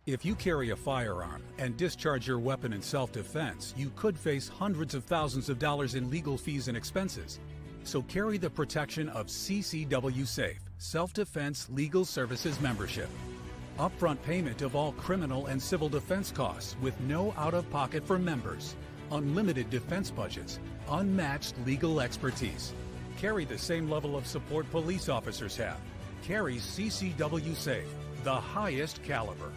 If you carry a firearm and discharge your weapon in self-defense, you could face hundreds of thousands of dollars in legal fees and expenses. So carry the protection of CCW Safe, Self-Defense Legal Services membership. Upfront payment of all criminal and civil defense costs with no out-of-pocket for members. Unlimited defense budgets, unmatched legal expertise. Carry the same level of support police officers have. Carry CCW Safe, the highest caliber.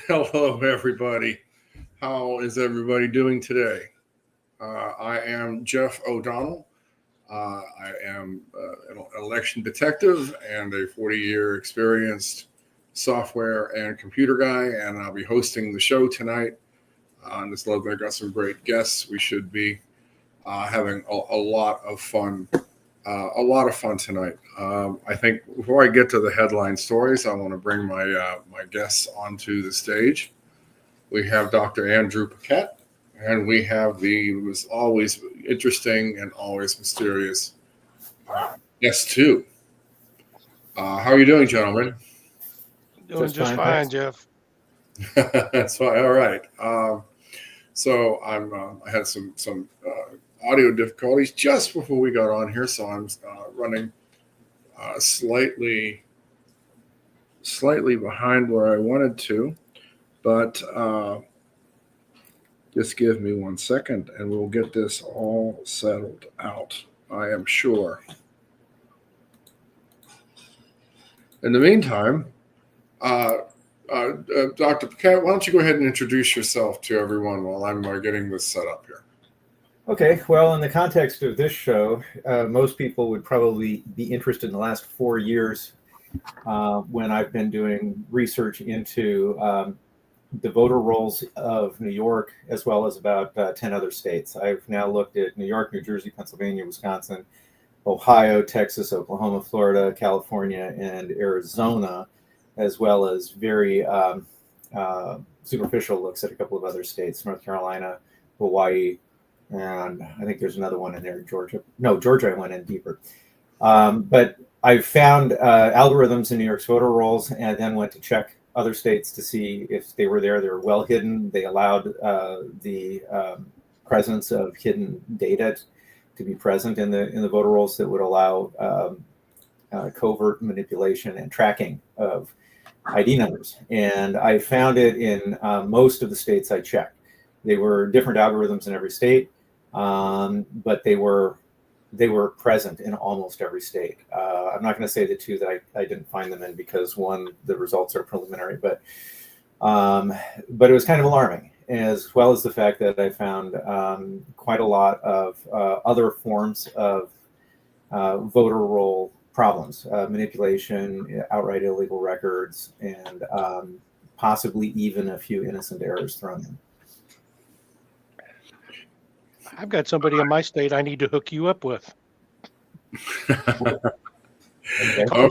Hello, everybody. How is everybody doing today? I am Jeff O'Donnell. I am an election detective and a 40-year experienced software and computer guy, and I'll be hosting the show tonight. On this level, I got some great guests. We should be having a lot of fun. A lot of fun tonight. I think before I get to the headline stories, I want to bring my guests onto the stage. We have Dr. Andrew Paquette, and we have the was always interesting and always mysterious guest too. How are you doing, gentlemen? Doing just fine, Jeff. That's fine. All right. So I had some audio difficulties just before we got on here, so I'm running slightly behind where I wanted to, but just give me 1 second and we'll get this all settled out, I am sure. In the meantime, Dr. Paquette, why don't you go ahead and introduce yourself to everyone while I'm getting this set up here. Okay, well, in the context of this show, most people would probably be interested in the last 4 years when I've been doing research into the voter rolls of New York, as well as about 10 other states. I've now looked at New York, New Jersey, Pennsylvania, Wisconsin, Ohio, Texas, Oklahoma, Florida, California, and Arizona, as well as very superficial looks at a couple of other states, North Carolina, Hawaii, and I think there's another one in there, Georgia. No, Georgia, I went in deeper. But I found algorithms in New York's voter rolls and then went to check other states to see if they were there. They were well hidden. They allowed the presence of hidden data to be present in the voter rolls that would allow covert manipulation and tracking of ID numbers. And I found it in most of the states I checked. They were different algorithms in every state, but they were present in almost every state. I'm not going to say the two that I didn't find them in because one, the results are preliminary, but it was kind of alarming, as well as the fact that I found quite a lot of other forms of voter roll problems, manipulation, outright illegal records, and possibly even a few innocent errors thrown in. I've got somebody in my state I need to hook you up with. They call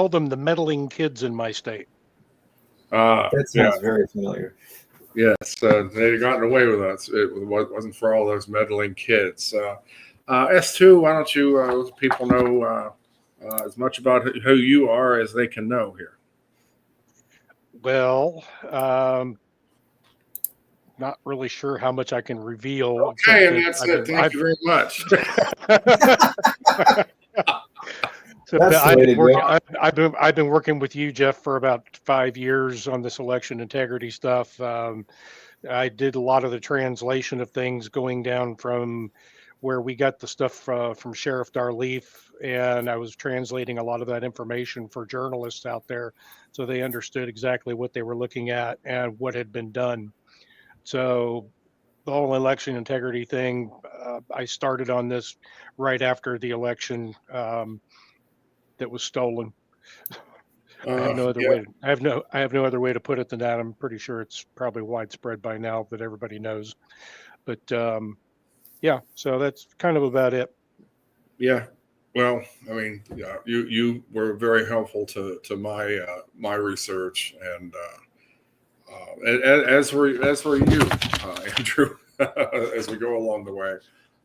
them the meddling kids in my state. That sounds very familiar. Yes, they'd gotten away with us. It wasn't for all those meddling kids. S2, why don't you let people know as much about who you are as they can know here? Well, not really sure how much I can reveal. Okay, and that's it. Thank you very much. I've been working with you, Jeff, for about 5 years on this election integrity stuff. I did a lot of the translation of things going down from where we got the stuff from Sheriff Darleaf, and I was translating a lot of that information for journalists out there so they understood exactly what they were looking at and what had been done. So the whole election integrity thing, I started on this right after the election that was stolen. I have no other way. I have no other way to put it than that. I'm pretty sure it's probably widespread by now that everybody knows. But yeah, so that's kind of about it. Yeah. Well, I mean, yeah, you were very helpful to my my research, and And as were you, Andrew, as we go along the way,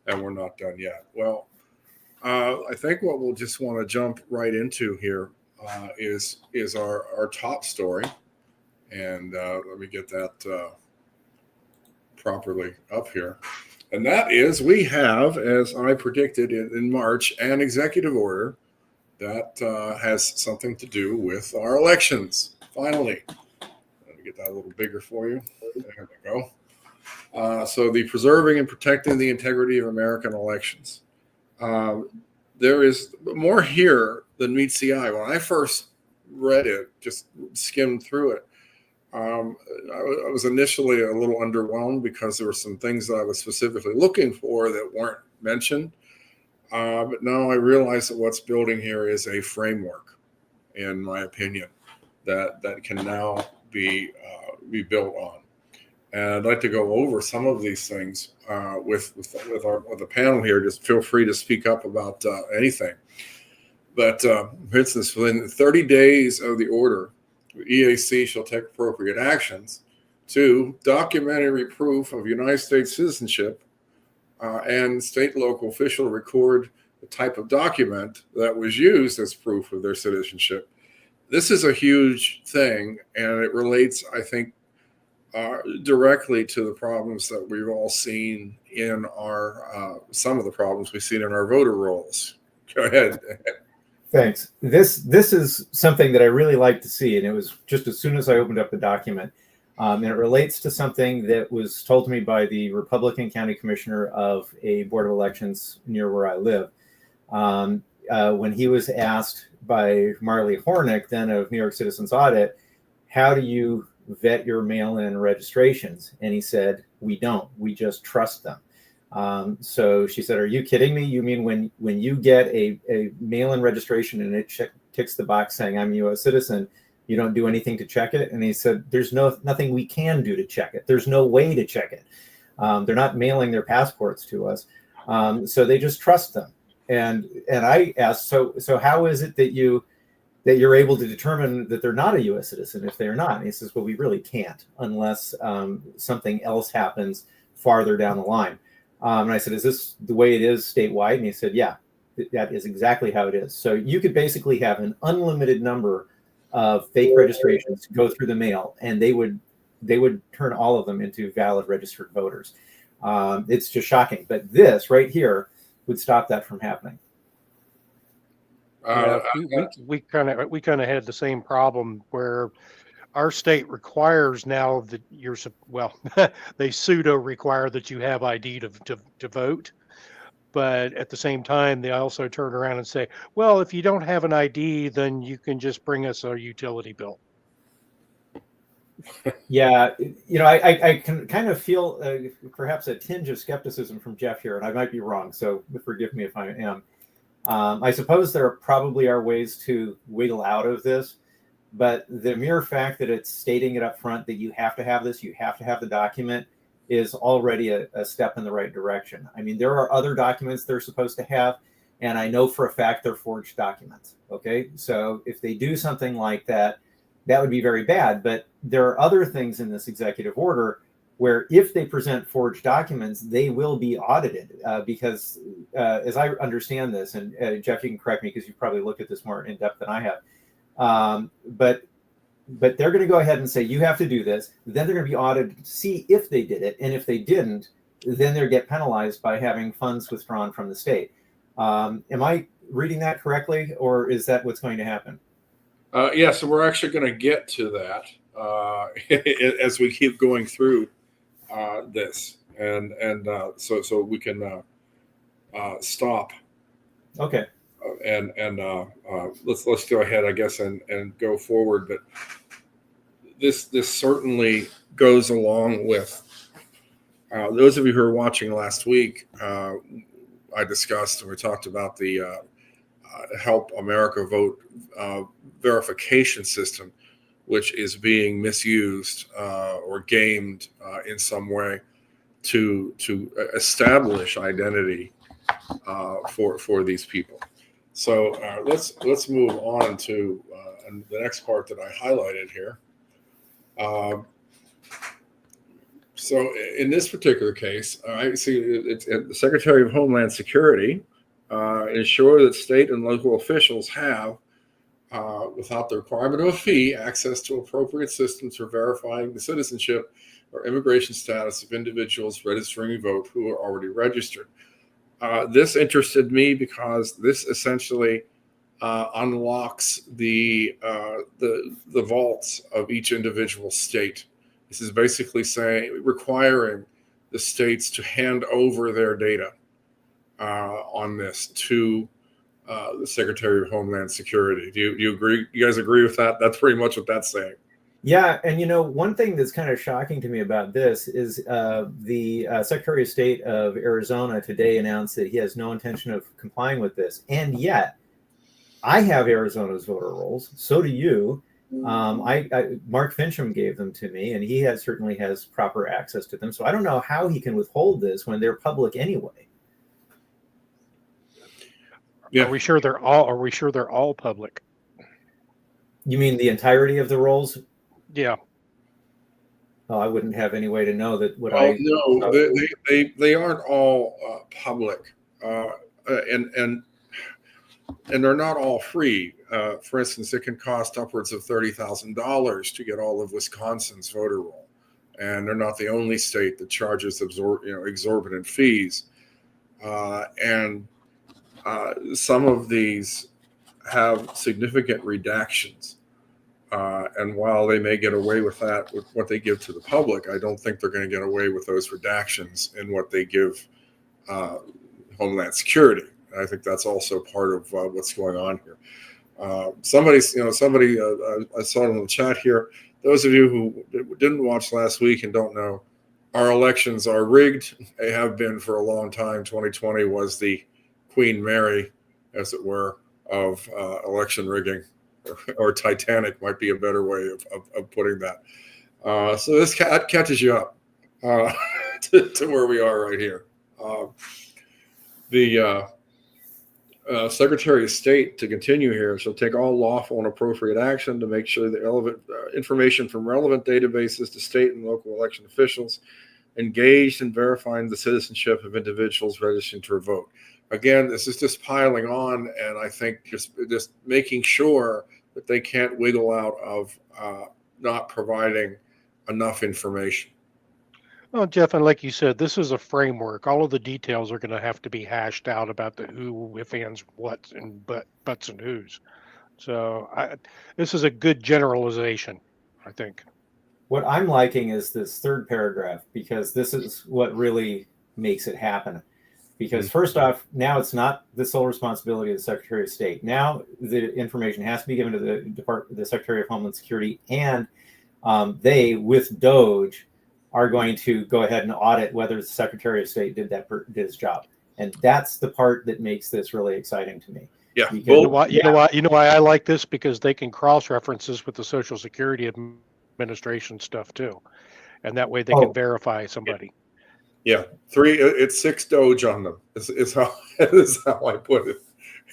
and we're not done yet. Well, I think what we'll just want to jump right into here is our top story, and let me get that properly up here. And that is, we have, as I predicted in March, an executive order that has something to do with our elections. Finally, let me get that a little bigger for you. There we go. So the Preserving and Protecting the Integrity of American Elections. There is more here than meets the eye. When I first read it, just skimmed through it, I was initially a little underwhelmed because there were some things that I was specifically looking for that weren't mentioned. But now I realize that what's building here is a framework, in my opinion, that can now be built on. And I'd like to go over some of these things with the panel here. Just feel free to speak up about anything. But for instance, within 30 days of the order, the EAC shall take appropriate actions to documentary proof of United States citizenship, and state and local official record the type of document that was used as proof of their citizenship. This is a huge thing, and it relates, I think, directly to the problems that we've all seen in our some of the problems we've seen in our voter rolls. Go ahead. Thanks. This is something that I really like to see, and it was just as soon as I opened up the document, and it relates to something that was told to me by the Republican County Commissioner of a Board of Elections near where I live, when he was asked by Marley Hornick, then of New York Citizens Audit, how do you vet your mail-in registrations? And he said, we don't. We just trust them. So she said, are you kidding me? You mean when you get a mail-in registration and it ticks the box saying I'm a U.S. citizen, you don't do anything to check it? And he said, there's nothing we can do to check it. There's no way to check it. They're not mailing their passports to us. So they just trust them. And I asked, so how is it that you're able to determine that they're not a U.S. citizen if they're not? And he says, well, we really can't unless something else happens farther down the line. And I said, is this the way it is statewide? And he said, yeah, that is exactly how it is. So you could basically have an unlimited number of fake registrations go through the mail, and they would turn all of them into valid registered voters. It's just shocking. But this right here would stop that from happening. We kind of had the same problem where our state requires now that they pseudo require that you have ID to vote, but at the same time they also turn around and say, well, if you don't have an ID, then you can just bring us a utility bill. Yeah, I can kind of feel perhaps a tinge of skepticism from Jeff here, and I might be wrong, so forgive me if I am. I suppose there probably are ways to wiggle out of this, but the mere fact that it's stating it up front that you have to have this, you have to have the document, is already a step in the right direction. I mean, there are other documents they're supposed to have, and I know for a fact they're forged documents. Okay, so if they do something like that, that would be very bad. But there are other things in this executive order where if they present forged documents, they will be audited because as I understand this, and Jeff, you can correct me because you've probably looked at this more in depth than I have, but they're going to go ahead and say, you have to do this. Then they're going to be audited to see if they did it. And if they didn't, then they'll get penalized by having funds withdrawn from the state. Am I reading that correctly, or is that what's going to happen? Yeah, so we're actually going to get to that as we keep going through this, and so we can stop. Okay. And let's go ahead, I guess, and go forward. But this certainly goes along with those of you who are watching last week. I discussed and we talked about the Help America Vote verification system, which is being misused or gamed in some way to establish identity for these people. So let's move on to the next part that I highlighted here. So in this particular case, I see it's the Secretary of Homeland Security ensure that state and local officials have, without the requirement of a fee, access to appropriate systems for verifying the citizenship or immigration status of individuals registering to vote who are already registered. This interested me because this essentially unlocks the vaults of each individual state. This is basically requiring the states to hand over their data on this to the Secretary of Homeland Security. Do you agree? You guys agree with that? That's pretty much what that's saying. Yeah, and one thing that's kind of shocking to me about this is the Secretary of State of Arizona today announced that he has no intention of complying with this, and yet I have Arizona's voter rolls. So do you. Mark Fincham gave them to me, and he certainly has proper access to them. So I don't know how he can withhold this when they're public anyway. Yeah. Are we sure they're all public? You mean the entirety of the rolls? Yeah. Oh, I wouldn't have any way to know that. No, they aren't all public, and they're not all free. For instance, it can cost upwards of $30,000 to get all of Wisconsin's voter roll, and they're not the only state that charges exorbitant fees. And some of these have significant redactions. And while they may get away with that with what they give to the public, I don't think they're going to get away with those redactions in what they give Homeland Security. I think that's also part of what's going on here. Somebody I saw it in the chat here. Those of you who didn't watch last week and don't know, our elections are rigged. They have been for a long time. 2020 was the Queen Mary, as it were, of election rigging, or Titanic might be a better way of putting that. So this catches you up to where we are right here. The Secretary of State, to continue here, shall take all lawful and appropriate action to make sure the relevant information from relevant databases to state and local election officials engaged in verifying the citizenship of individuals registering to vote. Again, this is just piling on, and I think just making sure that they can't wiggle out of not providing enough information. Well, Jeff, and like you said, this is a framework. All of the details are going to have to be hashed out about the who, if, ands, whats, and buts, and who's. So this is a good generalization, I think. What I'm liking is this third paragraph, because this is what really makes it happen. Because first off, now it's not the sole responsibility of the Secretary of State. Now the information has to be given to the Secretary of Homeland Security, and they, with DOJ, are going to go ahead and audit whether the Secretary of State did his job. And that's the part that makes this really exciting to me. Yeah. You know why I like this? Because they can cross-reference this with the Social Security Administration stuff too. And that way they can verify somebody. Yeah. It's 6 DOJ on them is how I put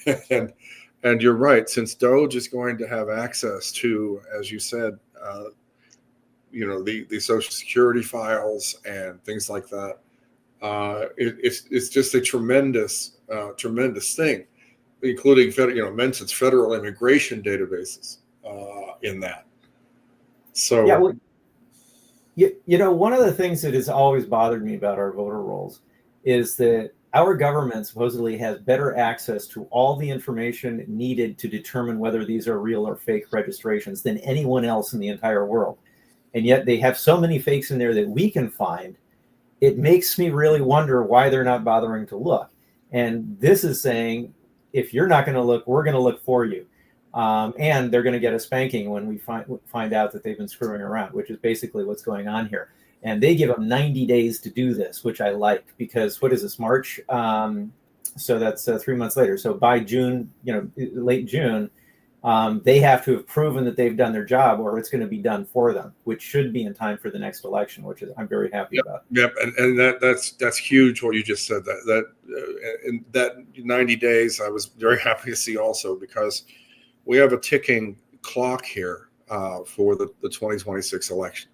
it. And you're right, since DOJ is going to have access to, as you said, the Social Security files and things like that. It's just a tremendous thing, including mentions federal immigration databases in that. So yeah, well, one of the things that has always bothered me about our voter rolls is that our government supposedly has better access to all the information needed to determine whether these are real or fake registrations than anyone else in the entire world. And yet they have so many fakes in there that we can find. It makes me really wonder why they're not bothering to look. And this is saying, if you're not going to look, we're going to look for you. And they're going to get a spanking when we find out that they've been screwing around, which is basically what's going on here. And they give them 90 days to do this, which I like, because what is this, March? So that's 3 months later. So by June, late June, they have to have proven that they've done their job, or it's going to be done for them, which should be in time for the next election, which is I'm very happy about. Yep, and that's huge what you just said. That in that 90 days, I was very happy to see also, because we have a ticking clock here for the 2026 election,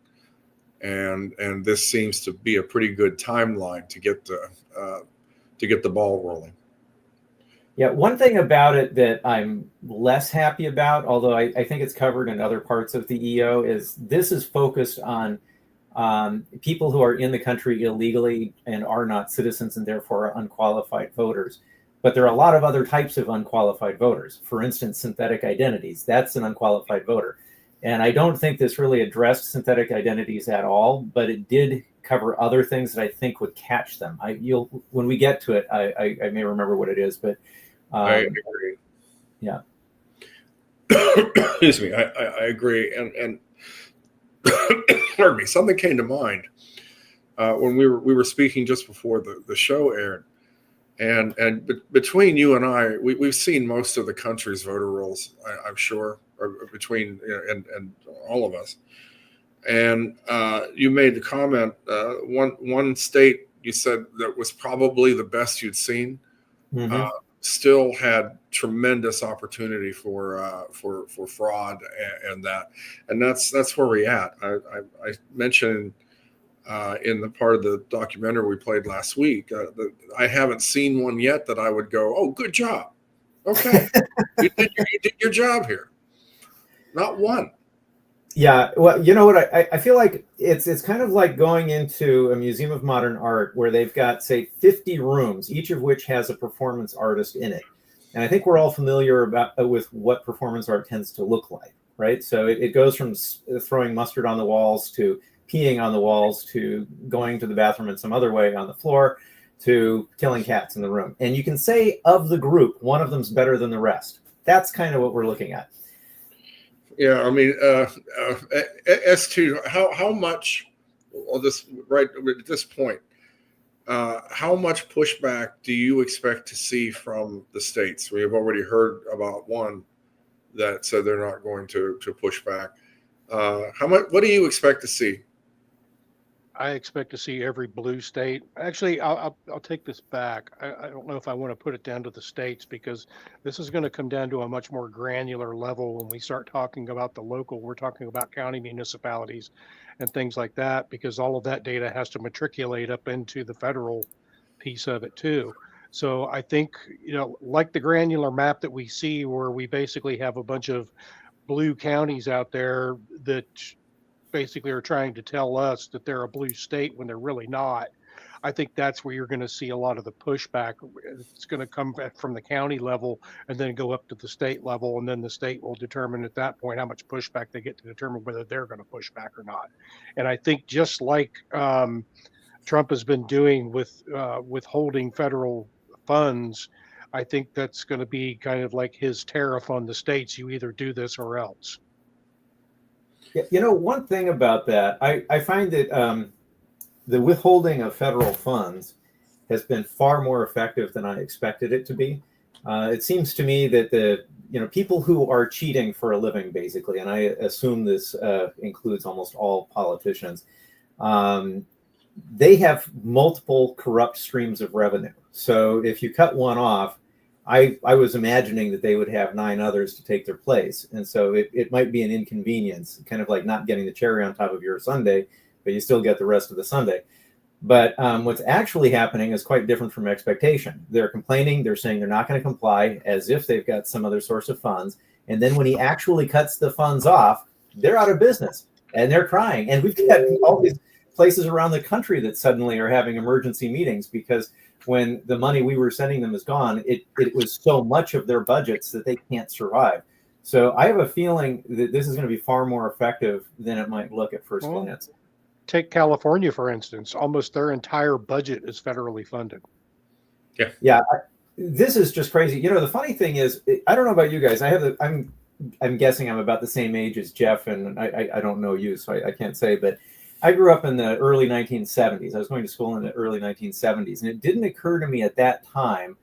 and this seems to be a pretty good timeline to get the ball rolling. Yeah, one thing about it that I'm less happy about, although I think it's covered in other parts of the EO, is this is focused on people who are in the country illegally and are not citizens and therefore are unqualified voters. But there are a lot of other types of unqualified voters. For instance, synthetic identities, that's an unqualified voter. And I don't think this really addressed synthetic identities at all, but it did cover other things that I think would catch them. When we get to it, I may remember what it is, but I agree. Yeah. Excuse me. I agree. And pardon me. Something came to mind when we were speaking just before the show aired, and between you and I, we've seen most of the country's voter rolls. I'm sure, or between and all of us. And you made the comment. One state you said that was probably the best you'd seen. Mm-hmm. Still had tremendous opportunity for fraud and that's where we're at. I mentioned in the part of the documentary we played last week that I haven't seen one yet that I would go, oh, good job. Okay, you did your job here. Not one. Yeah, well, you know what? I feel like it's kind of like going into a museum of modern art where they've got, say, 50 rooms, each of which has a performance artist in it. And I think we're all familiar with what performance art tends to look like, right? So it goes from throwing mustard on the walls to peeing on the walls to going to the bathroom in some other way on the floor to killing cats in the room. And you can say of the group, one of them's better than the rest. That's kind of what we're looking at. Yeah, I mean, as to how much, well, this right at this point, how much pushback do you expect to see from the states? We have already heard about one that said they're not going to push back. How much? What do you expect to see? I expect to see every blue state. Actually, I'll take this back. I don't know if I want to put it down to the states, because this is going to come down to a much more granular level when we start talking about the local. We're talking about county municipalities and things like that, because all of that data has to matriculate up into the federal piece of it too. So I think, like the granular map that we see, where we basically have a bunch of blue counties out there that basically are trying to tell us that they're a blue state when they're really not. I think that's where you're going to see a lot of the pushback. It's going to come from the county level and then go up to the state level, and then the state will determine at that point how much pushback they get to determine whether they're going to push back or not. And I think just like Trump has been doing with withholding federal funds, I think that's going to be kind of like his tariff on the states. You either do this or else. One thing about that, I find that the withholding of federal funds has been far more effective than I expected it to be. It seems to me that the people who are cheating for a living, basically, and I assume this includes almost all politicians, they have multiple corrupt streams of revenue. So if you cut one off, I was imagining that they would have 9 others to take their place. And so it might be an inconvenience, kind of like not getting the cherry on top of your sundae, but you still get the rest of the sundae. But what's actually happening is quite different from expectation. They're complaining, they're saying they're not going to comply as if they've got some other source of funds. And then when he actually cuts the funds off, they're out of business and they're crying. And we've got all these places around the country that suddenly are having emergency meetings because when the money we were sending them is gone, it was so much of their budgets that they can't survive. So I have a feeling that this is going to be far more effective than it might look at first glance. Take California, for instance. Almost their entire budget is federally funded. Yeah. This is just crazy. The funny thing is, I don't know about you guys. I'm guessing I'm about the same age as Jeff, and I don't know you, so I can't say, but I grew up in the early 1970s. I was going to school in the early 1970s, and it didn't occur to me at that time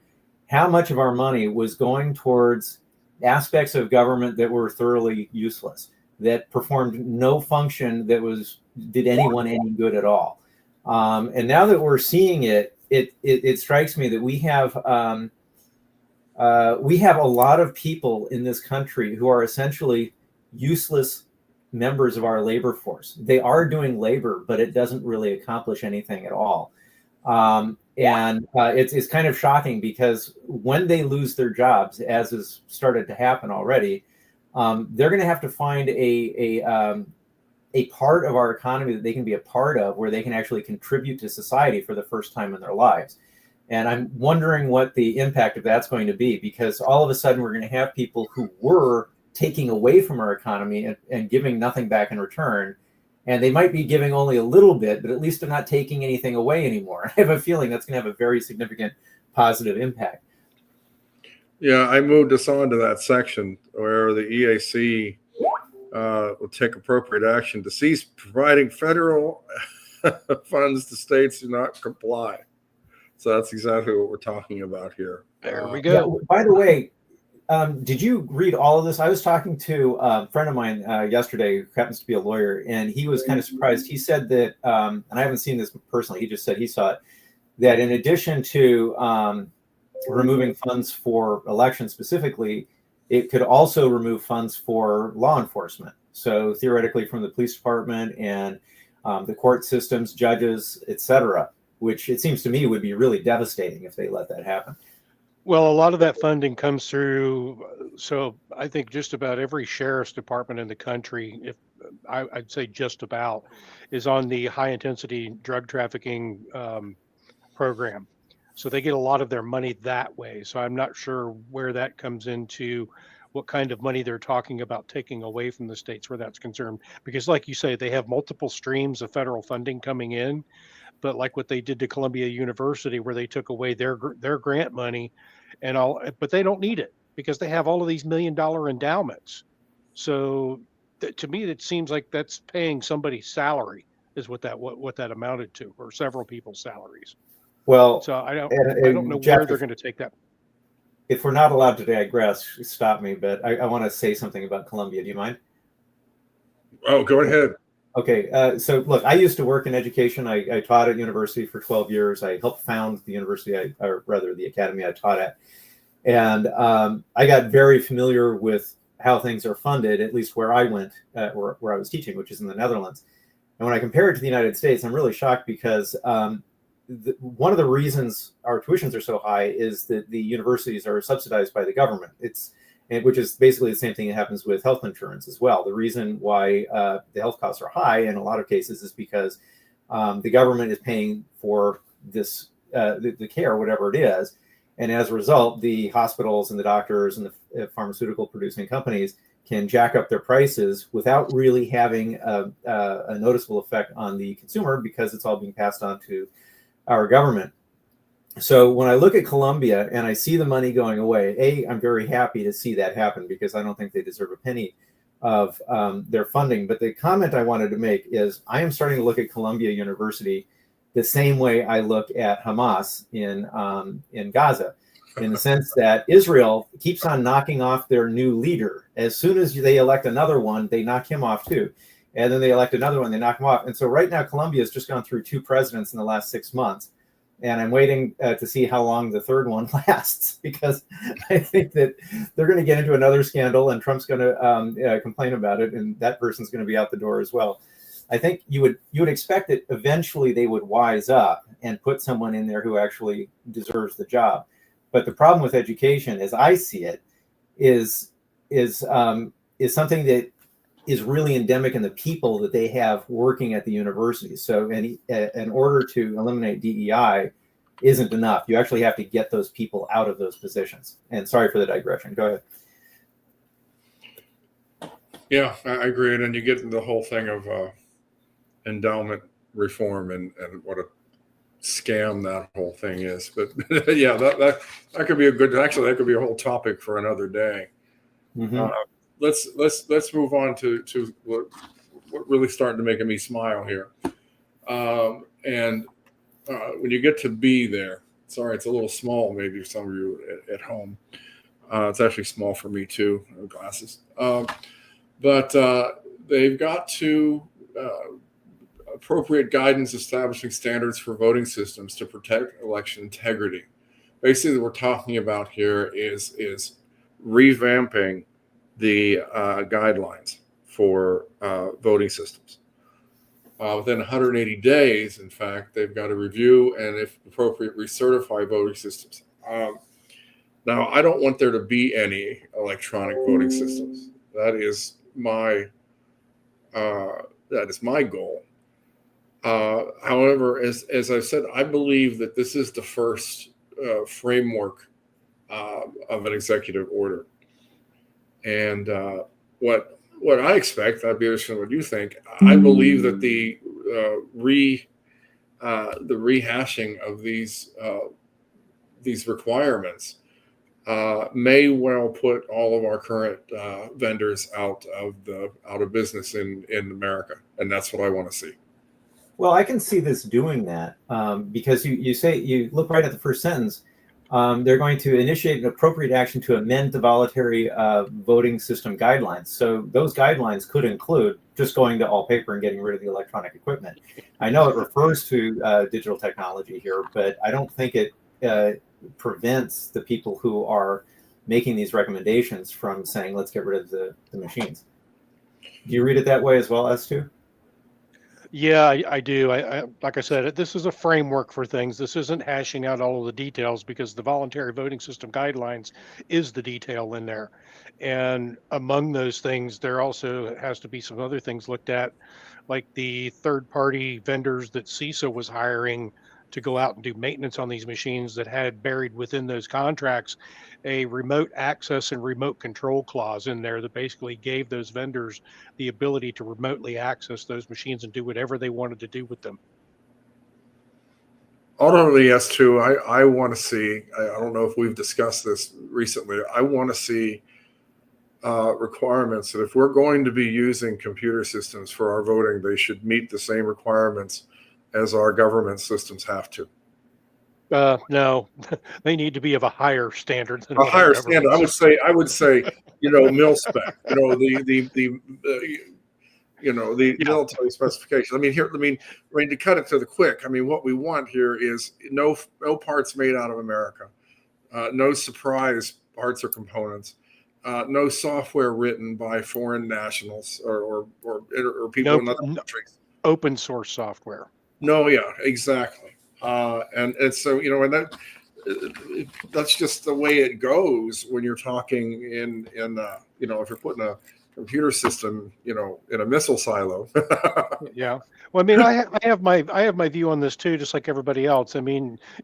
how much of our money was going towards aspects of government that were thoroughly useless, that performed no function that did anyone any good at all. And now that we're seeing it strikes me that we have a lot of people in this country who are essentially useless members of our labor force. They are doing labor, but it doesn't really accomplish anything at all. It's kind of shocking because when they lose their jobs, as has started to happen already, they're going to have to find a part of our economy that they can be a part of, where they can actually contribute to society for the first time in their lives. And I'm wondering what the impact of that's going to be, because all of a sudden we're going to have people who were taking away from our economy and giving nothing back in return. And they might be giving only a little bit, but at least they're not taking anything away anymore. I have a feeling that's going to have a very significant positive impact. Yeah, I moved us on to that section where the EAC will take appropriate action to cease providing federal funds to states who do not comply. So that's exactly what we're talking about here. There we go. Yeah, by the way, did you read all of this? I was talking to a friend of mine yesterday who happens to be a lawyer, and he was kind of surprised. He said that, and I haven't seen this personally, he just said he saw it, that in addition to removing funds for elections specifically, it could also remove funds for law enforcement. So theoretically from the police department and the court systems, judges, etc., which it seems to me would be really devastating if they let that happen. Well, a lot of that funding comes through. So I think just about every sheriff's department in the country, if I'd say just about, is on the high intensity drug trafficking program. So they get a lot of their money that way. So I'm not sure where that comes into, what kind of money they're talking about taking away from the states where that's concerned. Because like you say, they have multiple streams of federal funding coming in. But like what they did to Columbia University, where they took away their grant money and all, but they don't need it because they have all of these $1 million endowments. So to me, it seems like that's paying somebody's salary is what that amounted to, or several people's salaries. Well, so I don't know Jeff, where they're going to take that. If we're not allowed to digress, stop me. But I want to say something about Columbia. Do you mind? Oh, go ahead. Okay, so look, I used to work in education. I taught at university for 12 years. I helped found the university, or rather the academy I taught at. And I got very familiar with how things are funded, at least where I went, where I was teaching, which is in the Netherlands. And when I compare it to the United States, I'm really shocked because one of the reasons our tuitions are so high is that the universities are subsidized by the government. Which is basically the same thing that happens with health insurance as well. The reason why the health costs are high in a lot of cases is because the government is paying for this, the care, whatever it is. And as a result, the hospitals and the doctors and the pharmaceutical producing companies can jack up their prices without really having a noticeable effect on the consumer, because it's all being passed on to our government. So when I look at Columbia and I see the money going away, I'm very happy to see that happen, because I don't think they deserve a penny of their funding. But the comment I wanted to make is I am starting to look at Columbia University the same way I look at Hamas in Gaza, in the sense that Israel keeps on knocking off their new leader. As soon as they elect another one, they knock him off too. And then they elect another one, they knock him off. And so right now, Columbia has just gone through 2 presidents in the last 6 months. And I'm waiting to see how long the third one lasts, because I think that they're going to get into another scandal and Trump's going to complain about it, and that person's going to be out the door as well. I think you would expect that eventually they would wise up and put someone in there who actually deserves the job. But the problem with education, as I see it, is something that is really endemic in the people that they have working at the university. So in order to eliminate DEI isn't enough. You actually have to get those people out of those positions. And sorry for the digression. Go ahead. Yeah, I agree. And then you get into the whole thing of endowment reform and what a scam that whole thing is. But yeah, that could be that could be a whole topic for another day. Mm-hmm. Let's move on to what really starting to make me smile here. When you get to B there, sorry, it's a little small maybe for some of you at home. It's actually small for me too, glasses. But they've got to appropriate guidance establishing standards for voting systems to protect election integrity. Basically, what we're talking about here is revamping the guidelines for voting systems. Within 180 days, in fact, they've got to review and, if appropriate, recertify voting systems. Now, I don't want there to be any electronic voting systems. That is my goal. However, as I've said, I believe that this is the first framework of an executive order. And what I expect, I'd be interested in what you think. I believe that the rehashing of these requirements may well put all of our current vendors out of business in America, and that's what I want to see. Well, I can see this doing that because you look right at the first sentence. They're going to initiate an appropriate action to amend the voluntary voting system guidelines. So those guidelines could include just going to all paper and getting rid of the electronic equipment. I know it refers to digital technology here, but I don't think it prevents the people who are making these recommendations from saying, let's get rid of the machines. Do you read it that way as well, S2? Yeah, I do. I like I said, this is a framework for things. This isn't hashing out all of the details, because the voluntary voting system guidelines is the detail in there. And among those things, there also has to be some other things looked at, like the third-party vendors that CISA was hiring to go out and do maintenance on these machines, that had buried within those contracts a remote access and remote control clause in there that basically gave those vendors the ability to remotely access those machines and do whatever they wanted to do with them. Ultimately, S2, I want to see, I don't know if we've discussed this recently, I want to see requirements that if we're going to be using computer systems for our voting, they should meet the same requirements as our government systems have to. No, they need to be of a higher standard than A higher standard. I would say, mil spec. The military specification. To cut it to the quick. What we want here is no parts made out of America, no surprise parts or components, no software written by foreign nationals or people in other countries. Open source software. No, yeah, exactly. And so, and that's just the way it goes when you're talking in if you're putting a computer system, in a missile silo. Yeah. Well, I have my view on this too, just like everybody else.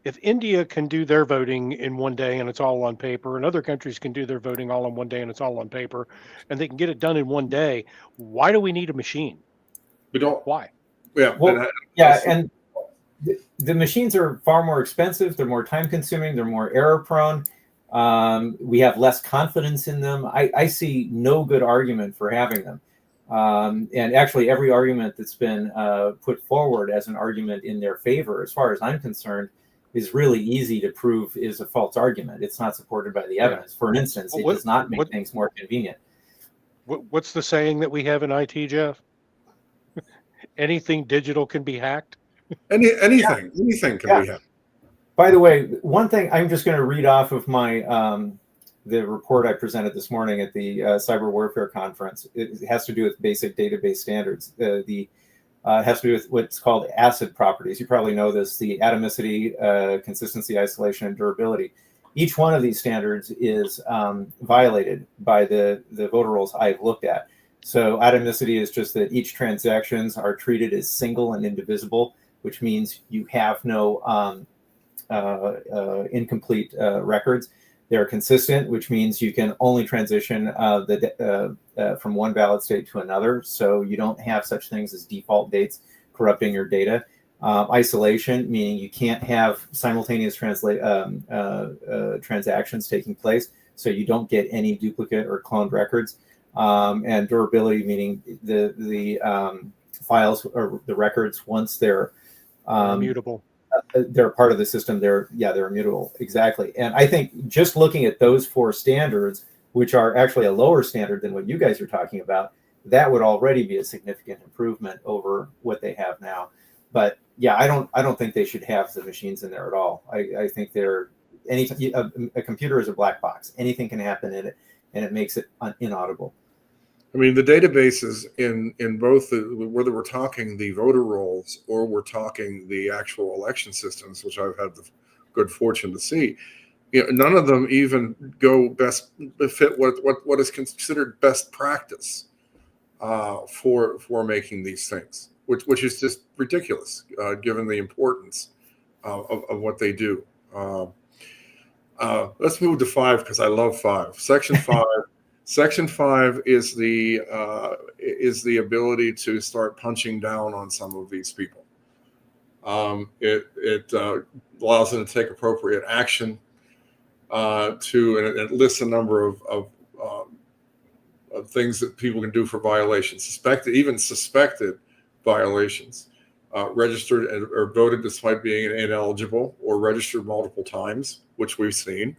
If India can do their voting in one day and it's all on paper, and other countries can do their voting all in one day and it's all on paper, and they can get it done in one day, why do we need a machine? We don't. Why? Yeah. Well, and the machines are far more expensive. They're more time consuming. They're more error prone. We have less confidence in them. I see no good argument for having them. And actually, every argument that's been put forward as an argument in their favor, as far as I'm concerned, is really easy to prove is a false argument. It's not supported by the evidence. For instance, it does not make things more convenient. What's the saying that we have in IT, Jeff? Anything digital can be hacked. Anything can be hacked. By the way, one thing I'm just going to read off of my the report I presented this morning at the Cyber Warfare Conference. It has to do with basic database standards. It has to do with what's called ACID properties. You probably know this: the atomicity, consistency, isolation, and durability. Each one of these standards is violated by the voter rolls I've looked at. So atomicity is just that each transactions are treated as single and indivisible, which means you have no incomplete records. They're consistent, which means you can only transition from one valid state to another. So you don't have such things as default dates corrupting your data. Isolation, meaning you can't have simultaneous transactions taking place, so you don't get any duplicate or cloned records. And durability, meaning the files or the records, once they're immutable, they're part of the system. They're immutable. Exactly. And I think just looking at those four standards, which are actually a lower standard than what you guys are talking about, that would already be a significant improvement over what they have now. But yeah, I don't think they should have the machines in there at all. I think a computer is a black box. Anything can happen in it, and it makes it inaudible. I mean, the databases in both, whether we're talking the voter rolls or we're talking the actual election systems, which I've had the good fortune to see, none of them even go fit what is considered best practice for making these things, which is just ridiculous given the importance of what they do. Let's move to 5 because I love 5. Section 5. Section 5 is the ability to start punching down on some of these people. It allows them to take appropriate action. And it lists a number of things that people can do for violations, suspected violations, registered or voted despite being ineligible, or registered multiple times, which we've seen.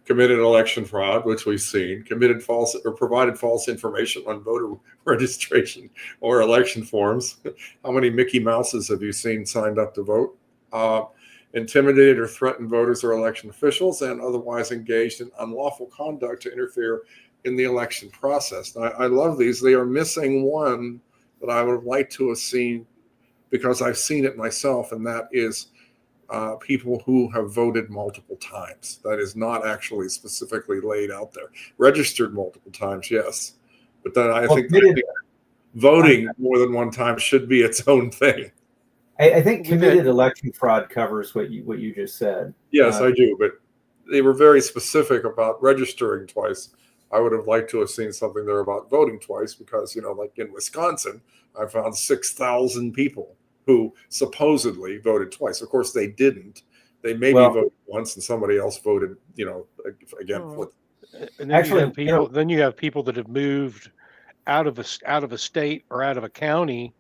Committed election fraud, which we've seen, committed false or provided false information on voter registration or election forms. How many Mickey Mouses have you seen signed up to vote? Intimidated or threatened voters or election officials, and otherwise engaged in unlawful conduct to interfere in the election process. Now, I love these. They are missing one that I would have liked to have seen, because I've seen it myself, and that is people who have voted multiple times. That is not actually specifically laid out there. Registered multiple times, yes. But then I think voting more than one time should be its own thing. I think committed election fraud covers what you just said. Yes, I do. But they were very specific about registering twice. I would have liked to have seen something there about voting twice, because, like in Wisconsin, I found 6,000 people who supposedly voted twice. Of course, they didn't. They maybe voted once, and somebody else voted, again. And then then you have people that have moved out of a state or out of a county,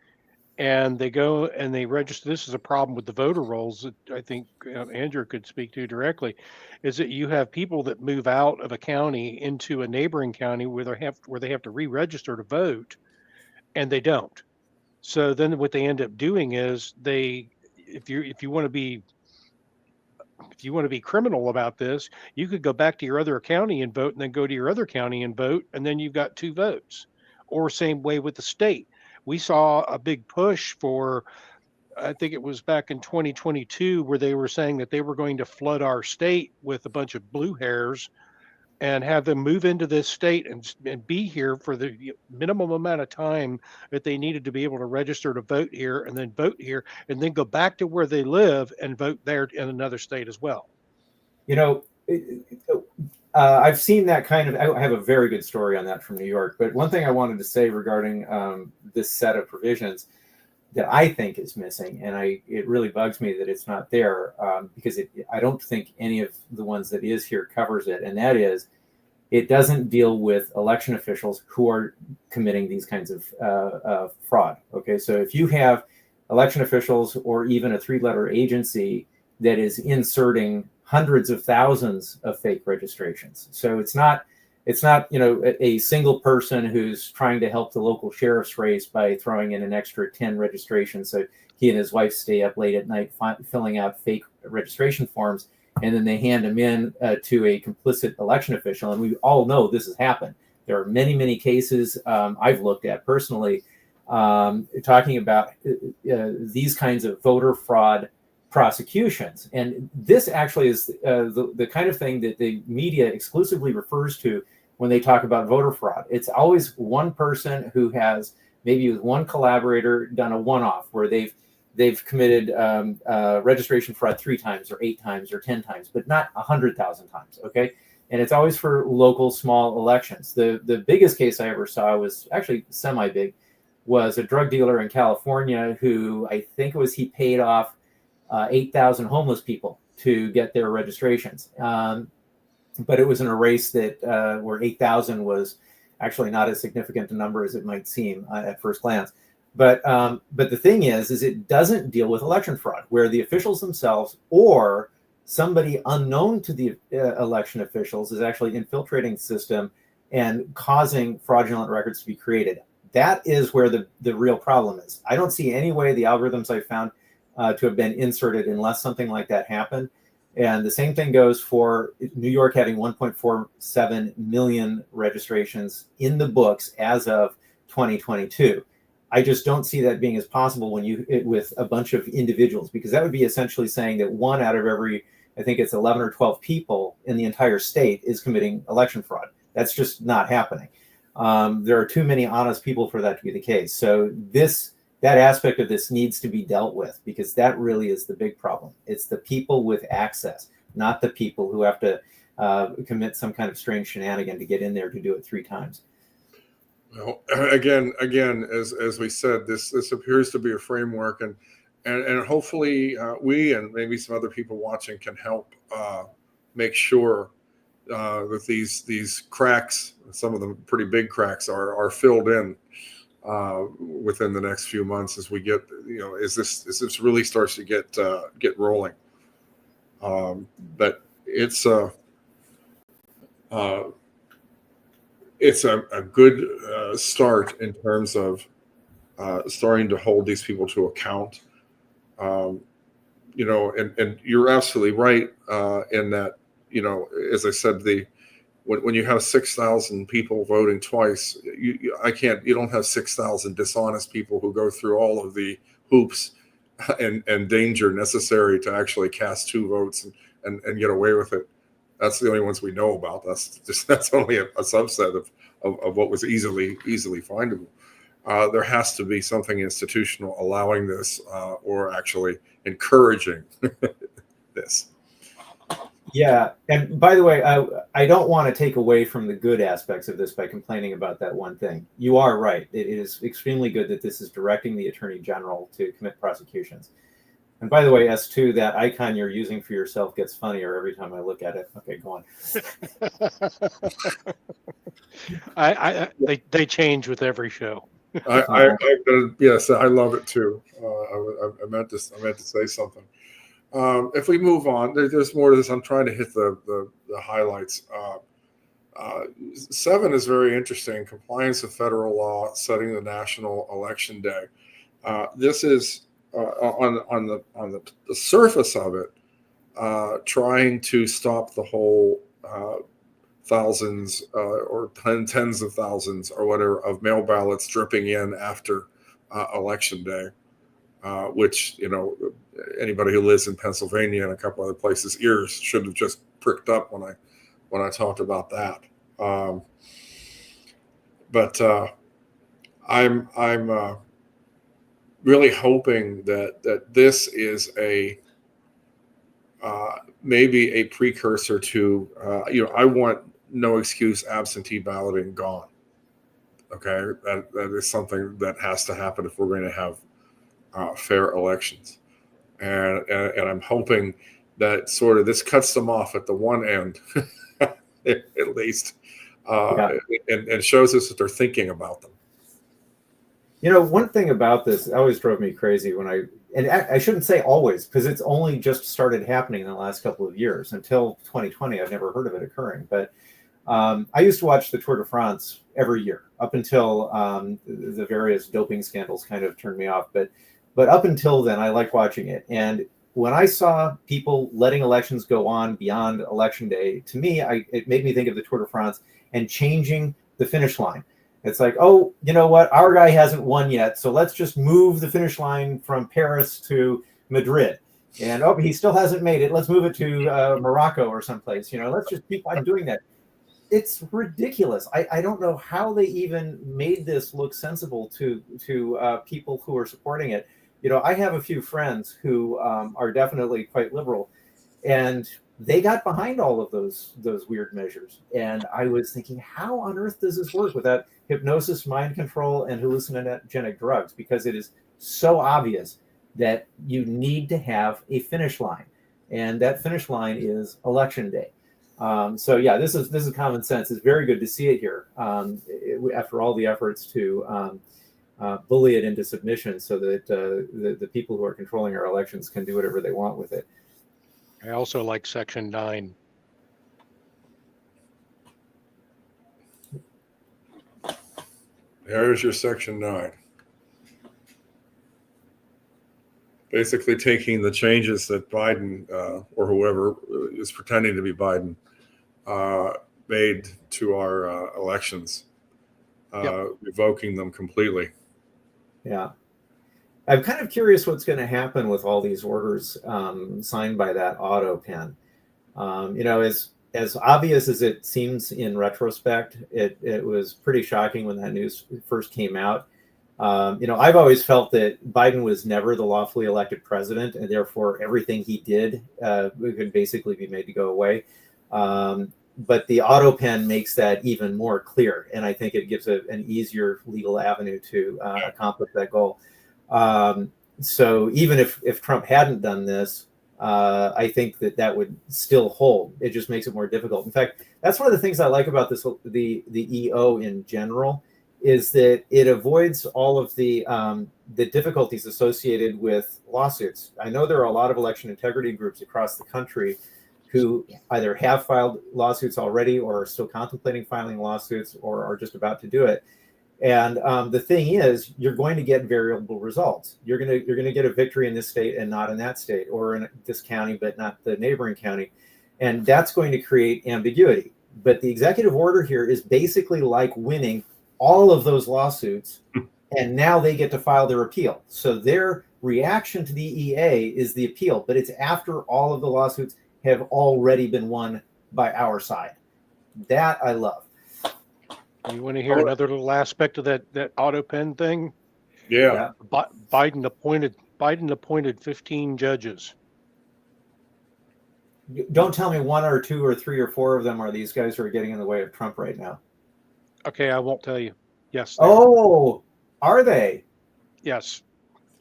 and they go and they register. This is a problem with the voter rolls that I think Andrew could speak to directly, is that you have people that move out of a county into a neighboring county where they have to re-register to vote, and they don't. So then what they end up doing is if you want to be criminal about this, you could go back to your other county and vote, and then go to your other county and vote, and then you've got 2 votes. Or same way with the state. We saw a big push for, I think it was back in 2022, where they were saying that they were going to flood our state with a bunch of blue hairs and have them move into this state and be here for the minimum amount of time that they needed to be able to register to vote here, and then vote here, and then go back to where they live and vote there in another state as well. I've seen that kind of. I have a very good story on that from New York. But one thing I wanted to say regarding this set of provisions that I think is missing, and it really bugs me that it's not there, because I don't think any of the ones that is here covers it, and that is, it doesn't deal with election officials who are committing these kinds of fraud. Okay, so if you have election officials or even a 3-letter agency that is inserting hundreds of thousands of fake registrations, so it's not a single person who's trying to help the local sheriff's race by throwing in an extra 10 registrations so he and his wife stay up late at night filling out fake registration forms, and then they hand them in to a complicit election official. And we all know this has happened. There are many, many cases I've looked at personally talking about these kinds of voter fraud prosecutions. And this actually is the kind of thing that the media exclusively refers to when they talk about voter fraud. It's always one person who has, maybe with one collaborator, done a one-off where they've committed registration fraud 3 times or 8 times or 10 times, but not 100,000 times. Okay. And it's always for local small elections. The biggest case I ever saw was actually semi-big, was a drug dealer in California who, I think it was, he paid off 8,000 homeless people to get their registrations. But it was in a race that where 8,000 was actually not as significant a number as it might seem at first glance. But the thing is it doesn't deal with election fraud, where the officials themselves or somebody unknown to the election officials is actually infiltrating the system and causing fraudulent records to be created. That is where the real problem is. I don't see any way the algorithms I found to have been inserted unless something like that happened. And the same thing goes for New York having 1.47 million registrations in the books as of 2022. I just don't see that being as possible with a bunch of individuals, because that would be essentially saying that 1 out of every, I think it's 11 or 12 people in the entire state is committing election fraud. That's just not happening. There are too many honest people for that to be the case. So that aspect of this needs to be dealt with, because that really is the big problem. It's the people with access, not the people who have to commit some kind of strange shenanigan to get in there to do it 3 times. Well, again, as we said, this appears to be a framework, and hopefully we and maybe some other people watching can help make sure that these cracks, some of them pretty big cracks, are filled in within the next few months as we get, as this really starts to get rolling. But it's a good start in terms of starting to hold these people to account. And you're absolutely right in that, as I said, when you have 6,000 people voting twice, you don't have 6,000 dishonest people who go through all of the hoops and danger necessary to actually cast 2 votes and get away with it. That's the only ones we know about. That's only a subset of what was easily findable. There has to be something institutional allowing this or actually encouraging this. Yeah, and by the way, I don't want to take away from the good aspects of this by complaining about that one thing. You are right. It is extremely good that this is directing the Attorney General to commit prosecutions. And by the way, S2, that icon you're using for yourself gets funnier every time I look at it. Okay, go on. They change with every show. Yes, I love it too. I meant to say something. If we move on, there's more to this. I'm trying to hit the highlights. 7 is very interesting. Compliance with federal law, setting the national election day. This is on the surface of it, trying to stop the whole thousands or tens of thousands or whatever of mail ballots dripping in after election day, which anybody who lives in Pennsylvania and a couple other places, ears should have just pricked up when I talked about that. But I'm really hoping that this is maybe a precursor to I want no excuse absentee balloting gone. Okay, that is something that has to happen if we're going to have fair elections, and I'm hoping that sort of this cuts them off at the one end, at least, and shows us that they're thinking about them. One thing about this always drove me crazy and I shouldn't say always, because it's only just started happening in the last couple of years. Until 2020, I've never heard of it occurring. But I used to watch the Tour de France every year up until the various doping scandals kind of turned me off. But up until then, I liked watching it. And when I saw people letting elections go on beyond election day, to me, it made me think of the Tour de France and changing the finish line. It's like, oh, you know what? Our guy hasn't won yet, so let's just move the finish line from Paris to Madrid. And he still hasn't made it. Let's move it to Morocco or someplace. Let's just keep on doing that. It's ridiculous. I don't know how they even made this look sensible to people who are supporting it. I have a few friends who are definitely quite liberal, and they got behind all of those weird measures. And I was thinking, how on earth does this work without hypnosis, mind control, and hallucinogenic drugs? Because it is so obvious that you need to have a finish line, and that finish line is election day. So yeah, this is common sense. It's very good to see it here after all the efforts to bully it into submission, so that the people who are controlling our elections can do whatever they want with it. I also like Section 9. There's your Section 9. basically taking the changes that Biden or whoever is pretending to be Biden made to our elections, revoking them completely. Yeah. I'm kind of curious what's going to happen with all these orders signed by that auto pen. As obvious as it seems in retrospect, it was pretty shocking when that news first came out. I've always felt that Biden was never the lawfully elected president, and therefore everything he did could basically be made to go away. But the auto pen makes that even more clear, and I think it gives an easier legal avenue to accomplish that goal. So even if Trump hadn't done this, I think that would still hold. It just makes it more difficult. In fact, that's one of the things I like about the EO in general, is that it avoids all of the difficulties associated with lawsuits. I know there are a lot of election integrity groups across the country who either have filed lawsuits already or are still contemplating filing lawsuits or are just about to do it. And the thing is, you're going to get variable results. You're going to get a victory in this state and not in that state, or in this county but not the neighboring county, and that's going to create ambiguity. But the executive order here is basically like winning all of those lawsuits, and now they get to file their appeal. So their reaction to the EA is the appeal, but it's after all of the lawsuits have already been won by our side. That I love. You want to hear another little aspect of that auto pen thing? Yeah. Biden appointed 15 judges. Don't tell me one or two or three or four of them are these guys who are getting in the way of Trump right now. Okay, I won't tell you. Yes. Oh, are they? Yes.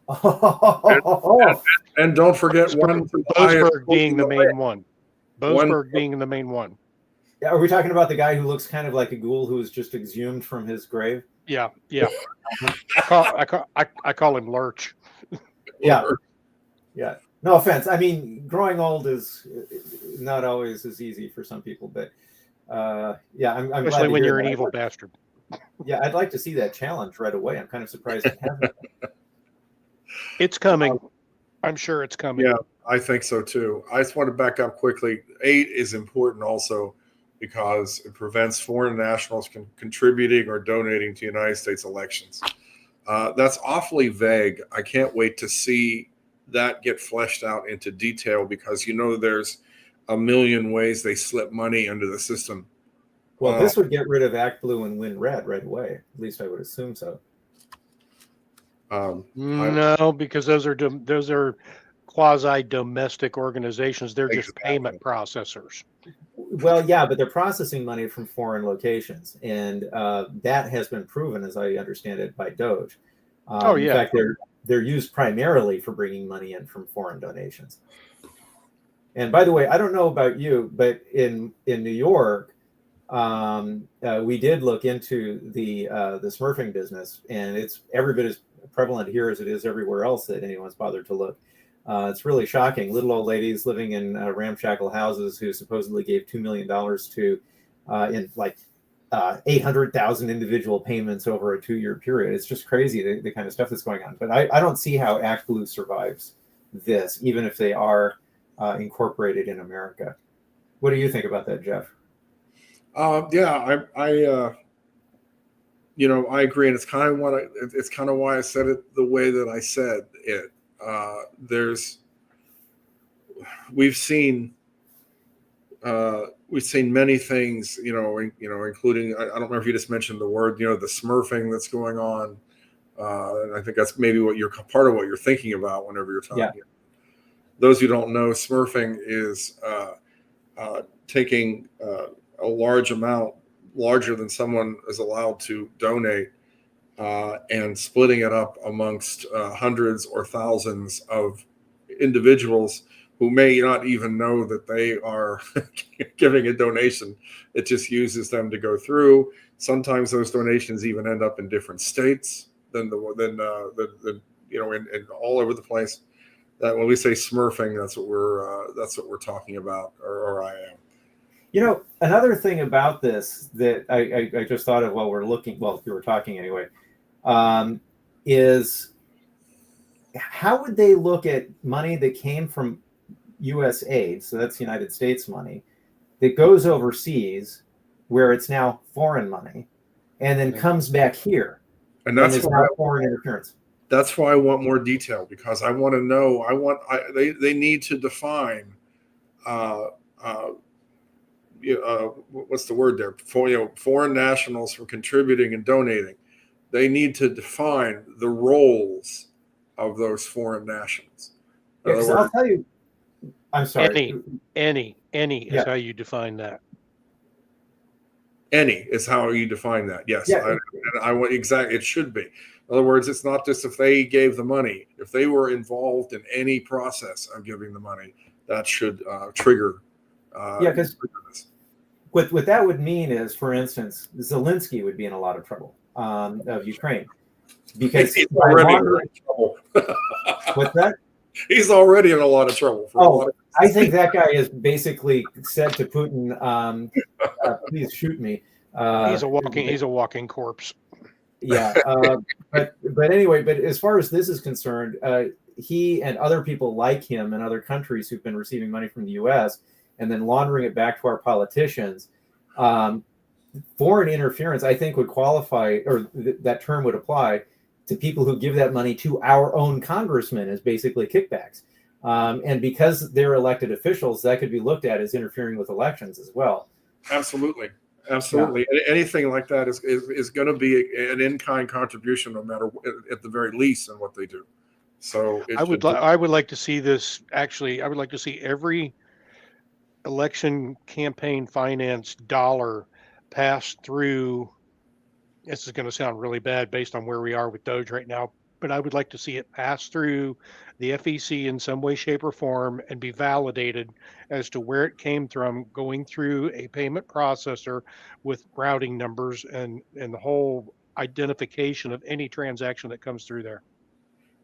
And don't forget Boasberg being the main one. Boasberg being the main one. Yeah, are we talking about the guy who looks kind of like a ghoul who was just exhumed from his grave? Yeah. I call him Lurch. Yeah. No offense. I mean, growing old is not always as easy for some people, but I'm especially when you're an evil bastard. Yeah, I'd like to see that challenge right away. I'm kind of surprised it hasn't. It's coming. I'm sure it's coming. Yeah, I think so too. I just want to back up quickly. 8 is important also because it prevents foreign nationals contributing or donating to United States elections. That's awfully vague. I can't wait to see that get fleshed out into detail because there's a million ways they slip money into the system. Well, this would get rid of Act Blue and Win Red right away. At least I would assume so. No, because those are quasi-domestic organizations. They're just payment processors. Well, yeah, but they're processing money from foreign locations, and that has been proven, as I understand it, by Doge. In fact, they're used primarily for bringing money in from foreign donations. And by the way, I don't know about you, but in New York, we did look into the smurfing business, and it's every bit as prevalent here as it is everywhere else that anyone's bothered to look. It's really shocking. Little old ladies living in ramshackle houses who supposedly gave $2 million to in like 800,000 individual payments over a 2-year period. It's just crazy, the kind of stuff that's going on. But I don't see how Act Blue survives this, even if they are incorporated in America. What do you think about that, Jeff? I agree, and it's kind of why I said it the way that I said it. We've seen many things, including I don't remember if you just mentioned the word, the smurfing that's going on. And I think that's maybe part of what you're thinking about whenever you're talking. Yeah. Those who don't know, smurfing is taking a large amount, larger than someone is allowed to donate, and splitting it up amongst hundreds or thousands of individuals who may not even know that they are giving a donation. It just uses them to go through. Sometimes those donations even end up in different states than in all over the place. That when we say smurfing, that's what we're talking about, or I am. Another thing about this that I just thought of while you were talking anyway, is how would they look at money that came from U.S. aid, so that's United States money, that goes overseas, where it's now foreign money, and then comes back here, And that's is why now foreign interference? that's why I want more detail, because I want to know. They need to define. What's the word there? Foreign nationals from contributing and donating. They need to define the roles of those foreign nationals. In other Because words, I'll tell you, I'm sorry. Any Yeah. is how you define that. any is how you define that. Yes, Yeah. I want exactly. It should be. In other words, it's not just if they gave the money. If they were involved in any process of giving the money, that should trigger. Yeah, because what that would mean is, for instance, Zelensky would be in a lot of trouble of Ukraine, because he's already in trouble. What's that? He's already in a lot of trouble. I think that guy is basically said to Putin, "Please shoot me." He's a walking corpse. Yeah, but anyway, but as far as this is concerned, he and other people like him in other countries who've been receiving money from the U.S. and then laundering it back to our politicians. Foreign interference, I think, would qualify, or that term would apply to people who give that money to our own congressmen as basically kickbacks. And because they're elected officials, that could be looked at as interfering with elections as well. Absolutely. Yeah. Anything like that is going to be an in-kind contribution, no matter, at the very least, in what they do. So I would like to see this. Actually, I would like to see every election campaign finance dollar pass through. This is going to sound really bad based on where we are with Doge right now, but I would like to see it pass through the FEC in some way, shape, or form and be validated as to where it came from, going through a payment processor with routing numbers and the whole identification of any transaction that comes through there.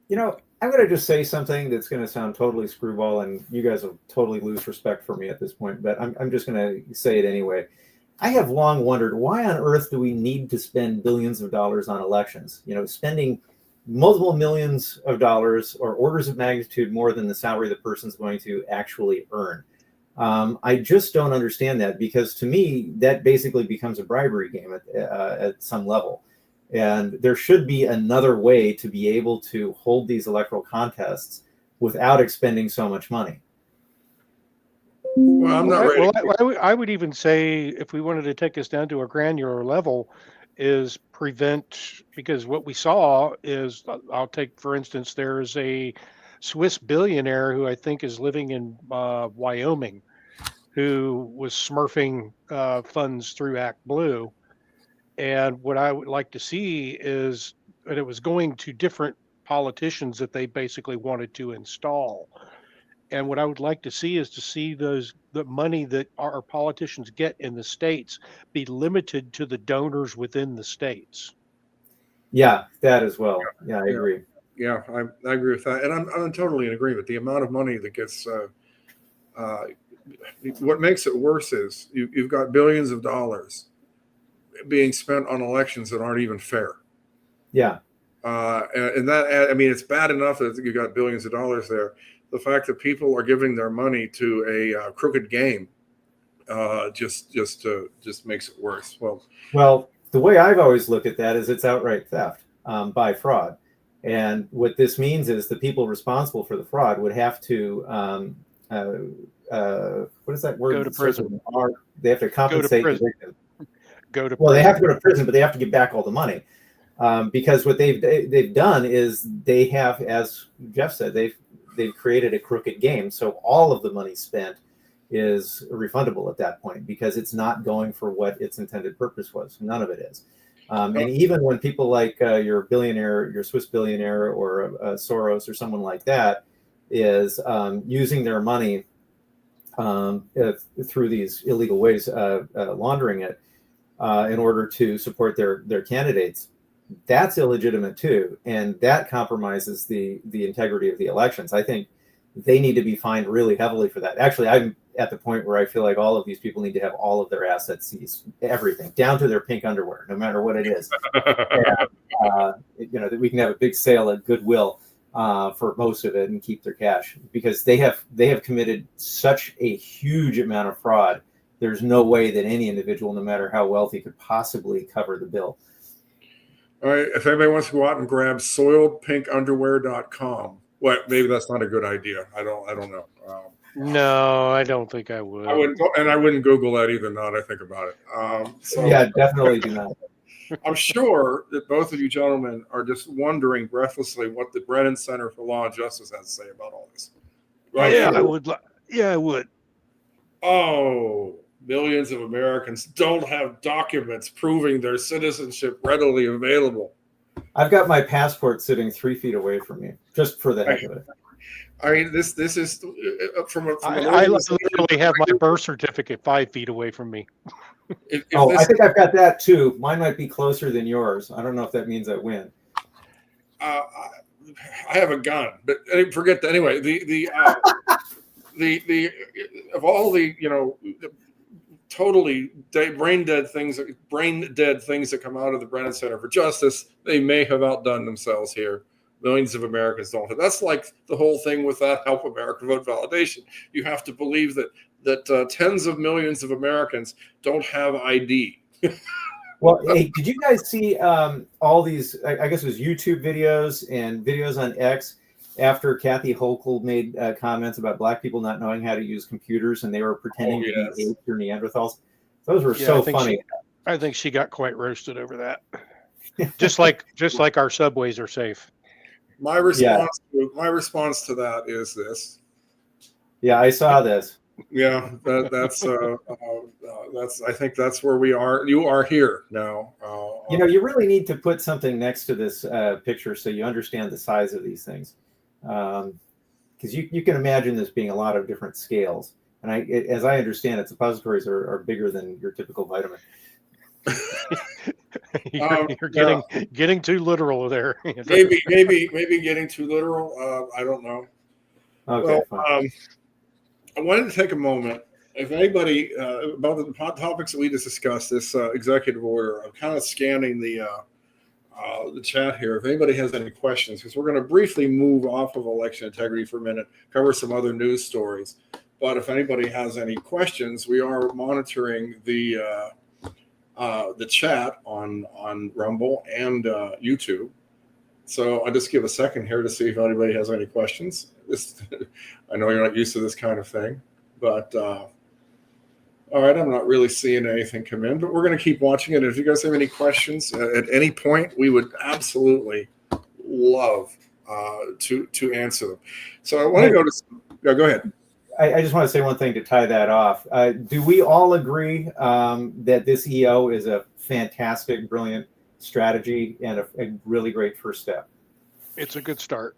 You know, I'm going to just say something that's going to sound totally screwball, and you guys will totally lose respect for me at this point, but I'm just going to say it anyway. I have long wondered, why on earth do we need to spend billions of dollars on elections? You know, spending multiple millions of dollars or orders of magnitude more than the salary the person's going to actually earn. I just don't understand that, because to me, that basically becomes a bribery game at some level. And there should be another way to be able to hold these electoral contests without expending so much money. Well, I'm not ready. Well, I would even say, if we wanted to take this down to a granular level, is prevent, because what we saw is, I'll take, for instance, there's a Swiss billionaire who I think is living in Wyoming, who was smurfing funds through Act Blue. And what I would like to see is that it was going to different politicians that they basically wanted to install. And what I would like to see is to see the money that our politicians get in the states be limited to the donors within the states. Yeah, that as well. Yeah, I agree. Yeah, I agree with that. And I'm totally in agreement. The amount of money that gets, what makes it worse is you've got billions of dollars being spent on elections that aren't even fair. Yeah. And that, I mean, it's bad enough that you've got billions of dollars there. The fact that people are giving their money to a crooked game just makes it worse. Well, the way I've always looked at that is it's outright theft by fraud. And what this means is the people responsible for the fraud would have to, what is that word? Go to prison. They have to compensate the victim. Well, they have to go to prison, but they have to give back all the money. Because what they've done is they have, as Jeff said, they've created a crooked game. So all of the money spent is refundable at that point, because it's not going for what its intended purpose was. None of it is. And even when people like your Swiss billionaire, or Soros or someone like that is using their money through these illegal ways, laundering it in order to support their candidates, that's illegitimate too, and that compromises the integrity of the elections. I think they need to be fined really heavily for that. Actually, I'm at the point where I feel like all of these people need to have all of their assets seized, everything down to their pink underwear, no matter what it is. And, that we can have a big sale at Goodwill for most of it and keep their cash, because they have committed such a huge amount of fraud. There's no way that any individual, no matter how wealthy, could possibly cover the bill. All right. If anybody wants to go out and grab soiledpinkunderwear.com, well, maybe that's not a good idea. I don't know. No, I don't think I would. I wouldn't Google that either. Now that I think about it. So Yeah, definitely do not. I'm sure that both of you gentlemen are just wondering breathlessly what the Brennan Center for Law and Justice has to say about all this. Right? Yeah, I would. Yeah, I would. Oh, millions of Americans don't have documents proving their citizenship readily available. I've got my passport sitting 3 feet away from me, just for the heck of it. I mean, this is from I literally have my birth certificate 5 feet away from me. I think I've got that too. Mine might be closer than yours. I don't know if that means I win. I have a gun, but forget that. Anyway, the of all the totally brain dead things that come out of the Brennan Center for Justice, they may have outdone themselves here. Millions of Americans don't. That's like the whole thing with that Help America Vote validation. You have to believe that tens of millions of Americans don't have ID. Well, hey, did you guys see all these, I guess it was YouTube videos and videos on X after Kathy Hochul made comments about Black people not knowing how to use computers and they were pretending to be apes or Neanderthals? Those were so funny. I think she got quite roasted over that. just like our subways are safe. My response to that is this. Yeah, I saw this. Yeah, that's I think that's where we are. You are here now. You really need to put something next to this picture so you understand the size of these things, because you can imagine this being a lot of different scales. And as I understand it, suppositories are bigger than your typical vitamin. You're getting too literal there. maybe getting too literal. I don't know. Okay. Well, I wanted to take a moment. If anybody about the topics that we just discussed, this executive order, I'm kind of scanning the chat here. If anybody has any questions, because we're going to briefly move off of election integrity for a minute, cover some other news stories. But if anybody has any questions, we are monitoring the chat on Rumble and YouTube. So I'll just give a second here to see if anybody has any questions. I know you're not used to this kind of thing, but all right, I'm not really seeing anything come in, but we're going to keep watching it. If you guys have any questions at any point, we would absolutely love to answer them. So I want to go ahead. I just want to say one thing to tie that off. Do we all agree that this EO is a fantastic, brilliant strategy and a really great first step? It's a good start.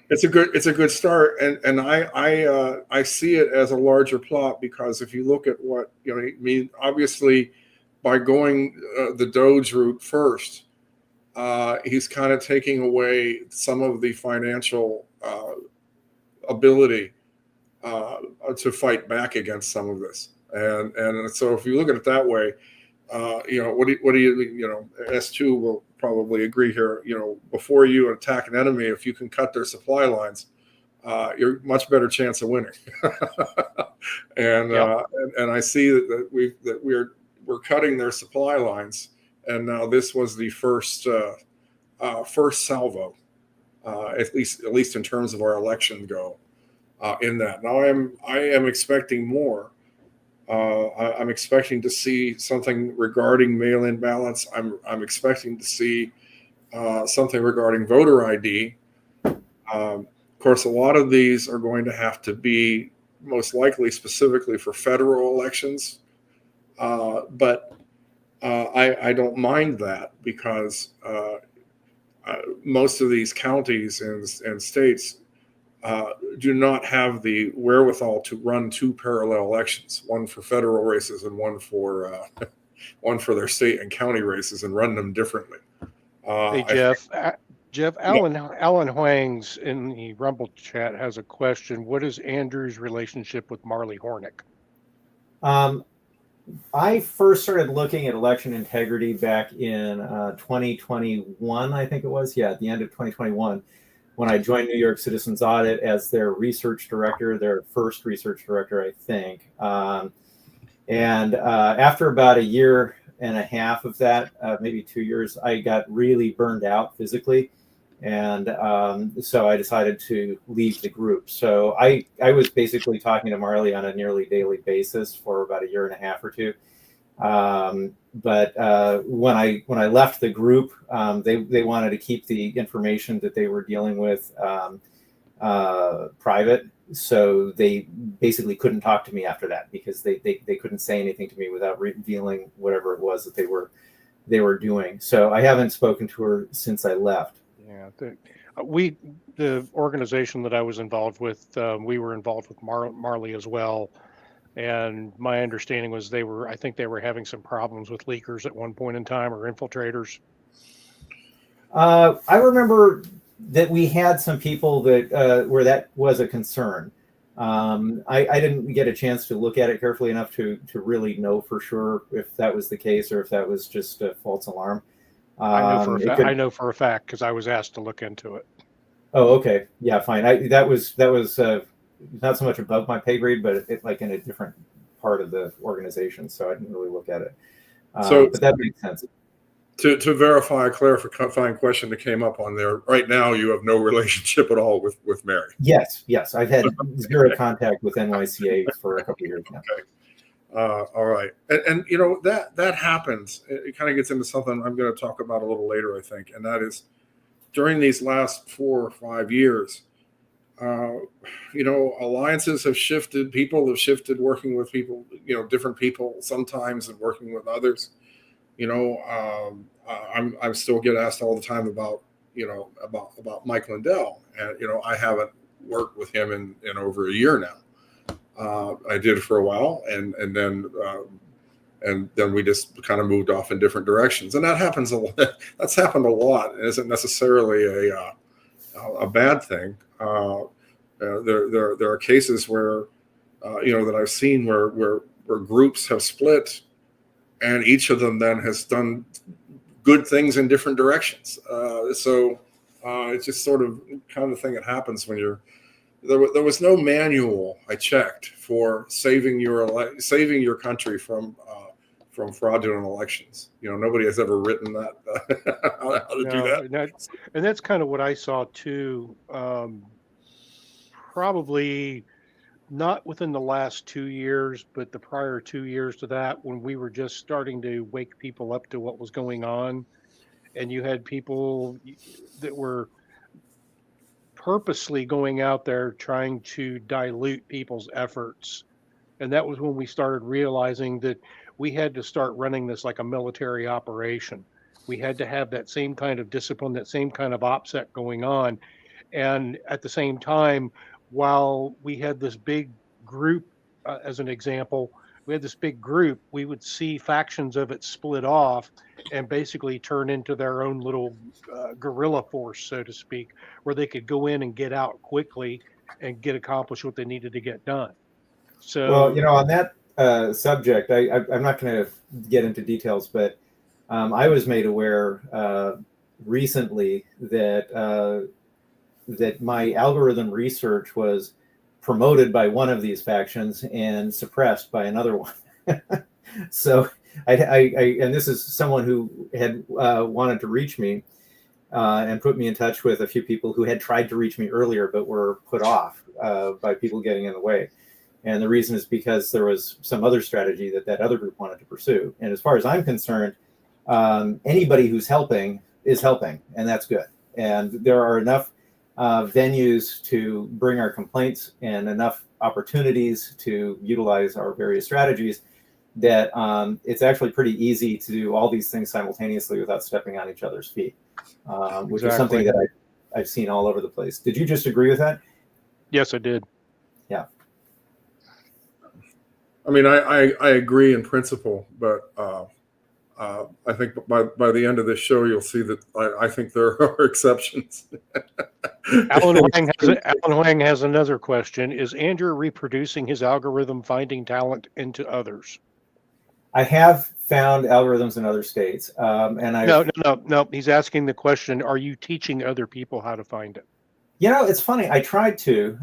It's a good start, and I see it as a larger plot, because if you look at what obviously by going the Doge route first, he's kind of taking away some of the financial ability to fight back against some of this, and so if you look at it that way, what do you S2 will probably agree here. Before you attack an enemy, if you can cut their supply lines, you're much better chance of winning. and I see that we're cutting their supply lines, and now this was the first salvo, at least in terms of our election go. In that, now I am expecting more. I'm expecting to see something regarding mail-in ballots. I'm expecting to see something regarding voter ID. Of course, a lot of these are going to have to be most likely specifically for federal elections, but I don't mind that, because most of these counties and states do not have the wherewithal to run two parallel elections, one for federal races and one for their state and county races, and run them differently. Hey, Jeff, Alan Huang's in the Rumble chat has a question. What is Andrew's relationship with Marley Hornick? I first started looking at election integrity back in 2021, I think it was. Yeah, at the end of 2021. when I joined New York Citizens Audit as their research director, their first research director, I think. And after about a year and a half of that, maybe 2 years, I got really burned out physically. And so I decided to leave the group. So I was basically talking to Marley on a nearly daily basis for about a year and a half or two. But when I left the group, they wanted to keep the information that they were dealing with private. So they basically couldn't talk to me after that because they couldn't say anything to me without revealing whatever it was that they were doing. So I haven't spoken to her since I left. Yeah, the organization that I was involved with, we were involved with Marley as well. And my understanding was I think they were having some problems with leakers at one point in time, or infiltrators. I remember that we had some people that where that was a concern. I didn't get a chance to look at it carefully enough to really know for sure if that was the case or if that was just a false alarm. I know for a fact because I was asked to look into it. Oh, okay, yeah, fine. That was not so much above my pay grade, but it like in a different part of the organization, so I didn't really look at it. But that makes sense. To verify a clarifying question that came up on there, right now you have no relationship at all with Mary. Yes. I've had zero contact with NYCA for a couple of years now. Okay. All right. And you know, that happens. It kind of gets into something I'm going to talk about a little later, I think. And that is during these last 4 or 5 years, you know, alliances have shifted. People have shifted working with people, you know, different people sometimes and working with others. You know, I still get asked all the time about, you know, about Mike Lindell. And, you know, I haven't worked with him in over a year now. I did for a while, and then we just kind of moved off in different directions. And that happens a lot. That's happened a lot. It isn't necessarily a bad thing. There are cases where, you know, that I've seen where groups have split, and each of them then has done good things in different directions. So it's just sort of kind of thing that happens when you're. There was no manual I checked for saving your country from fraudulent elections. You know, nobody has ever written that how to do that. And that's kind of what I saw too. Probably not within the last 2 years, but the prior 2 years to that, when we were just starting to wake people up to what was going on, and you had people that were purposely going out there trying to dilute people's efforts. And that was when we started realizing that we had to start running this like a military operation. We had to have that same kind of discipline, that same kind of OPSEC going on. And at the same time, while we had this big group, as an example, we had this big group, we would see factions of it split off and basically turn into their own little guerrilla force, so to speak, where they could go in and get out quickly and accomplish what they needed to get done. So, well, you know, on that subject, I'm not going to get into details, but I was made aware recently that my algorithm research was promoted by one of these factions and suppressed by another one. So I and this is someone who had wanted to reach me and put me in touch with a few people who had tried to reach me earlier but were put off by people getting in the way. And the reason is because there was some other strategy that other group wanted to pursue. And as far as I'm concerned, anybody who's helping is helping, and that's good. And there are enough venues to bring our complaints and enough opportunities to utilize our various strategies that it's actually pretty easy to do all these things simultaneously without stepping on each other's feet, which is something that I've seen all over the place. Did you just agree with that? Yes, I did. Yeah. I mean, I agree in principle, but I think by the end of this show, you'll see that I think there are exceptions. Alan Huang has another question. Is Andrew reproducing his algorithm finding talent into others? I have found algorithms in other states. And No. He's asking the question, are you teaching other people how to find it? It's funny. I tried to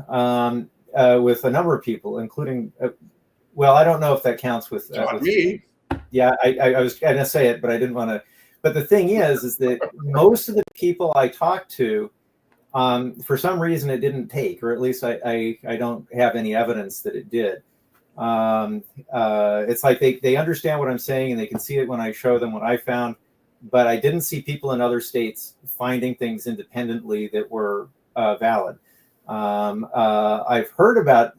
with a number of people, including. Well, I don't know if that counts with. Not With me. Yeah, I was going to say it, but I didn't want to. But the thing is that most of the people I talked to, for some reason, it didn't take, or at least I don't have any evidence that it did. It's like they understand what I'm saying and they can see it when I show them what I found, but I didn't see people in other states finding things independently that were valid. I've heard about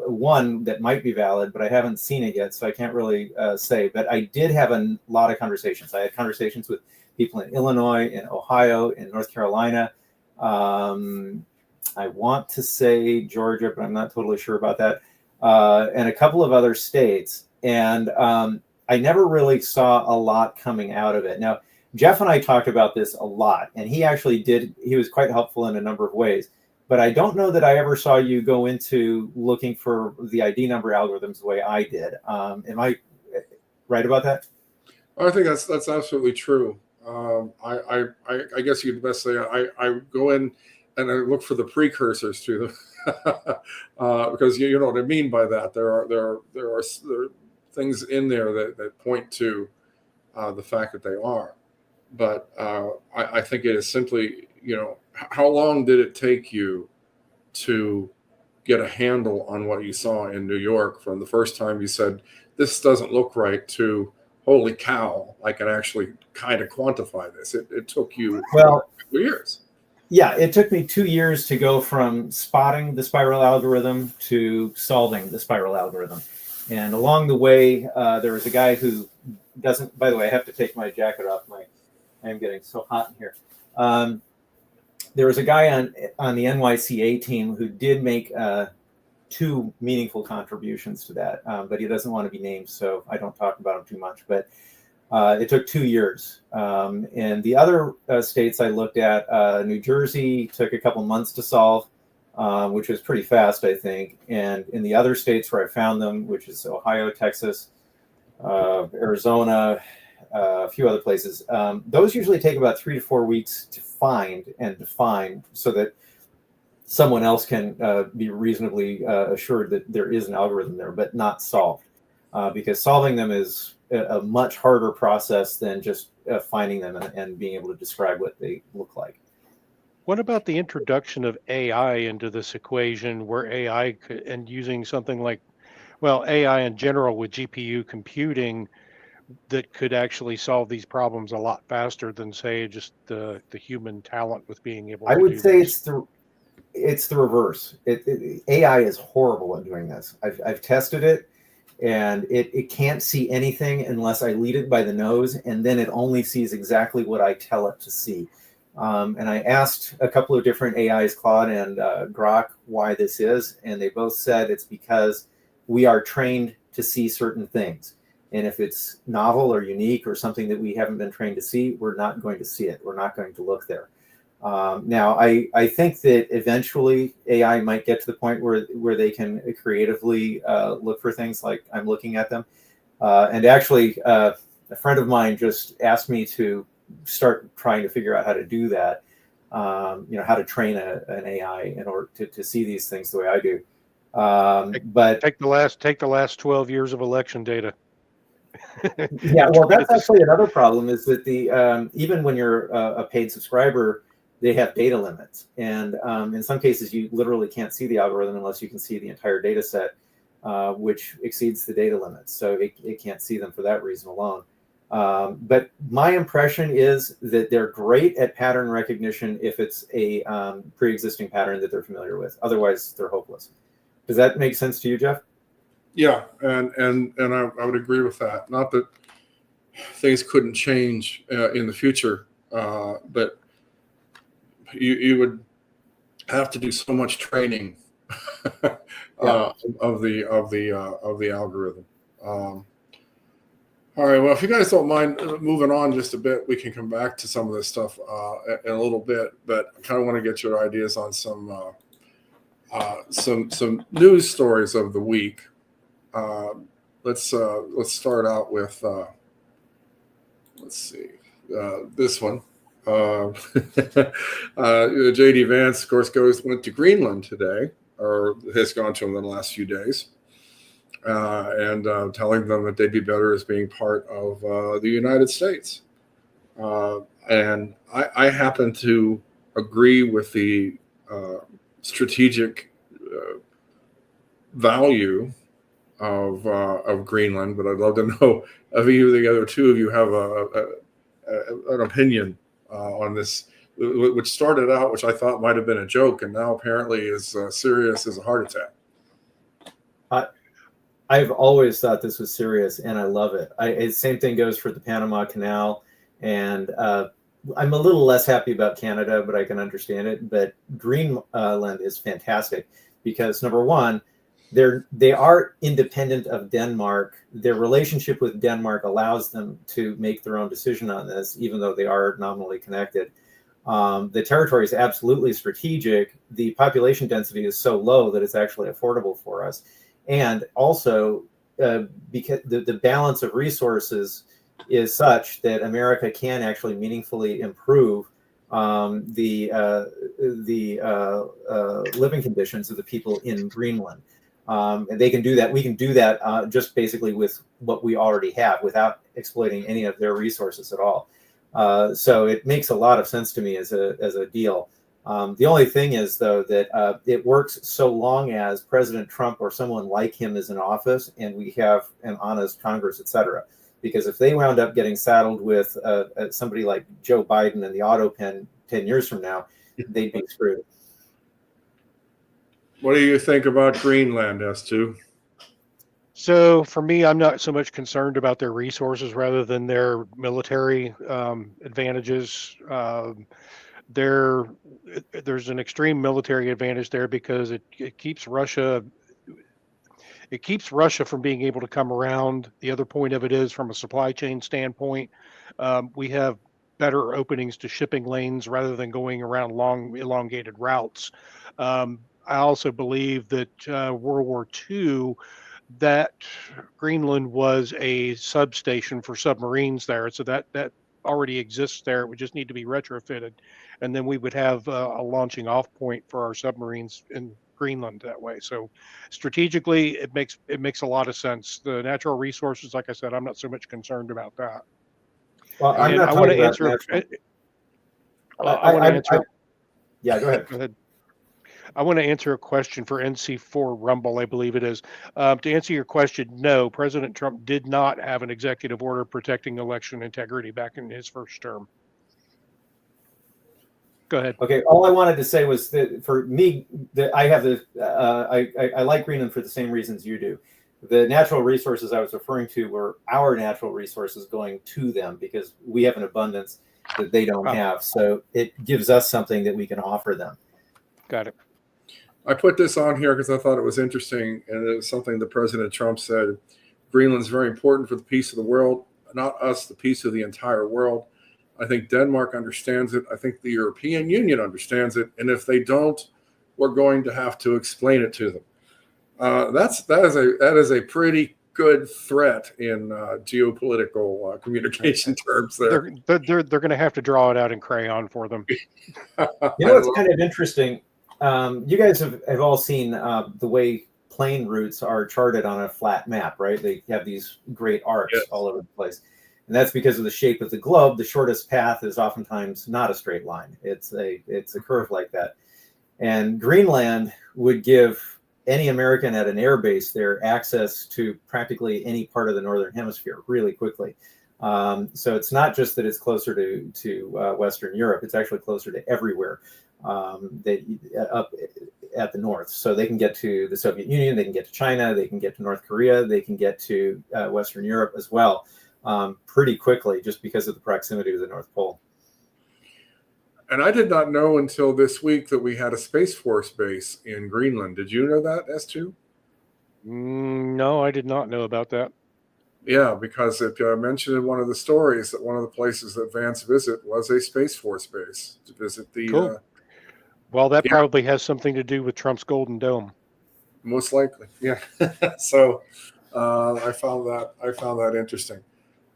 one that might be valid, but I haven't seen it yet, so I can't really say. But I did have a lot of conversations. I had conversations with people in Illinois, in Ohio, in North Carolina. I want to say Georgia, but I'm not totally sure about that. And a couple of other states. And I never really saw a lot coming out of it. Now, Jeff and I talked about this a lot, and he actually he was quite helpful in a number of ways. But I don't know that I ever saw you go into looking for the ID number algorithms the way I did. Am I right about that? I think that's absolutely true. I guess you'd best say I go in and I look for the precursors to them because you know what I mean by that. There are things in there that point to the fact that they are. But I think it is simply, how long did it take you to get a handle on what you saw in New York from the first time you said, this doesn't look right, to holy cow, I can actually kind of quantify this? It took you years. Yeah, it took me 2 years to go from spotting the spiral algorithm to solving the spiral algorithm. And along the way, there was a guy who doesn't, by the way, I have to take my jacket off. I am getting so hot in here. There was a guy on the NYCA team who did make 2 meaningful contributions to that, but he doesn't want to be named, so I don't talk about him too much. But it took 2 years. And the other states I looked at, New Jersey took a couple months to solve, which was pretty fast, I think. And in the other states where I found them, which is Ohio, Texas, Arizona, a few other places, those usually take about 3 to 4 weeks to find and define so that someone else can be reasonably assured that there is an algorithm there, but not solved. Because solving them is a much harder process than just finding them and being able to describe what they look like. What about the introduction of AI into this equation, where AI could, and using something like, AI in general with GPU computing, that could actually solve these problems a lot faster than, say, just the human talent with being able to do this? I would say it's the reverse. AI is horrible at doing this. I've tested it, and it can't see anything unless I lead it by the nose, and then it only sees exactly what I tell it to see. And I asked a couple of different AIs, Claude and Grok, why this is, and they both said it's because we are trained to see certain things. And if it's novel or unique or something that we haven't been trained to see, we're not going to see it. We're not going to look there. Now, I think that eventually AI might get to the point where they can creatively look for things like I'm looking at them. And actually, a friend of mine just asked me to start trying to figure out how to do that, how to train an AI in order to see these things the way I do. But take the last 12 years of election data. Yeah, well, that's actually another problem, is that even when you're a paid subscriber, they have data limits. And in some cases, you literally can't see the algorithm unless you can see the entire data set, which exceeds the data limits. So it can't see them for that reason alone. But my impression is that they're great at pattern recognition if it's a pre-existing pattern that they're familiar with. Otherwise, they're hopeless. Does that make sense to you, Jeff? Yeah, and I would agree with that. Not that things couldn't change in the future, but you would have to do so much training of the algorithm. All right. Well, if you guys don't mind moving on just a bit, we can come back to some of this stuff in a little bit. But I kind of want to get your ideas on some news stories of the week. Let's start out with let's see this one. J.D. Vance, of course, went to Greenland today, or has gone to them in the last few days, and telling them that they'd be better as being part of the United States. And I happen to agree with the strategic value of Greenland, but I'd love to know if either the other two of you have an opinion on this, which started out, which I thought might have been a joke, and now apparently is serious as a heart attack. I've always thought this was serious, and I love it. Same thing goes for the Panama Canal, and I'm a little less happy about Canada, but I can understand it. But Greenland is fantastic because, number one, they are independent of Denmark. Their relationship with Denmark allows them to make their own decision on this, even though they are nominally connected. The territory is absolutely strategic. The population density is so low that it's actually affordable for us. And also, because the balance of resources is such that America can actually meaningfully improve the living conditions of the people in Greenland. And they can do that. We can do that just basically with what we already have without exploiting any of their resources at all. So it makes a lot of sense to me as a deal. The only thing is, though, that it works so long as President Trump or someone like him is in office and we have an honest Congress, et cetera. Because if they wound up getting saddled with somebody like Joe Biden and the auto pen 10 years from now, they'd be screwed. What do you think about Greenland, S2? So for me, I'm not so much concerned about their resources rather than their military advantages. There's an extreme military advantage there because it keeps Russia from being able to come around. The other point of it is, from a supply chain standpoint, we have better openings to shipping lanes rather than going around long elongated routes. I also believe that World War II, that Greenland was a substation for submarines there, so that already exists there. It would just need to be retrofitted, and then we would have a launching off point for our submarines in Greenland that way. So strategically, it makes a lot of sense. The natural resources, like I said, I'm not so much concerned about that. Well, I'm not talking about natural. Yeah, go ahead. Go ahead. I want to answer a question for NC4 Rumble, I believe it is. To answer your question, no, President Trump did not have an executive order protecting election integrity back in his first term. Go ahead. Okay, all I wanted to say was that for me, I like Greenland for the same reasons you do. The natural resources I was referring to were our natural resources going to them because we have an abundance that they don't have. So it gives us something that we can offer them. Got it. I put this on here because I thought it was interesting, and it was something that President Trump said. Greenland's very important for the peace of the world, not us, the peace of the entire world. I think Denmark understands it. I think the European Union understands it. And if they don't, we're going to have to explain it to them. That is a pretty good threat in geopolitical communication terms there. They're going to have to draw it out in crayon for them. You know what's kind of interesting? You guys have all seen the way plane routes are charted on a flat map, right? They have these great arcs all over the place. And that's because of the shape of the globe. The shortest path is oftentimes not a straight line. It's a curve like that. And Greenland would give any American at an air base there access to practically any part of the Northern Hemisphere really quickly. So it's not just that it's closer to Western Europe. It's actually closer to everywhere up at the north. So they can get to the Soviet Union, they can get to China, they can get to North Korea, they can get to Western Europe as well pretty quickly just because of the proximity to the North Pole. And I did not know until this week that we had a Space Force base in Greenland. Did you know that, S2? No, I did not know about that. Yeah, because it mentioned in one of the stories that one of the places that Vance visited was a Space Force base to visit the. Cool. Well, that probably has something to do with Trump's Golden Dome. Most likely, yeah. So I found that interesting.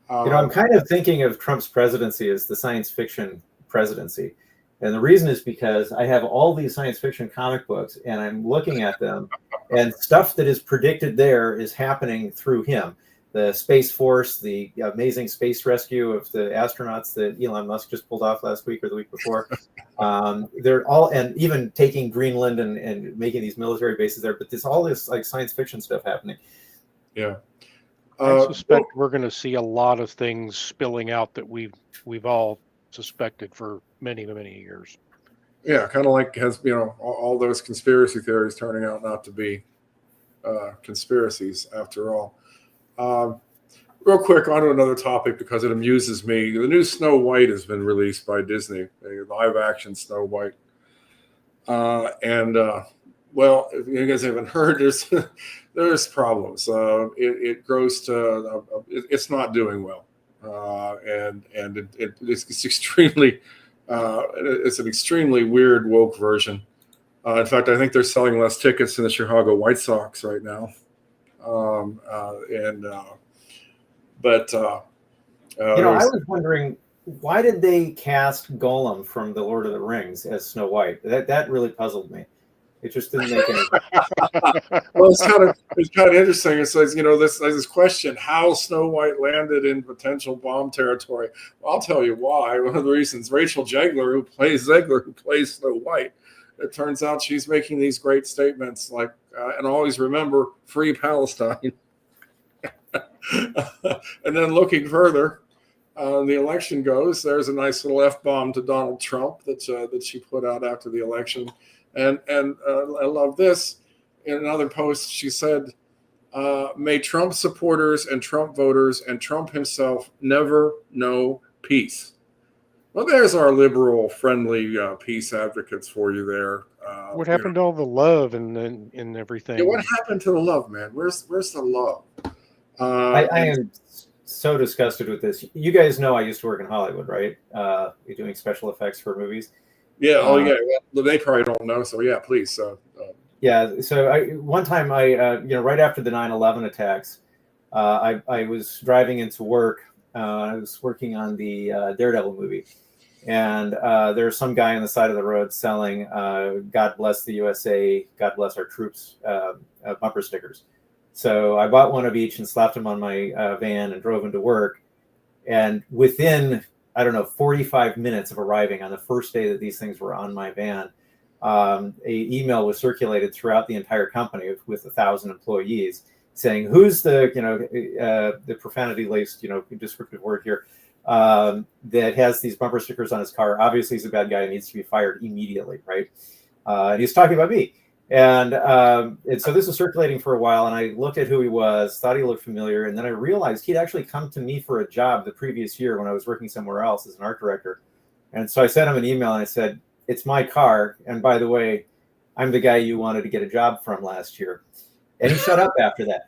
I'm kind of thinking of Trump's presidency as the science fiction presidency. And the reason is because I have all these science fiction comic books, and I'm looking at them, and stuff that is predicted there is happening through him. The Space Force, the amazing space rescue of the astronauts that Elon Musk just pulled off last week or the week before. They're all, and even taking Greenland and making these military bases there. But there's all this like science fiction stuff happening. Yeah. I suspect we're going to see a lot of things spilling out that we've all suspected for many years. Yeah, kind of like has all those conspiracy theories turning out not to be conspiracies after all. Real quick, on to another topic because it amuses me. The new Snow White has been released by Disney, a live-action Snow White. Well, if you guys haven't heard, there's problems. It grows to it's not doing well, and it's extremely it's an extremely weird woke version. In fact, I think they're selling less tickets than the Chicago White Sox right now. I was wondering, why did they cast Gollum from The Lord of the Rings as Snow White? That really puzzled me. It just didn't make any sense. Well, it's kind of interesting. It says, this question, how Snow White landed in potential bomb territory. Well, I'll tell you why. One of the reasons, Rachel Zegler, who plays Snow White, it turns out she's making these great statements like, and always remember, free Palestine. And then looking further, the election goes, there's a nice little F-bomb to Donald Trump that she put out after the election. And I love this. In another post, she said, may Trump supporters and Trump voters and Trump himself never know peace. Well, there's our liberal, friendly peace advocates for you there. What happened to all the love and everything? Yeah, what happened to the love, man? Where's the love? I am so disgusted with this. You guys know I used to work in Hollywood, right? You're doing special effects for movies. Yeah. Well, they probably don't know. So yeah, please. Yeah. So one time right after the 9/11 attacks, I was driving into work. I was working on the Daredevil movie, and there was some guy on the side of the road selling "God bless the USA, God bless our troops" bumper stickers. So I bought one of each and slapped them on my van and drove into work. And within 45 minutes of arriving on the first day that these things were on my van, a email was circulated throughout the entire company with 1,000 employees saying, who's the profanity-laced, descriptive word here, that has these bumper stickers on his car. Obviously, he's a bad guy and needs to be fired immediately, right? And he's talking about me. And so this was circulating for a while, and I looked at who he was, thought he looked familiar, and then I realized he'd actually come to me for a job the previous year when I was working somewhere else as an art director. And so I sent him an email and I said, it's my car, and by the way, I'm the guy you wanted to get a job from last year. And he shut up after that.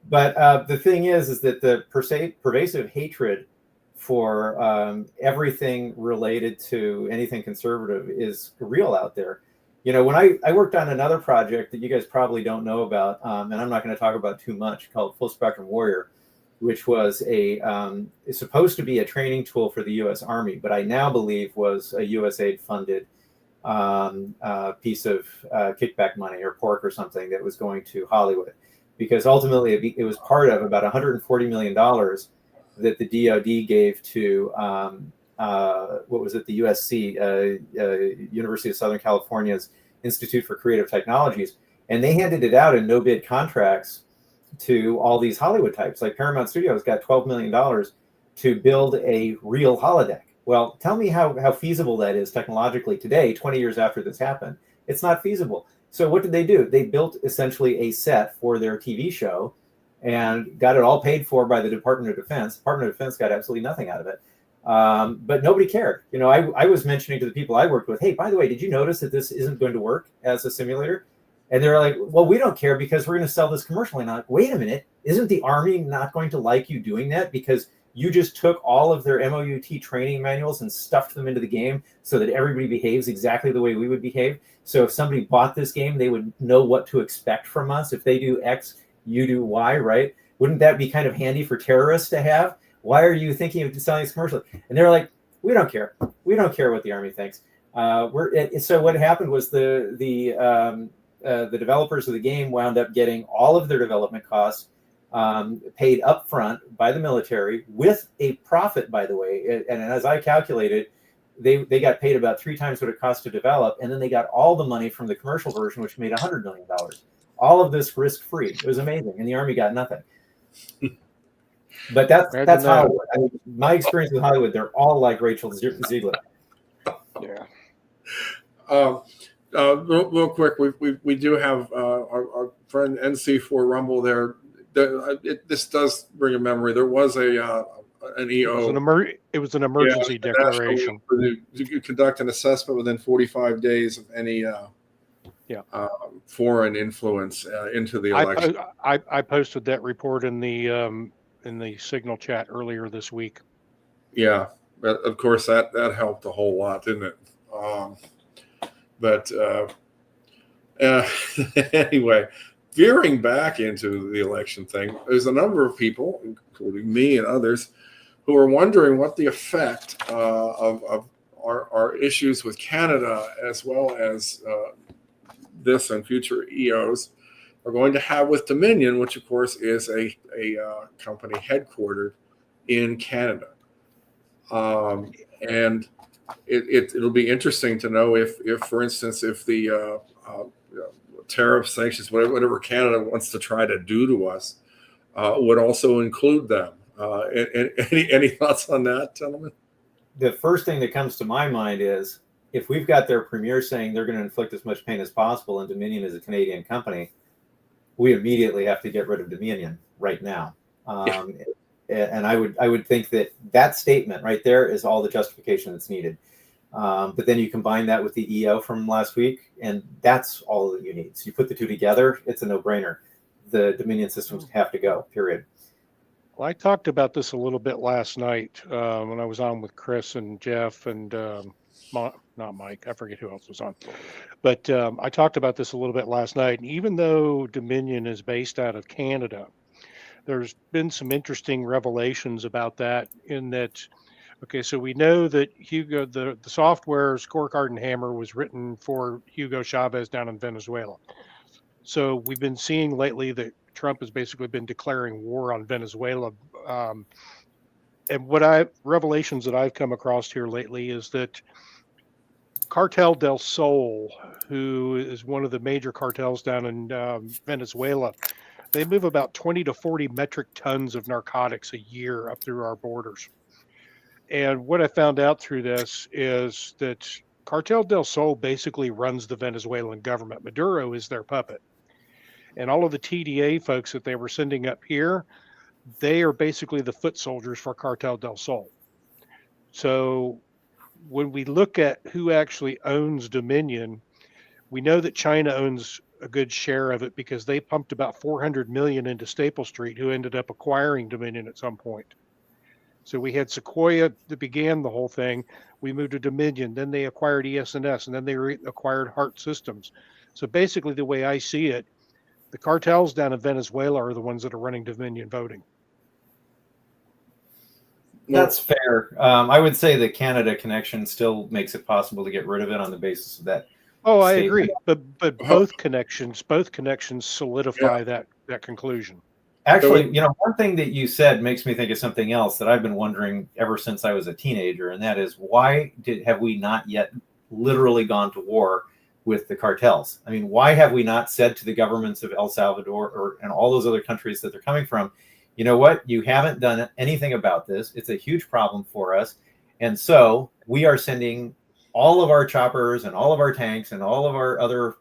But the thing is that the pervasive hatred for everything related to anything conservative is real out there. When I worked on another project that you guys probably don't know about, and I'm not going to talk about too much, called Full Spectrum Warrior, which was is supposed to be a training tool for the U.S. Army, but I now believe was a USAID funded piece of kickback money or pork or something that was going to Hollywood, because ultimately it was part of about $140 million that the DoD gave to what was it, the USC, University of Southern California's Institute for Creative Technologies, and they handed it out in no bid contracts to all these Hollywood types. Like Paramount Studios got $12 million to build a real holodeck. Well, tell me how feasible that is technologically today, 20 years after this happened. It's not feasible. So what did they do? They built essentially a set for their TV show and got it all paid for by the Department of Defense. Department of Defense got absolutely nothing out of it. But nobody cared. I was mentioning to the people I worked with, hey, by the way, did you notice that this isn't going to work as a simulator? And they're like, well, we don't care because we're going to sell this commercially. And I'm like, wait a minute, isn't the Army not going to like you doing that? Because you just took all of their MOUT training manuals and stuffed them into the game so that everybody behaves exactly the way we would behave. So if somebody bought this game, they would know what to expect from us. If they do X, you do Y, right? Wouldn't that be kind of handy for terrorists to have? Why are you thinking of selling this commercially? And they're like, we don't care. We don't care what the Army thinks. So what happened was the developers of the game wound up getting all of their development costs paid up front by the military with a profit, by the way. And as I calculated, they got paid about 3 times what it cost to develop, and then they got all the money from the commercial version, which made $100 million. All of this risk-free. It was amazing, and the Army got nothing. But that's Hollywood. I mean, my experience with Hollywood, they're all like Rachel Ziegler. Yeah. Real quick, we do have our friend NC4 Rumble there. This does bring a memory. There was an EO. It was an emergency declaration. You conduct an assessment within 45 days of any foreign influence into the election. I posted that report in the Signal chat earlier this week. Yeah, but of course that helped a whole lot, didn't it? Anyway, veering back into the election thing, there's a number of people, including me and others, who are wondering what the effect of our issues with Canada, as well as this and future EOs, are going to have with Dominion, which of course is a company headquartered in Canada. And it'll be interesting to know if for instance, if the tariff sanctions, whatever Canada wants to try to do to us, would also include them. Any thoughts on that, gentlemen? The first thing that comes to my mind is, if we've got their premier saying they're going to inflict as much pain as possible, and Dominion is a Canadian company, we immediately have to get rid of Dominion right now. And I would think that statement right there is all the justification that's needed. But then you combine that with the EO from last week, and that's all that you need. So you put the two together, it's a no-brainer. The Dominion systems have to go, period. Well, I talked about this a little bit last night when I was on with Chris and Jeff and not Mike. I forget who else was on. But I talked about this a little bit last night. And even though Dominion is based out of Canada, there's been some interesting revelations about that in that, okay, so we know that Hugo, the software Scorecard and Hammer was written for Hugo Chavez down in Venezuela. So we've been seeing lately that Trump has basically been declaring war on Venezuela. And revelations that I've come across here lately is that Cartel del Sol, who is one of the major cartels down in Venezuela, they move about 20 to 40 metric tons of narcotics a year up through our borders. And what I found out through this is that Cartel del Sol basically runs the Venezuelan government. Maduro is their puppet. And all of the TDA folks that they were sending up here, they are basically the foot soldiers for Cartel del Sol. So when we look at who actually owns Dominion, we know that China owns a good share of it because they pumped about $400 million into Staple Street, who ended up acquiring Dominion at some point. So we had Sequoia that began the whole thing. We moved to Dominion, then they acquired ES&S, and then they acquired Hart Systems. So basically, the way I see it, the cartels down in Venezuela are the ones that are running Dominion voting. That's fair. I would say the Canada connection still makes it possible to get rid of it on the basis of that. Oh, I agree. But both connections solidify that conclusion. Actually, one thing that you said makes me think of something else that I've been wondering ever since I was a teenager, and that is, why have we not yet literally gone to war with the cartels? I mean, why have we not said to the governments of El Salvador and all those other countries that they're coming from, you know what, you haven't done anything about this. It's a huge problem for us. And so we are sending all of our choppers and all of our tanks and all of our other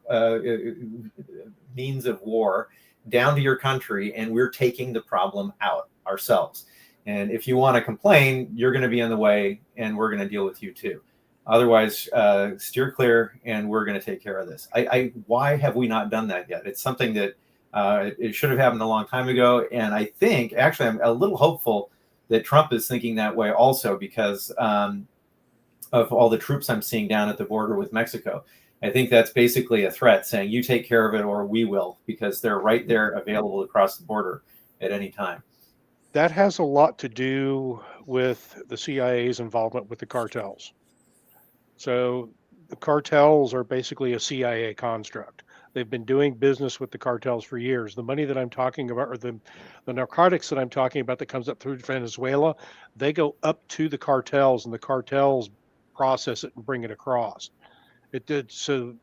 means of war down to your country, and we're taking the problem out ourselves. And if you want to complain, you're going to be in the way, and we're going to deal with you too. Otherwise, steer clear, and we're going to take care of this. Why have we not done that yet? It's something that it should have happened a long time ago. And I think, actually, I'm a little hopeful that Trump is thinking that way also because of all the troops I'm seeing down at the border with Mexico. I think that's basically a threat saying, you take care of it or we will, because they're right there available across the border at any time. That has a lot to do with the CIA's involvement with the cartels. So the cartels are basically a CIA construct. They've been doing business with the cartels for years. The money that I'm talking about, or the narcotics that I'm talking about that comes up through Venezuela, they go up to the cartels, and the cartels process it and bring it across. It did so.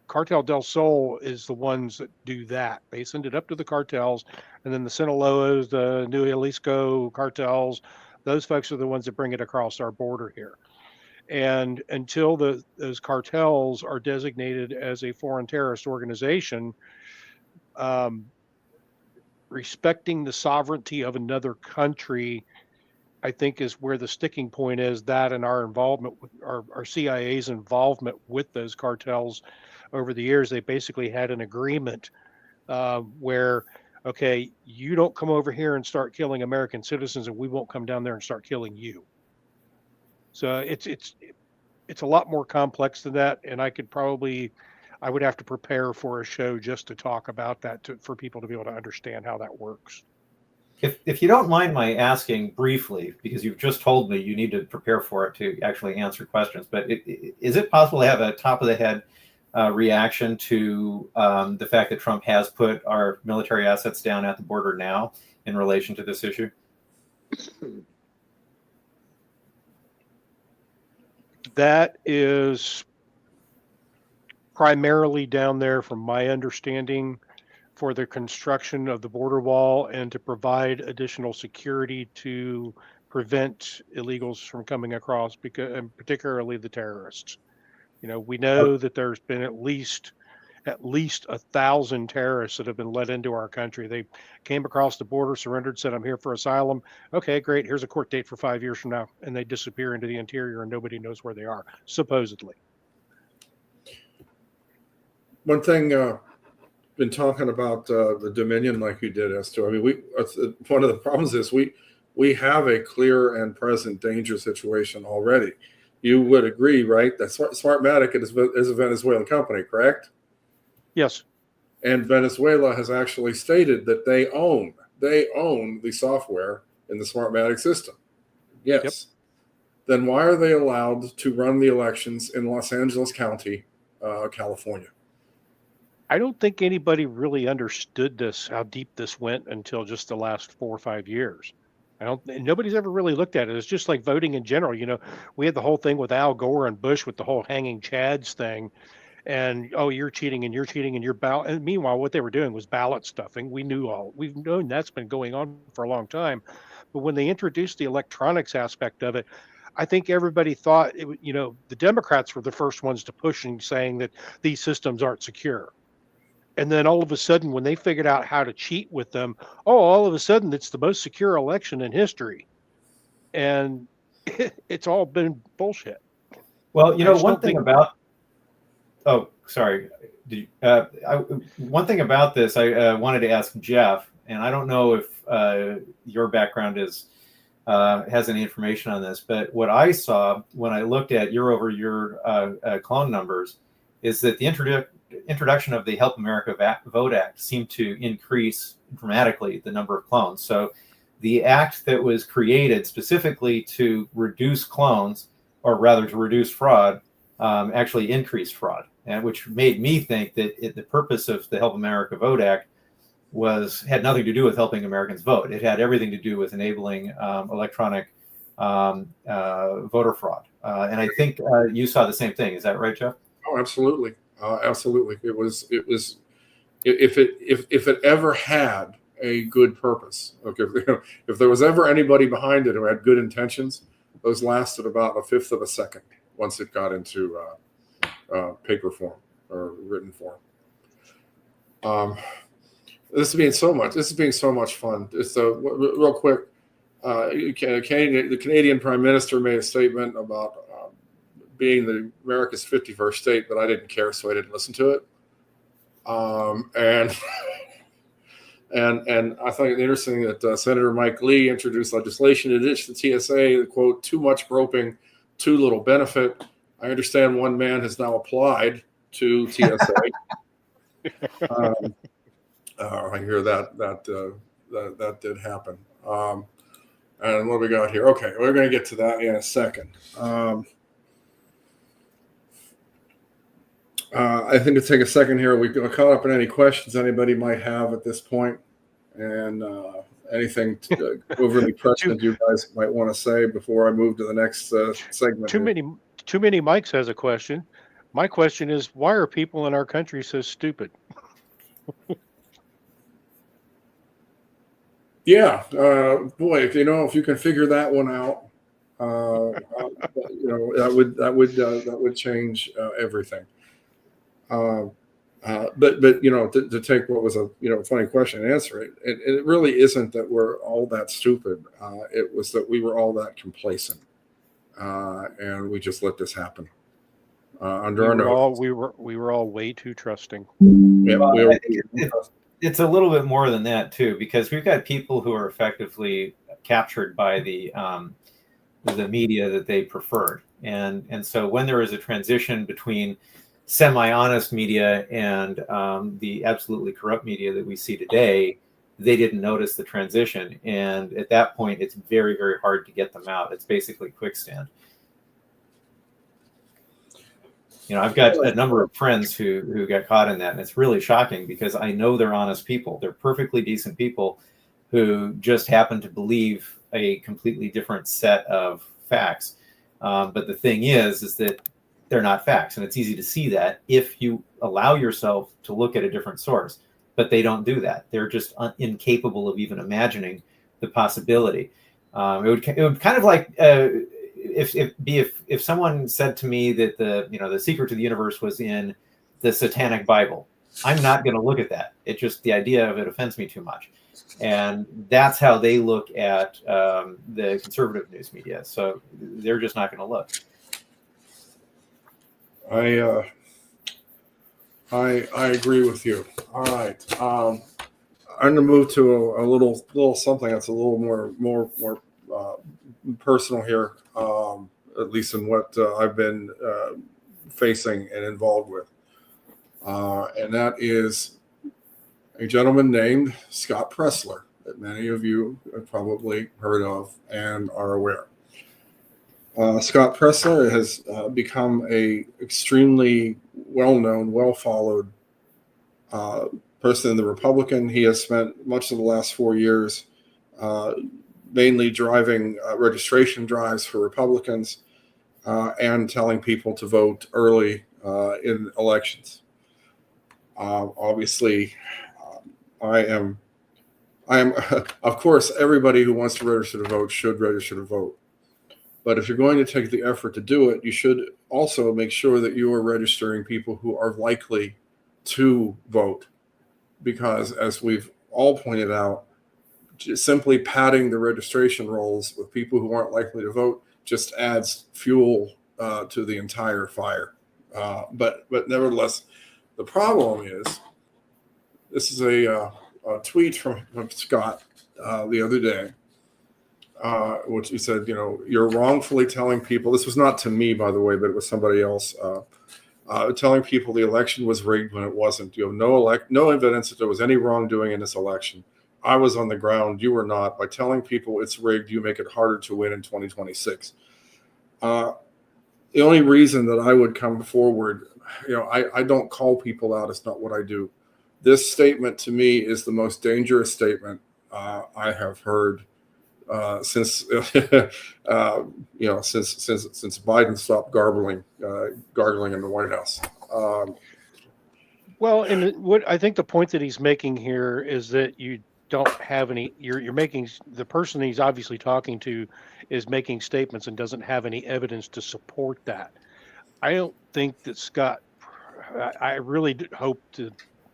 Cartel del Sol is the ones that do that. They send it up to the cartels, and then the Sinaloas, the New Jalisco cartels, those folks are the ones that bring it across our border here. And until those cartels are designated as a foreign terrorist organization, respecting the sovereignty of another country, I think, is where the sticking point is. That and our involvement with our CIA's involvement with those cartels over the years. They basically had an agreement where, okay, you don't come over here and start killing American citizens, and we won't come down there and start killing you. So it's a lot more complex than that, and I would have to prepare for a show just to talk about that for people to be able to understand how that works. If you don't mind my asking briefly, because you've just told me you need to prepare for it to actually answer questions, but is it possible to have a top of the head reaction to the fact that Trump has put our military assets down at the border now in relation to this issue? That is primarily down there, from my understanding, for the construction of the border wall and to provide additional security to prevent illegals from coming across, and particularly the terrorists. We know that there's been at least 1,000 terrorists that have been let into our country. They came across the border, surrendered, said, "I'm here for asylum." Okay, great. Here's a court date for 5 years from now. And they disappear into the interior and nobody knows where they are, supposedly. One thing, been talking about the Dominion like you did, Esther. I mean, one of the problems is we have a clear and present danger situation already. You would agree, right? That Smartmatic is a Venezuelan company, correct? Yes. And Venezuela has actually stated that they own the software in the Smartmatic system. Yes. Yep. Then why are they allowed to run the elections in Los Angeles County, California? I don't think anybody really understood how deep this went until just the last 4 or 5 years. Nobody's ever really looked at it. It's just like voting in general. We had the whole thing with Al Gore and Bush with the whole hanging chads thing. And, oh, you're cheating and you're ballot. And meanwhile, what they were doing was ballot stuffing. We've known that's been going on for a long time. But when they introduced the electronics aspect of it, I think everybody thought, the Democrats were the first ones to push and saying that these systems aren't secure. And then all of a sudden, when they figured out how to cheat with them, all of a sudden it's the most secure election in history. And it's all been bullshit. Well, one thing about one thing about this, I wanted to ask Jeff, and I don't know if your background has any information on this, but what I saw when I looked at year-over-year clone numbers is that the introduction of the Help America Vote Act seemed to increase dramatically the number of clones. So the act that was created specifically to reduce clones, or rather to reduce fraud, actually increased fraud, and which made me think that the purpose of the Help America Vote Act had nothing to do with helping Americans vote. It had everything to do with enabling electronic voter fraud. And I think you saw the same thing. Is that right, Jeff? Oh, absolutely. Absolutely. It was if it ever had a good purpose, okay, if there was ever anybody behind it who had good intentions, those lasted about a fifth of a second once it got into paper form or written form. This is being so much fun. Just real quick, the Canadian Prime Minister made a statement about being America's 51st state, but I didn't care, so I didn't listen to it. And I think it's interesting that Senator Mike Lee introduced legislation to ditch the TSA, quote, "too much groping, too little benefit." I understand one man has now applied to TSA. I hear that that did happen. And what do we got here? Okay, we're going to get to that in a second. I think to take a second here, we got caught up in any questions anybody might have at this point, and anything overly prescient you guys might want to say before I move to the next segment. Too many Mikes has a question. My question is, why are people in our country so stupid? Yeah, boy, if you can figure that one out, that would change everything. But to take what was a funny question and answer it, it really isn't that we're all that stupid. It was that we were all that complacent, and we just let this happen under our nose. We were all way too trusting. Yeah, well, it's a little bit more than that too, because we've got people who are effectively captured by the media that they preferred, and so when there is a transition between semi-honest media and the absolutely corrupt media that we see today, they didn't notice the transition, and at that point, it's very, very hard to get them out. It's basically quicksand. I've got a number of friends who got caught in that, and it's really shocking because I know they're honest people. They're perfectly decent people who just happen to believe a completely different set of facts. But the thing is that they're not facts, and it's easy to see that if you allow yourself to look at a different source. But they don't do that. They're just incapable of even imagining the possibility. It would kind of like if someone said to me that the secret to the universe was in the Satanic Bible. I'm not going to look at that. It's just the idea of it offends me too much, and that's how they look at the conservative news media. So they're just not going to look. I agree with you. All right, I'm going to move to a little something that's a little more personal here, at least in what I've been facing and involved with, and that is a gentleman named Scott Pressler that many of you have probably heard of and are aware. Scott Pressler has become a extremely well-known, well-followed person in the Republican. He has spent much of the last 4 years mainly driving registration drives for Republicans and telling people to vote early in elections. Obviously, I am, of course, everybody who wants to register to vote should register to vote. But if you're going to take the effort to do it, you should also make sure that you are registering people who are likely to vote. Because as we've all pointed out, just simply padding the registration rolls with people who aren't likely to vote just adds fuel to the entire fire. But nevertheless, the problem is, this is a tweet from Scott the other day, which he said, you're wrongfully telling people, this was not to me, by the way, but it was somebody else, telling people the election was rigged when it wasn't. You have no evidence that there was any wrongdoing in this election. I was on the ground. You were not. By telling people it's rigged, you make it harder to win in 2026. The only reason that I would come forward, I don't call people out. It's not what I do. This statement to me is the most dangerous statement I have heard since since Biden stopped gargling in the White House. Well, and what I think the point that he's making here is that you don't have any. You're making, the person he's obviously talking to is making statements and doesn't have any evidence to support that. I don't think that Scott. I really hope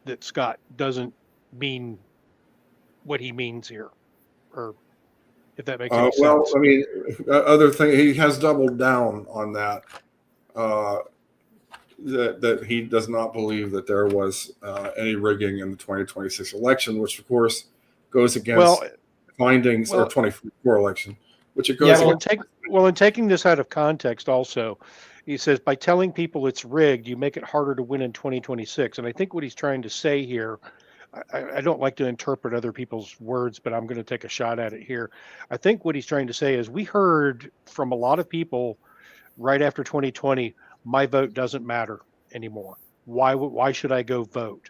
that Scott doesn't mean what he means here, or if that makes any sense. Well, I mean, other thing, he has doubled down on that. That he does not believe that there was any rigging in the 2026 election, which of course goes against findings or 24 election, which it goes. Yeah, in taking this out of context, also, he says by telling people it's rigged, you make it harder to win in 2026. And I think what he's trying to say here, I don't like to interpret other people's words, but I'm going to take a shot at it here. I think what he's trying to say is we heard from a lot of people right after 2020, my vote doesn't matter anymore. Why should I go vote?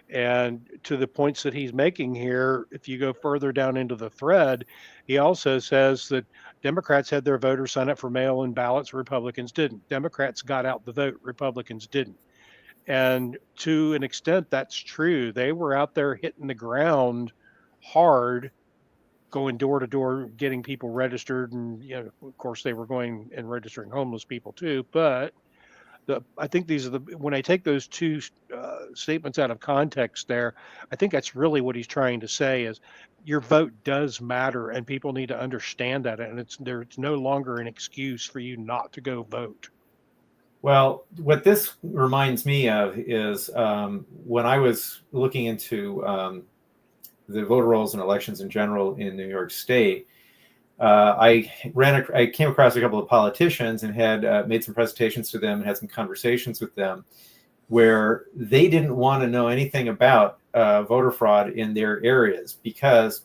And to the points that he's making here, if you go further down into the thread, he also says that Democrats had their voters sign up for mail-in ballots, Republicans didn't. Democrats got out the vote, Republicans didn't. And to an extent, that's true. They were out there hitting the ground hard, going door to door, getting people registered. And, of course, they were going and registering homeless people too. But I think these are when I take those two statements out of context there, I think that's really what he's trying to say is your vote does matter and people need to understand that. And there's no longer an excuse for you not to go vote. Well, what this reminds me of is when I was looking into the voter rolls and elections in general in New York State, I came across a couple of politicians and had made some presentations to them and had some conversations with them where they didn't want to know anything about voter fraud in their areas because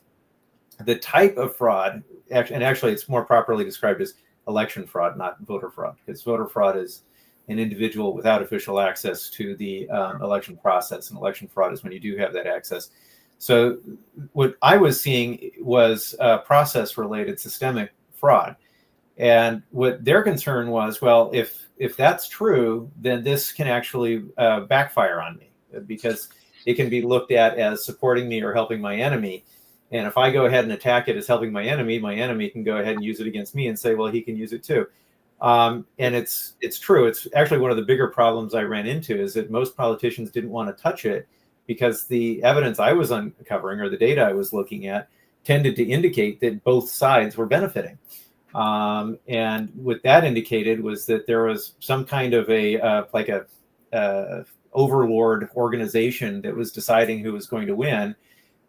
the type of fraud, and actually it's more properly described as election fraud, not voter fraud, because voter fraud is an individual without official access to the election process, and election fraud is when you do have that access. So what I was seeing was process-related systemic fraud. And what their concern was, well, if that's true, then this can actually backfire on me because it can be looked at as supporting me or helping my enemy. And if I go ahead and attack it as helping my enemy can go ahead and use it against me and say, well, he can use it too. And it's true. It's actually one of the bigger problems I ran into is that most politicians didn't want to touch it because the evidence I was uncovering or the data I was looking at tended to indicate that both sides were benefiting. And what that indicated was that there was some kind of a overlord organization that was deciding who was going to win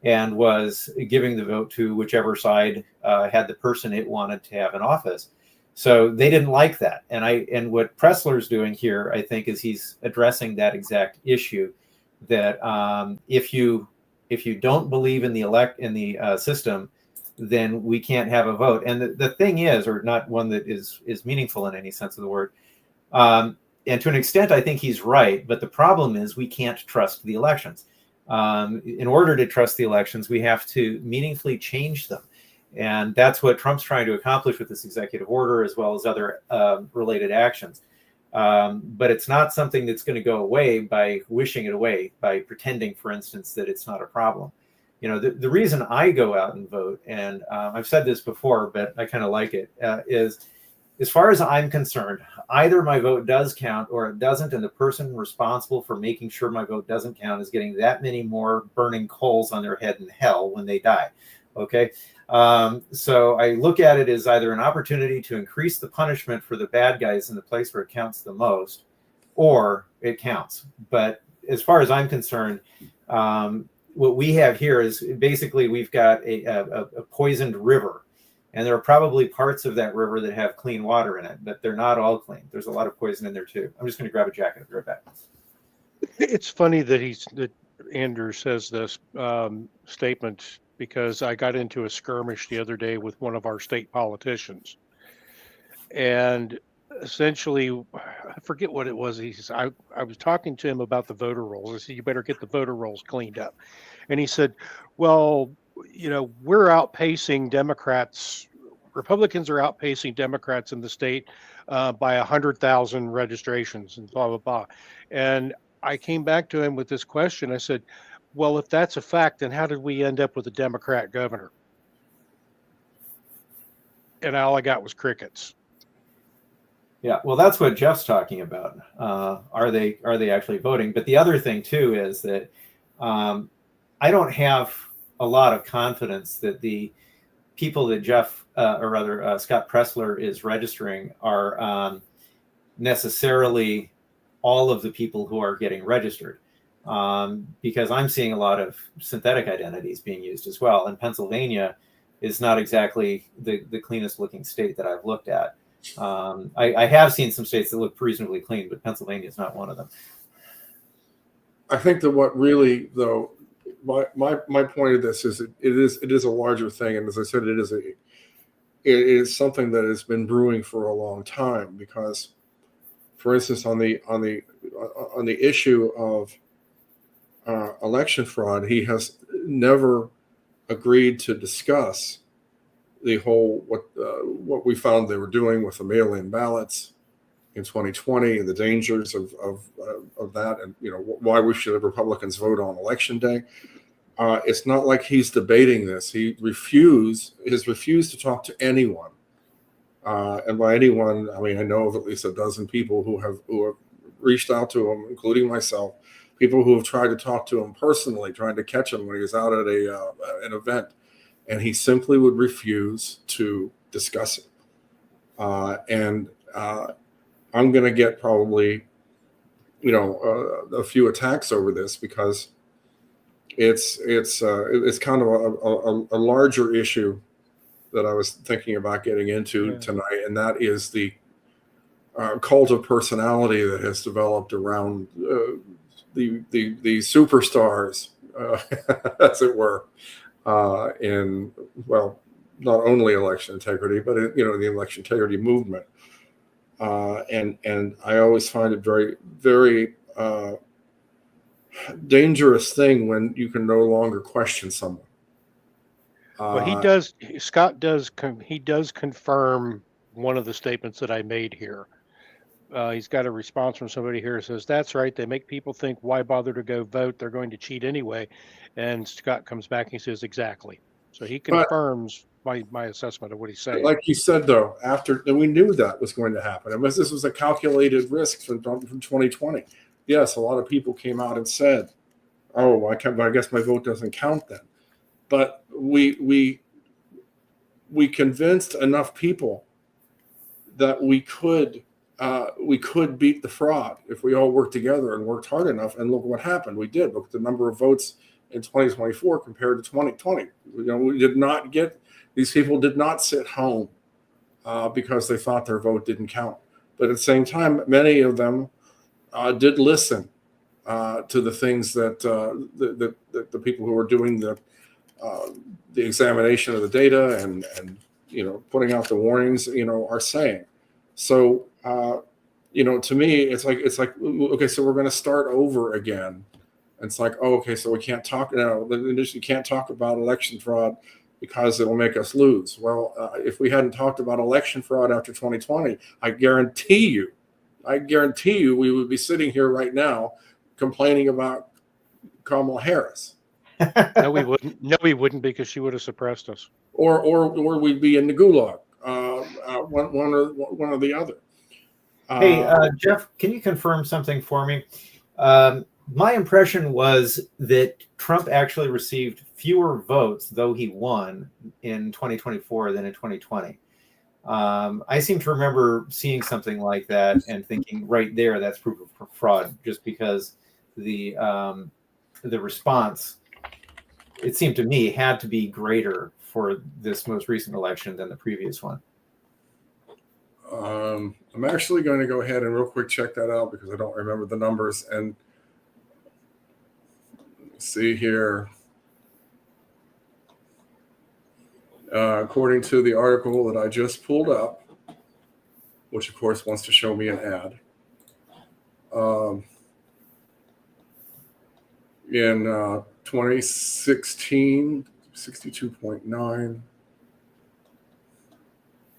and was giving the vote to whichever side had the person it wanted to have in office. So they didn't like that. And what Pressler's doing here, I think, is he's addressing that exact issue that if you don't believe in the system, then we can't have a vote. And the thing is, or not one that is meaningful in any sense of the word. And to an extent, I think he's right. But the problem is we can't trust the elections. In order to trust the elections, we have to meaningfully change them. And that's what Trump's trying to accomplish with this executive order, as well as other related actions. But it's not something that's going to go away by wishing it away, by pretending, for instance, that it's not a problem. The reason I go out and vote, and I've said this before, but I kind of like it, is as far as I'm concerned, either my vote does count or it doesn't, and the person responsible for making sure my vote doesn't count is getting that many more burning coals on their head in hell when they die. Okay. So I look at it as either an opportunity to increase the punishment for the bad guys in the place where it counts the most, or it counts. But as far as I'm concerned, what we have here is basically we've got a poisoned river, and there are probably parts of that river that have clean water in it, but they're not all clean. There's a lot of poison in there too. I'm just going to grab a jacket and be right back. It's funny that Andrew says this statement, because I got into a skirmish the other day with one of our state politicians. And essentially, I forget what it was. He says, I was talking to him about the voter rolls. I said, you better get the voter rolls cleaned up. And he said, well, we're outpacing Democrats. Republicans are outpacing Democrats in the state by 100,000 registrations and blah, blah, blah. And I came back to him with this question. I said, well, if that's a fact, then how did we end up with a Democrat governor? And all I got was crickets. Yeah, well, that's what Jeff's talking about. Are they actually voting? But the other thing too is that I don't have a lot of confidence that the people that Scott Pressler is registering are necessarily all of the people who are getting registered. Because I'm seeing a lot of synthetic identities being used as well. And Pennsylvania is not exactly the cleanest looking state that I've looked at. I have seen some states that look reasonably clean, but Pennsylvania is not one of them. I think that what really, though, my point of this is it is a larger thing, and as I said, it is something that has been brewing for a long time. Because, for instance, on the issue of election fraud, he has never agreed to discuss the whole what we found they were doing with the mail-in ballots in 2020 and the dangers of that, and why we should have Republicans vote on election day. It's not like he's debating this. He has refused to talk to anyone, and by anyone I mean I know of at least a dozen people who have reached out to him, including myself. People who have tried to talk to him personally, trying to catch him when he was out at an event, and he simply would refuse to discuss it. And I'm going to get probably, a few attacks over this, because it's kind of a larger issue that I was thinking about getting into tonight, and that is the cult of personality that has developed around the superstars, as it were, in, well, not only election integrity, but the election integrity movement. And I always find it very, very dangerous thing when you can no longer question someone. Well, Scott does confirm one of the statements that I made here. He's got a response from somebody here who says, that's right, they make people think, why bother to go vote? They're going to cheat anyway. And Scott comes back and he says, exactly. So he confirms my assessment of what he's saying. Like you said, though, we knew that was going to happen. I mean, this was a calculated risk from 2020. Yes, a lot of people came out and said, oh, I guess my vote doesn't count then. But we convinced enough people that we could beat the fraud if we all worked together and worked hard enough. And look what happened. We did. Look at the number of votes in 2024 compared to 2020. We did not get, these people did not sit home because they thought their vote didn't count. But at the same time, many of them did listen to the things that the people who were doing the examination of the data and putting out the warnings are saying. So to me, it's like okay, so we're going to start over again. And it's like, oh, okay, so we can't talk now. You can't talk about election fraud because it'll make us lose. Well, if we hadn't talked about election fraud after 2020, I guarantee you, we would be sitting here right now complaining about Kamala Harris. No, we wouldn't. No, we wouldn't, because she would have suppressed us. Or we'd be in the gulag. One or the other. Hey, Jeff, can you confirm something for me? My impression was that Trump actually received fewer votes, though he won, in 2024 than in 2020. I seem to remember seeing something like that and thinking, right there, that's proof of fraud, just because the response, it seemed to me, had to be greater for this most recent election than the previous one. I'm actually going to go ahead and real quick check that out because I don't remember the numbers. And see here. According to the article that I just pulled up, which of course wants to show me an ad, in 2016, 62.9.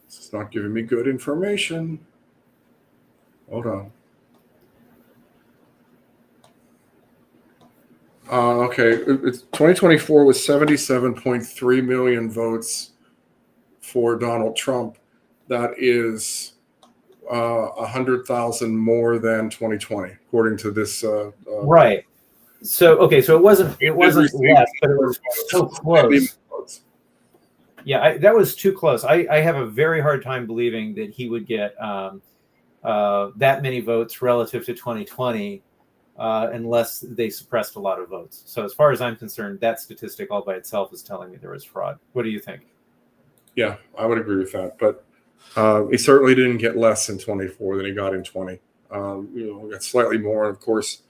This is not giving me good information. Hold on. Okay, it's 2024 was 77.3 million votes for Donald Trump. That is 100,000 more than 2020, according to this. Right. So okay, so it wasn't less, but it was so close. Yeah, that was too close. I have a very hard time believing that he would get that many votes relative to 2020. Unless they suppressed a lot of votes. So as far as I'm concerned, that statistic all by itself is telling me there was fraud. What do you think? Yeah, I would agree with that. But he certainly didn't get less in 24 than he got in 20. He got slightly more. And of course,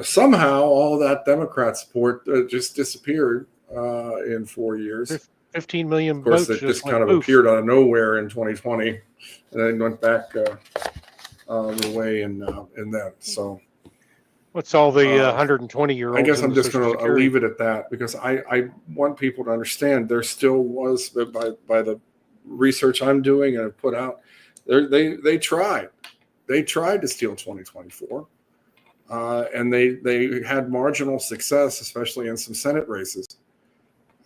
somehow all that Democrat support just disappeared in 4 years. 15 million Of course, votes it just went kind of poof. appeared out of nowhere in 2020, and then went back the way in that. So What's all the 120-year-olds? I guess I'm in just Social going to Security? leave it at that, because I want people to understand there still was, by the research I'm doing and have put out, they tried to steal 2024, and they had marginal success, especially in some Senate races.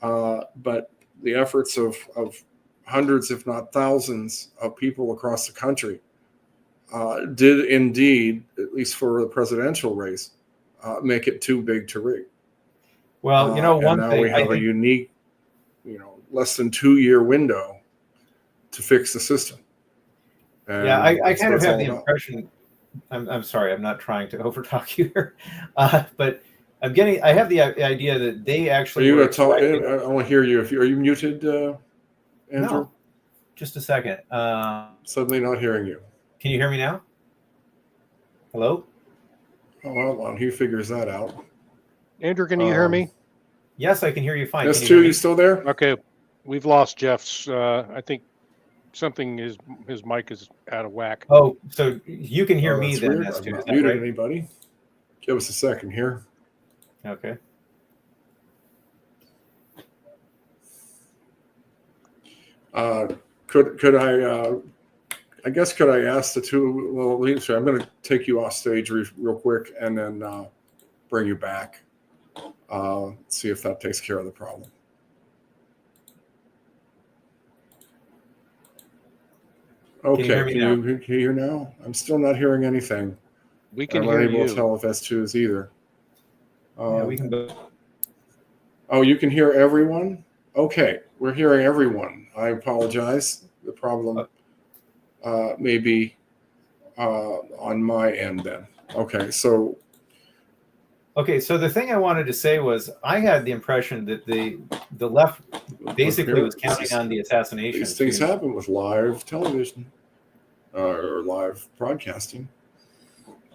But the efforts of hundreds, if not thousands, of people across the country did indeed, at least for the presidential race, make it too big to rig. Well, one and now thing we have a unique, less than 2-year window to fix the system. And yeah, I kind of that's have all the about. impression. I'm sorry, I'm not trying to overtalk you here, but I have the idea that they Are actually. you I want to hear you. Are you muted, Andrew? No, just a second. Suddenly not hearing you. Can you hear me now? Hello? Oh, well, while he figures that out. Andrew, can you hear me? Yes, I can hear you fine. S2, you still there? Okay, we've lost Jeff's. I think something his mic is out of whack. Oh, so you can hear me That's then, weird. S2. I've Is not that muted right? anybody. Give us a second here. Okay. Could I guess could I ask the two? Well, I'm going to take you off stage real quick and then bring you back. See if that takes care of the problem. Okay, can you hear now? I'm still not hearing anything. We can I'm hear unable you. to tell if S2 is either. Yeah, we can. Oh, you can hear everyone? Okay, we're hearing everyone. I apologize. The problem may be on my end then. Okay, so the thing I wanted to say was I had the impression that the left basically was counting on the assassination. These things happen with live television or live broadcasting.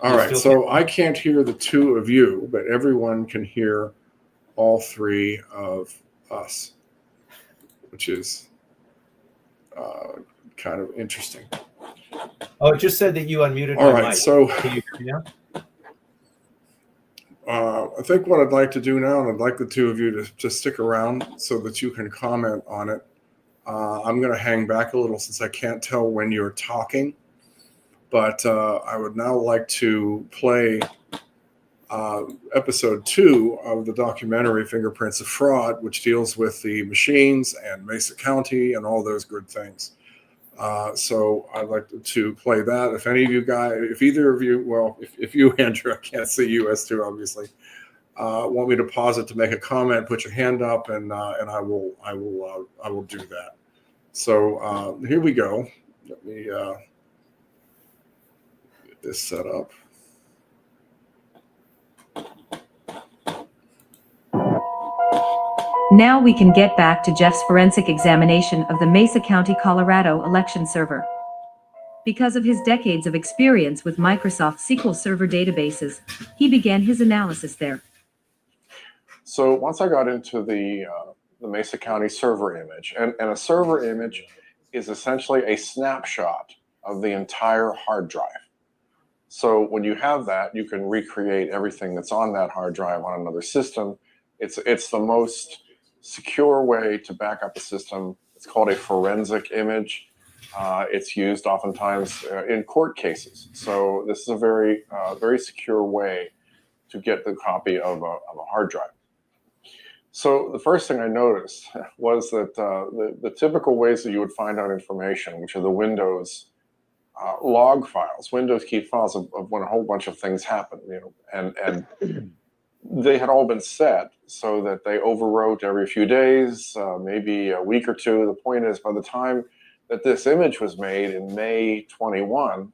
All right, so I can't hear the two of you, but everyone can hear all three of us, which is kind of interesting. Oh, it just said that you unmuted all my right, mic. So can you hear me now? I think what I'd like to do now, and I'd like the two of you to just stick around so that you can comment on it. I'm going to hang back a little since I can't tell when you're talking, but I would now like to play episode 2 of the documentary Fingerprints of Fraud, which deals with the machines and Mesa County and all those good things. So I'd like to play that. If any of you guys, if either of you, well, if you, Andrew, I can't see you, S2, obviously, want me to pause it to make a comment, put your hand up, and I will do that. So here we go. Let me get this set up. Now we can get back to Jeff's forensic examination of the Mesa County, Colorado election server. Because of his decades of experience with Microsoft SQL Server databases, he began his analysis there. So once I got into the Mesa County server image, and a server image is essentially a snapshot of the entire hard drive. So when you have that, you can recreate everything that's on that hard drive on another system. It's the most secure way to back up a system. It's called a forensic image. It's used oftentimes in court cases. So this is a very, very secure way to get the copy of a hard drive. So the first thing I noticed was that the typical ways that you would find out information, which are the Windows log files. Windows keep files of when a whole bunch of things happen, and they had all been set so that they overwrote every few days, maybe a week or two. The point is, by the time that this image was made in May 21,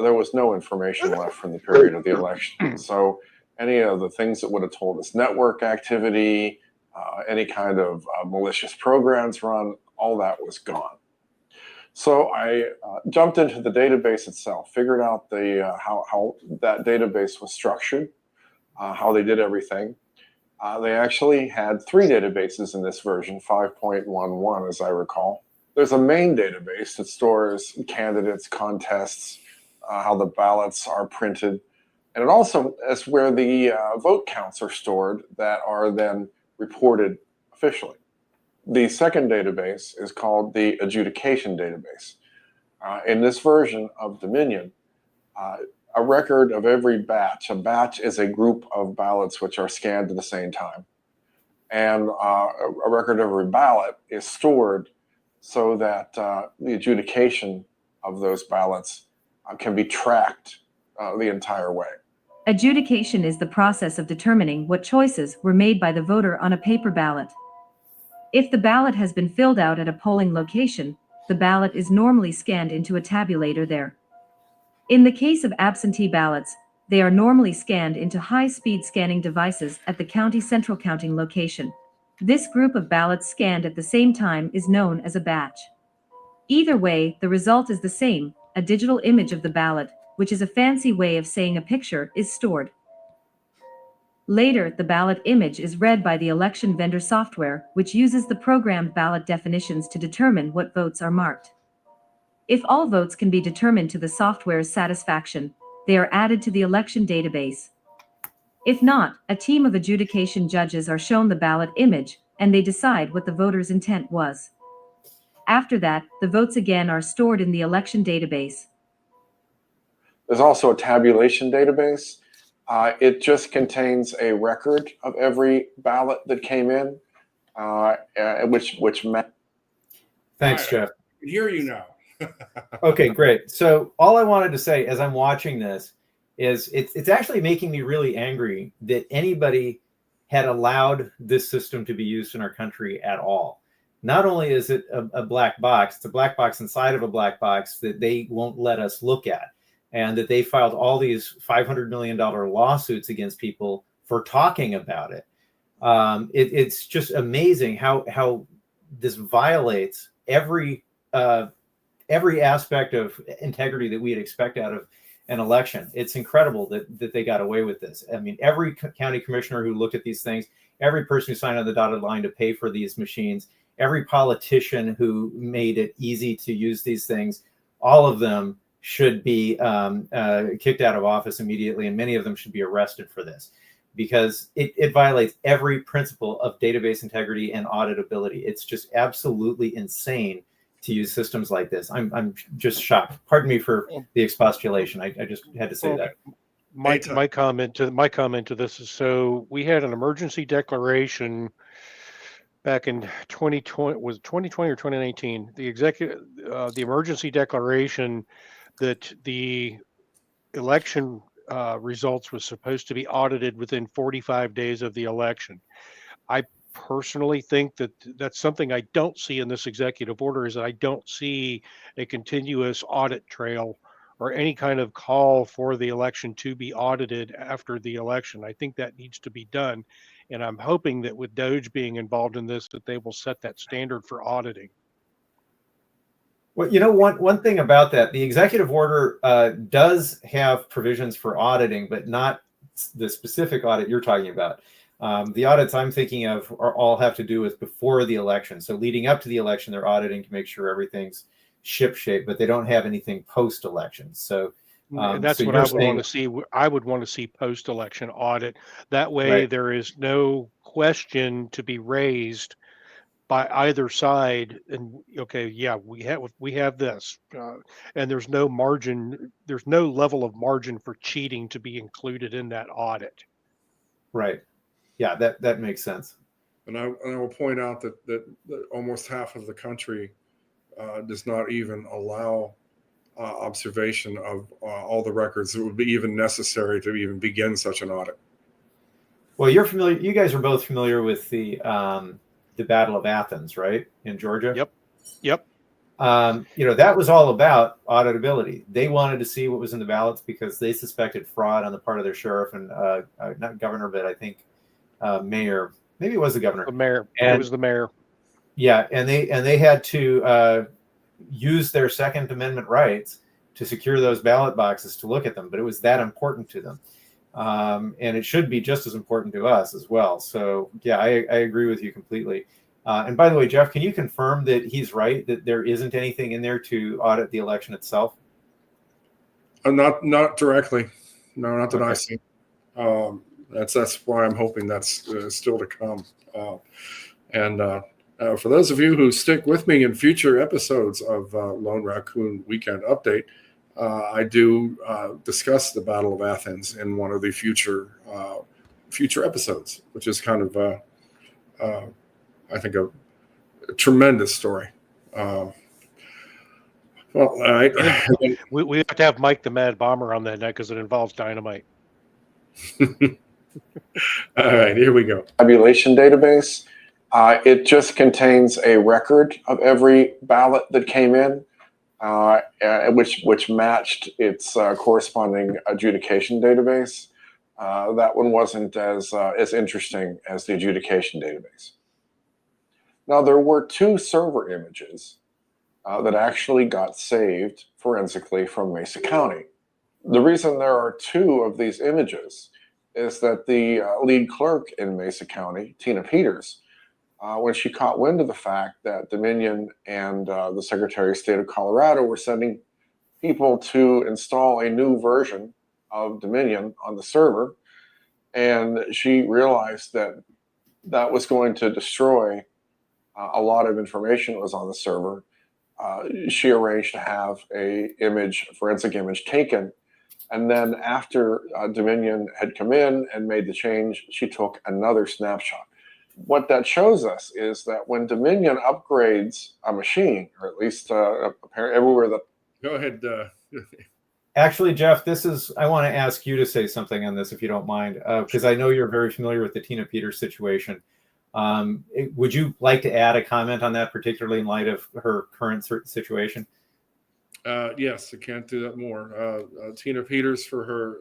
there was no information left from the period of the election. So any of the things that would have told us network activity, any kind of malicious programs run, all that was gone. So I jumped into the database itself, figured out how that database was structured. how they did everything. They actually had 3 databases in this version, 5.11 as I recall. There's a main database that stores candidates, contests, how the ballots are printed, and it also is where the vote counts are stored that are then reported officially. The second database is called the adjudication database. In this version of Dominion, a record of every batch. A batch is a group of ballots which are scanned at the same time. And a record of every ballot is stored so that the adjudication of those ballots can be tracked the entire way. Adjudication is the process of determining what choices were made by the voter on a paper ballot. If the ballot has been filled out at a polling location, the ballot is normally scanned into a tabulator there. In the case of absentee ballots, they are normally scanned into high-speed scanning devices at the county central counting location. This group of ballots scanned at the same time is known as a batch. Either way, the result is the same, a digital image of the ballot, which is a fancy way of saying a picture, is stored. Later, the ballot image is read by the election vendor software, which uses the programmed ballot definitions to determine what votes are marked. If all votes can be determined to the software's satisfaction, they are added to the election database. If not, a team of adjudication judges are shown the ballot image, and they decide what the voter's intent was. After that, the votes again are stored in the election database. There's also a tabulation database. It just contains a record of every ballot that came in, which meant. Thanks, Jeff. I can hear you now. Okay, great. So all I wanted to say as I'm watching this is it's actually making me really angry that anybody had allowed this system to be used in our country at all. Not only is it a black box, it's a black box inside of a black box that they won't let us look at, and that they filed all these $500 million lawsuits against people for talking about it. It's just amazing how this violates every aspect of integrity that we'd expect out of an election. It's incredible that they got away with this. I mean, every county commissioner who looked at these things, every person who signed on the dotted line to pay for these machines, every politician who made it easy to use these things, all of them should be kicked out of office immediately, and many of them should be arrested for this, because it violates every principle of database integrity and auditability. It's just absolutely insane to use systems like this. I'm just shocked. Pardon me for the expostulation. I just had to say that. My comment to this is, so we had an emergency declaration back in 2020, was it 2020 or 2019? The emergency declaration that the election results was supposed to be audited within 45 days of the election. I personally think that that's something I don't see in this executive order, is that I don't see a continuous audit trail or any kind of call for the election to be audited after the election. I think that needs to be done. And I'm hoping that with DOJ being involved in this, that they will set that standard for auditing. Well, you know, one thing about that, the executive order does have provisions for auditing, but not the specific audit you're talking about. The audits I'm thinking of all have to do with before the election. So leading up to the election, they're auditing to make sure everything's shipshape, but they don't have anything post-election. So that's so what I would want to see. I would want to see post-election audit. That way, right, there is no question to be raised by either side. And okay, yeah, we have this, and there's no margin. There's no level of margin for cheating to be included in that audit. Right. Yeah, that makes sense. And I will point out that almost half of the country does not even allow observation of all the records that would be even necessary to even begin such an audit. Well, you're familiar. You guys are both familiar with the Battle of Athens, right, in Georgia? Yep. You know, that was all about auditability. They wanted to see what was in the ballots because they suspected fraud on the part of their sheriff and not governor, but I think mayor. Maybe it was the governor. The mayor. And, it was the mayor. Yeah, and they had to use their Second Amendment rights to secure those ballot boxes to look at them. But it was that important to them. And it should be just as important to us as well. So yeah, I agree with you completely. And by the way, Jeff, can you confirm that he's right, that there isn't anything in there to audit the election itself? Not directly. No, not that Okay. I see. That's why I'm hoping that's still to come. For those of you who stick with me in future episodes of Lone Raccoon Weekend Update, I do discuss the Battle of Athens in one of the future episodes, which is kind of, I think, a tremendous story. Well, all right. We have to have Mike the Mad Bomber on that net because it involves dynamite. All right, here we go. Tabulation database. It just contains a record of every ballot that came in, which matched its corresponding adjudication database. That one wasn't as interesting as the adjudication database. Now, there were 2 server images that actually got saved forensically from Mesa County. The reason there are 2 of these images is that the lead clerk in Mesa County, Tina Peters, when she caught wind of the fact that Dominion and the Secretary of State of Colorado were sending people to install a new version of Dominion on the server, and she realized that that was going to destroy a lot of information that was on the server, she arranged to have a forensic image taken. And then after Dominion had come in and made the change, she took another snapshot. What that shows us is that when Dominion upgrades a machine, or at least apparently everywhere that... Go ahead. Actually, Jeff, I want to ask you to say something on this, if you don't mind, because I know you're very familiar with the Tina Peters situation. Would you like to add a comment on that, particularly in light of her current situation? Yes, I can't do that more. Tina Peters, for her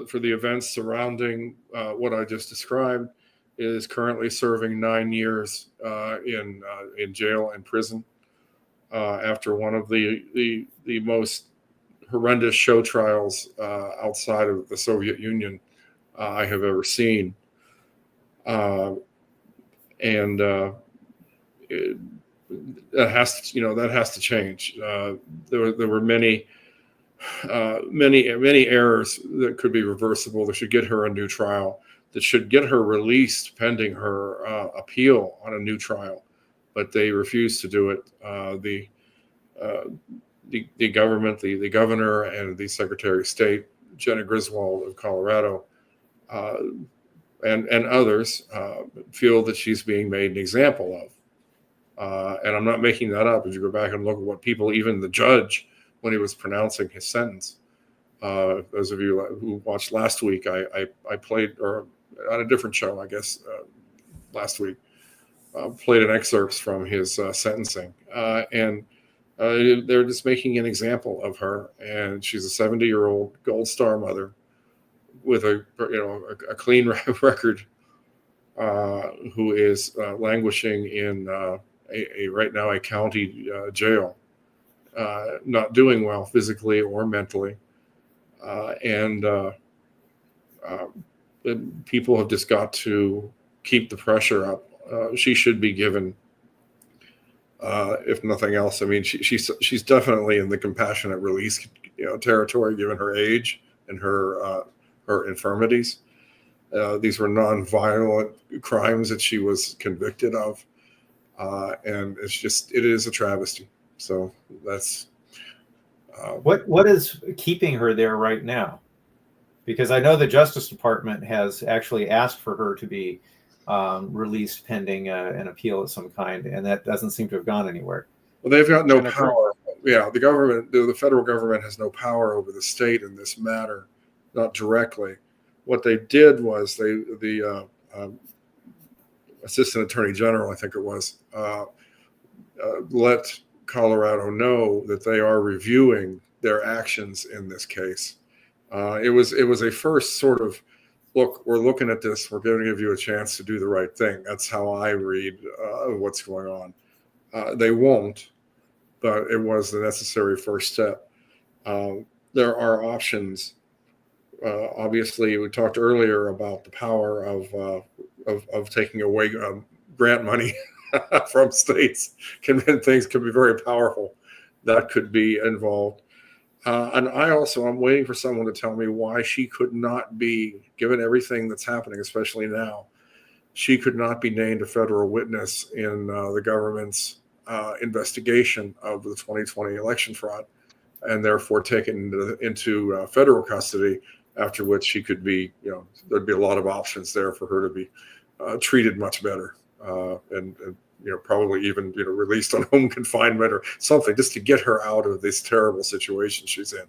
for the events surrounding what I just described, is currently serving 9 years in jail and prison after one of the most horrendous show trials outside of the Soviet Union I have ever seen. That has to change. There were many errors that could be reversible. That should get her a new trial. That should get her released pending her appeal on a new trial, but they refused to do it. The government, the governor, and the Secretary of State, Jenna Griswold of Colorado, and others feel that she's being made an example of. And I'm not making that up. If you go back and look at what people, even the judge, when he was pronouncing his sentence, those of you who watched last week, I played, or on a different show, I guess, last week, played an excerpts from his sentencing. And they're just making an example of her. And she's a 70-year-old Gold Star mother with a clean record, who is languishing in right now a county jail, not doing well physically or mentally, and people have just got to keep the pressure up. She should be given, if nothing else. I mean, she's definitely in the compassionate release territory, given her age and her infirmities. These were non-violent crimes that she was convicted of, and it is a travesty. So that's what is keeping her there right now? Because I know the Justice Department has actually asked for her to be released pending an appeal of some kind, and that doesn't seem to have gone anywhere. Well, they've got no power. Yeah, the government, the federal government, has no power over the state in this matter, not directly. What they did was the Assistant Attorney General, I think it was, let Colorado know that they are reviewing their actions in this case. It was a first sort of, look, we're looking at this. We're going to give you a chance to do the right thing. That's how I read what's going on. They won't, but it was the necessary first step. There are options obviously, we talked earlier about the power of taking away grant money from states. Things can be very powerful. That could be involved. And I'm waiting for someone to tell me why she could not be, given everything that's happening, especially now, she could not be named a federal witness in the government's investigation of the 2020 election fraud, and therefore taken into federal custody, after which she could be, there'd be a lot of options there for her to be treated much better, and probably even, released on home confinement or something, just to get her out of this terrible situation she's in.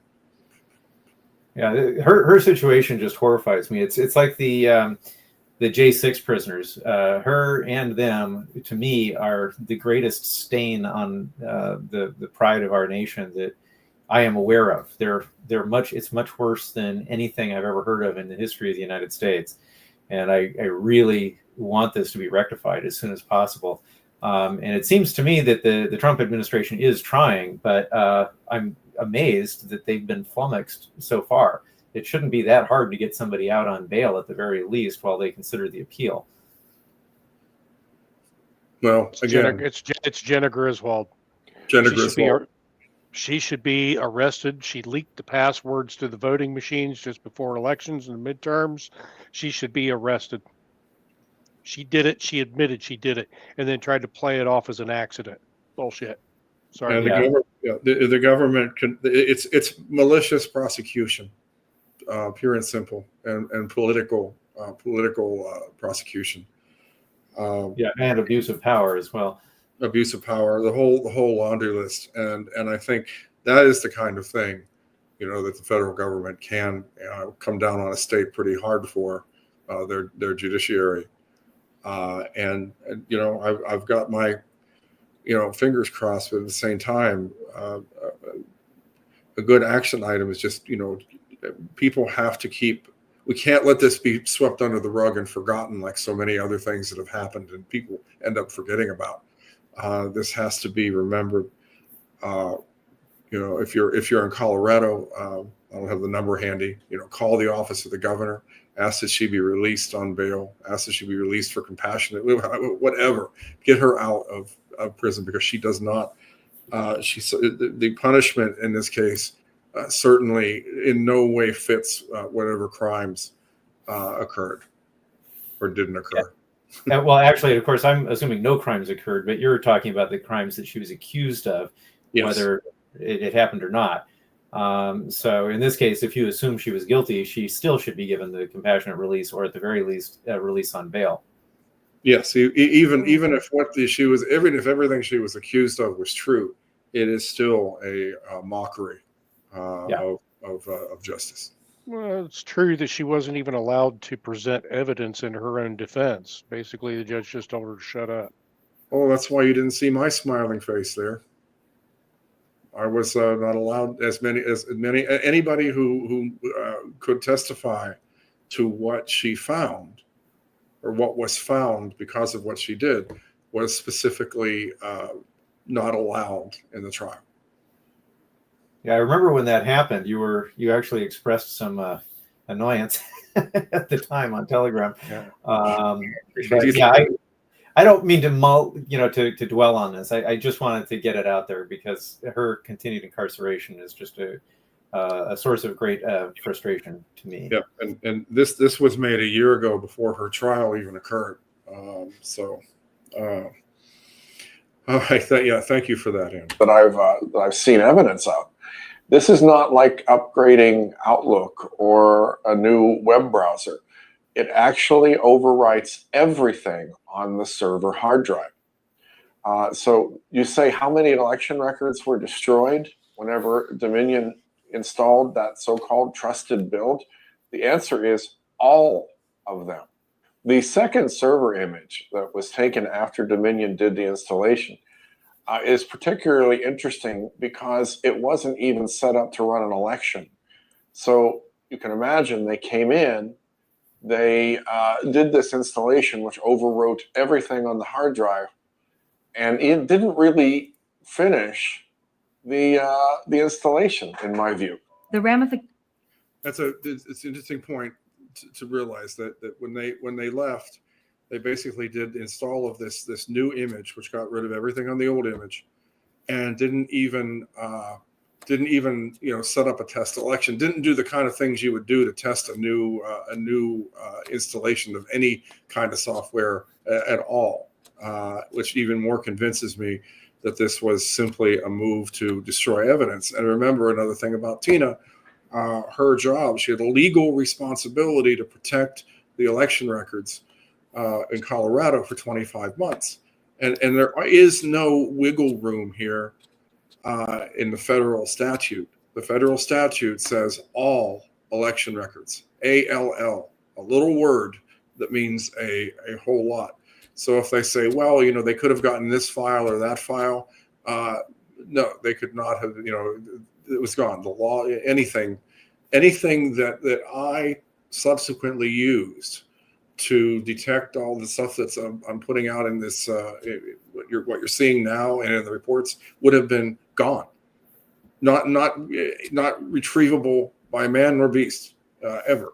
Yeah, her situation just horrifies me. It's like the J6 prisoners. Her and them, to me, are the greatest stain on the pride of our nation that I am aware of. It's much worse than anything I've ever heard of in the history of the United States, and I really want this to be rectified as soon as possible. And it seems to me that the Trump administration is trying, but I'm amazed that they've been flummoxed so far. It shouldn't be that hard to get somebody out on bail at the very least while they consider the appeal. Well, again, it's Jenna Griswold. Jenna Griswold. She should be arrested. She leaked the passwords to the voting machines just before elections and midterms. She should be arrested. She did it. She admitted she did it, and then tried to play it off as an accident. Bullshit. Sorry. And the government can. It's malicious prosecution, pure and simple, and political prosecution. And abuse of power as well. Abuse of power, the whole laundry list, and I think that is the kind of thing, that the federal government can come down on a state pretty hard for their judiciary, and I've got my fingers crossed, but at the same time, a good action item is just people have to keep. We can't let this be swept under the rug and forgotten like so many other things that have happened and people end up forgetting about. This has to be remembered. If you're in Colorado, I don't have the number handy. Call the office of the governor, ask that she be released on bail, ask that she be released for compassionate, whatever. Get her out of prison, because she does not. The punishment in this case certainly in no way fits whatever crimes occurred or didn't occur. Well, actually, of course, I'm assuming no crimes occurred, but you're talking about the crimes that she was accused of, yes, whether it happened or not. So in this case, if you assume she was guilty, she still should be given the compassionate release, or at the very least, release on bail. Yes, even if everything she was accused of was true, it is still a mockery of justice. Well, it's true that she wasn't even allowed to present evidence in her own defense. Basically, the judge just told her to shut up. Oh, that's why you didn't see my smiling face there. I was not allowed anybody who could testify to what she found or what was found because of what she did was specifically not allowed in the trial. Yeah, I remember when that happened. You actually expressed some annoyance at the time on Telegram. I don't mean to dwell on this. I just wanted to get it out there because her continued incarceration is just a source of great frustration to me. Yeah, and this was made a year ago before her trial even occurred. Thank you for that, Andrew. That I've seen evidence of. This is not like upgrading Outlook or a new web browser. It actually overwrites everything on the server hard drive. So you say how many election records were destroyed whenever Dominion installed that so-called trusted build? The answer is all of them. The second server image that was taken after Dominion did the installation is particularly interesting because it wasn't even set up to run an election. So you can imagine they came in, they did this installation, which overwrote everything on the hard drive, and it didn't really finish the installation, in my view. The ramifications. it's an interesting point to realize that when they left, they basically did install of this new image, which got rid of everything on the old image, and didn't even set up a test election. Didn't do the kind of things you would do to test a new installation of any kind of software at all, which even more convinces me that this was simply a move to destroy evidence. And remember another thing about Tina. Her job, she had a legal responsibility to protect the election records in Colorado for 25 months. And there is no wiggle room here in the federal statute. The federal statute says all election records, ALL, a little word that means a whole lot. So if they say, well, they could have gotten this file or that file, no, they could not have, it was gone. The law, anything that I subsequently used to detect all the stuff that's I'm putting out in this, what you're seeing now and in the reports would have been gone, not retrievable by man nor beast ever.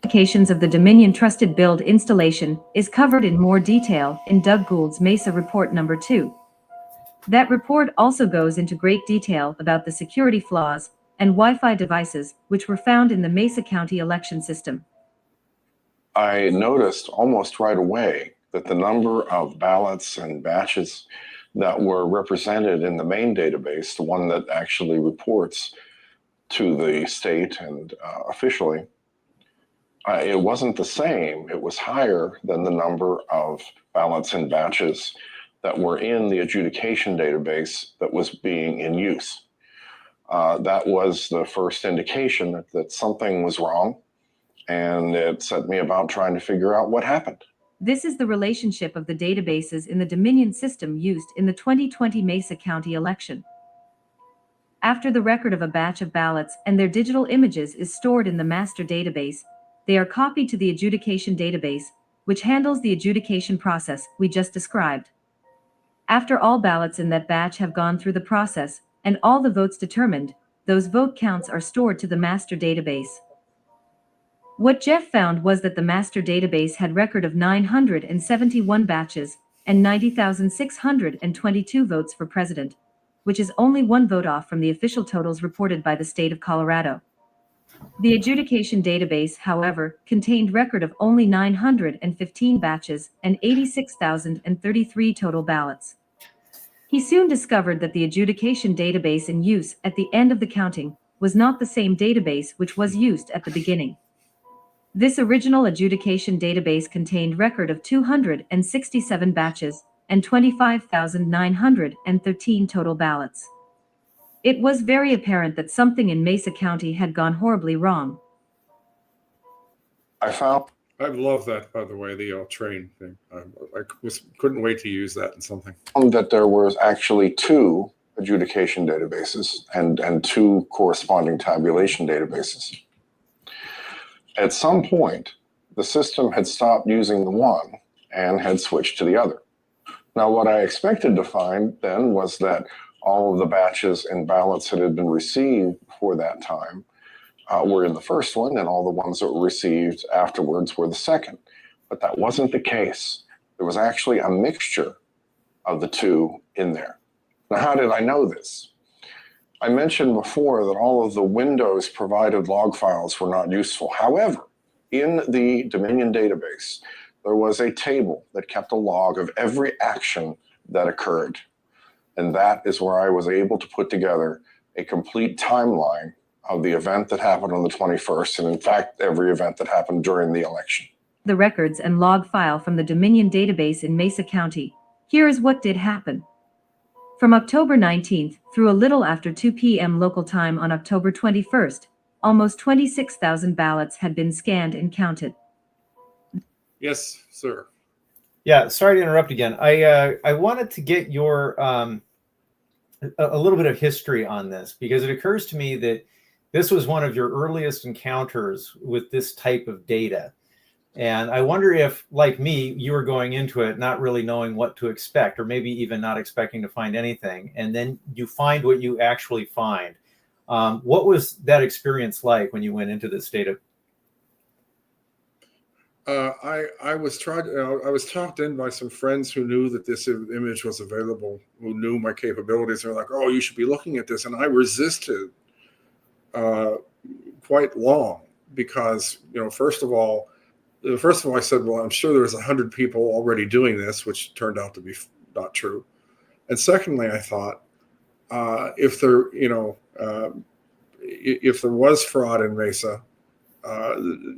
Applications of the Dominion Trusted Build installation is covered in more detail in Doug Gould's Mesa Report number 2. That report also goes into great detail about the security flaws and Wi-Fi devices which were found in the Mesa County election system. I noticed almost right away that the number of ballots and batches that were represented in the main database, the one that actually reports to the state and officially, it wasn't the same. It was higher than the number of ballots and batches that were in the adjudication database that was being in use. That was the first indication that something was wrong, and it set me about trying to figure out what happened. This is the relationship of the databases in the Dominion system used in the 2020 Mesa County election. After the record of a batch of ballots and their digital images is stored in the master database, they are copied to the adjudication database, which handles the adjudication process we just described. After all ballots in that batch have gone through the process, and all the votes determined, those vote counts are stored to the master database. What Jeff found was that the master database had record of 971 batches and 90,622 votes for president, which is only one vote off from the official totals reported by the state of Colorado. The adjudication database, however, contained record of only 915 batches and 86,033 total ballots. He soon discovered that the adjudication database in use at the end of the counting was not the same database which was used at the beginning. This original adjudication database contained record of 267 batches and 25,913 total ballots. It was very apparent that something in Mesa County had gone horribly wrong. I love that, by the way, the train thing. I couldn't wait to use that in something. found that there was actually 2 adjudication databases and 2 corresponding tabulation databases. At some point, the system had stopped using the one and had switched to the other. Now, what I expected to find then was that all of the batches and ballots that had been received before that time were in the first one, and all the ones that were received afterwards were the second. But that wasn't the case. There was actually a mixture of the 2 in there. Now, how did I know this? I mentioned before that all of the Windows provided log files were not useful. However, in the Dominion database, there was a table that kept a log of every action that occurred. And that is where I was able to put together a complete timeline of the event that happened on the 21st, and in fact, every event that happened during the election. The records and log file from the Dominion database in Mesa County. Here is what did happen. From October 19th through a little after 2 p.m. local time on October 21st, almost 26,000 ballots had been scanned and counted. Yes, sir. Yeah, sorry to interrupt again. I wanted to get your a little bit of history on this, because it occurs to me that this was one of your earliest encounters with this type of data. And I wonder if, like me, you were going into it not really knowing what to expect, or maybe even not expecting to find anything. And then you find what you actually find. What was that experience like when you went into this data? I was talked in by some friends who knew that this image was available, who knew my capabilities. They're like, "Oh, you should be looking at this," and I resisted quite long because, first of all, I said, "Well, I'm sure there's 100 people already doing this," which turned out to be not true. And secondly, I thought, if there was fraud in Mesa,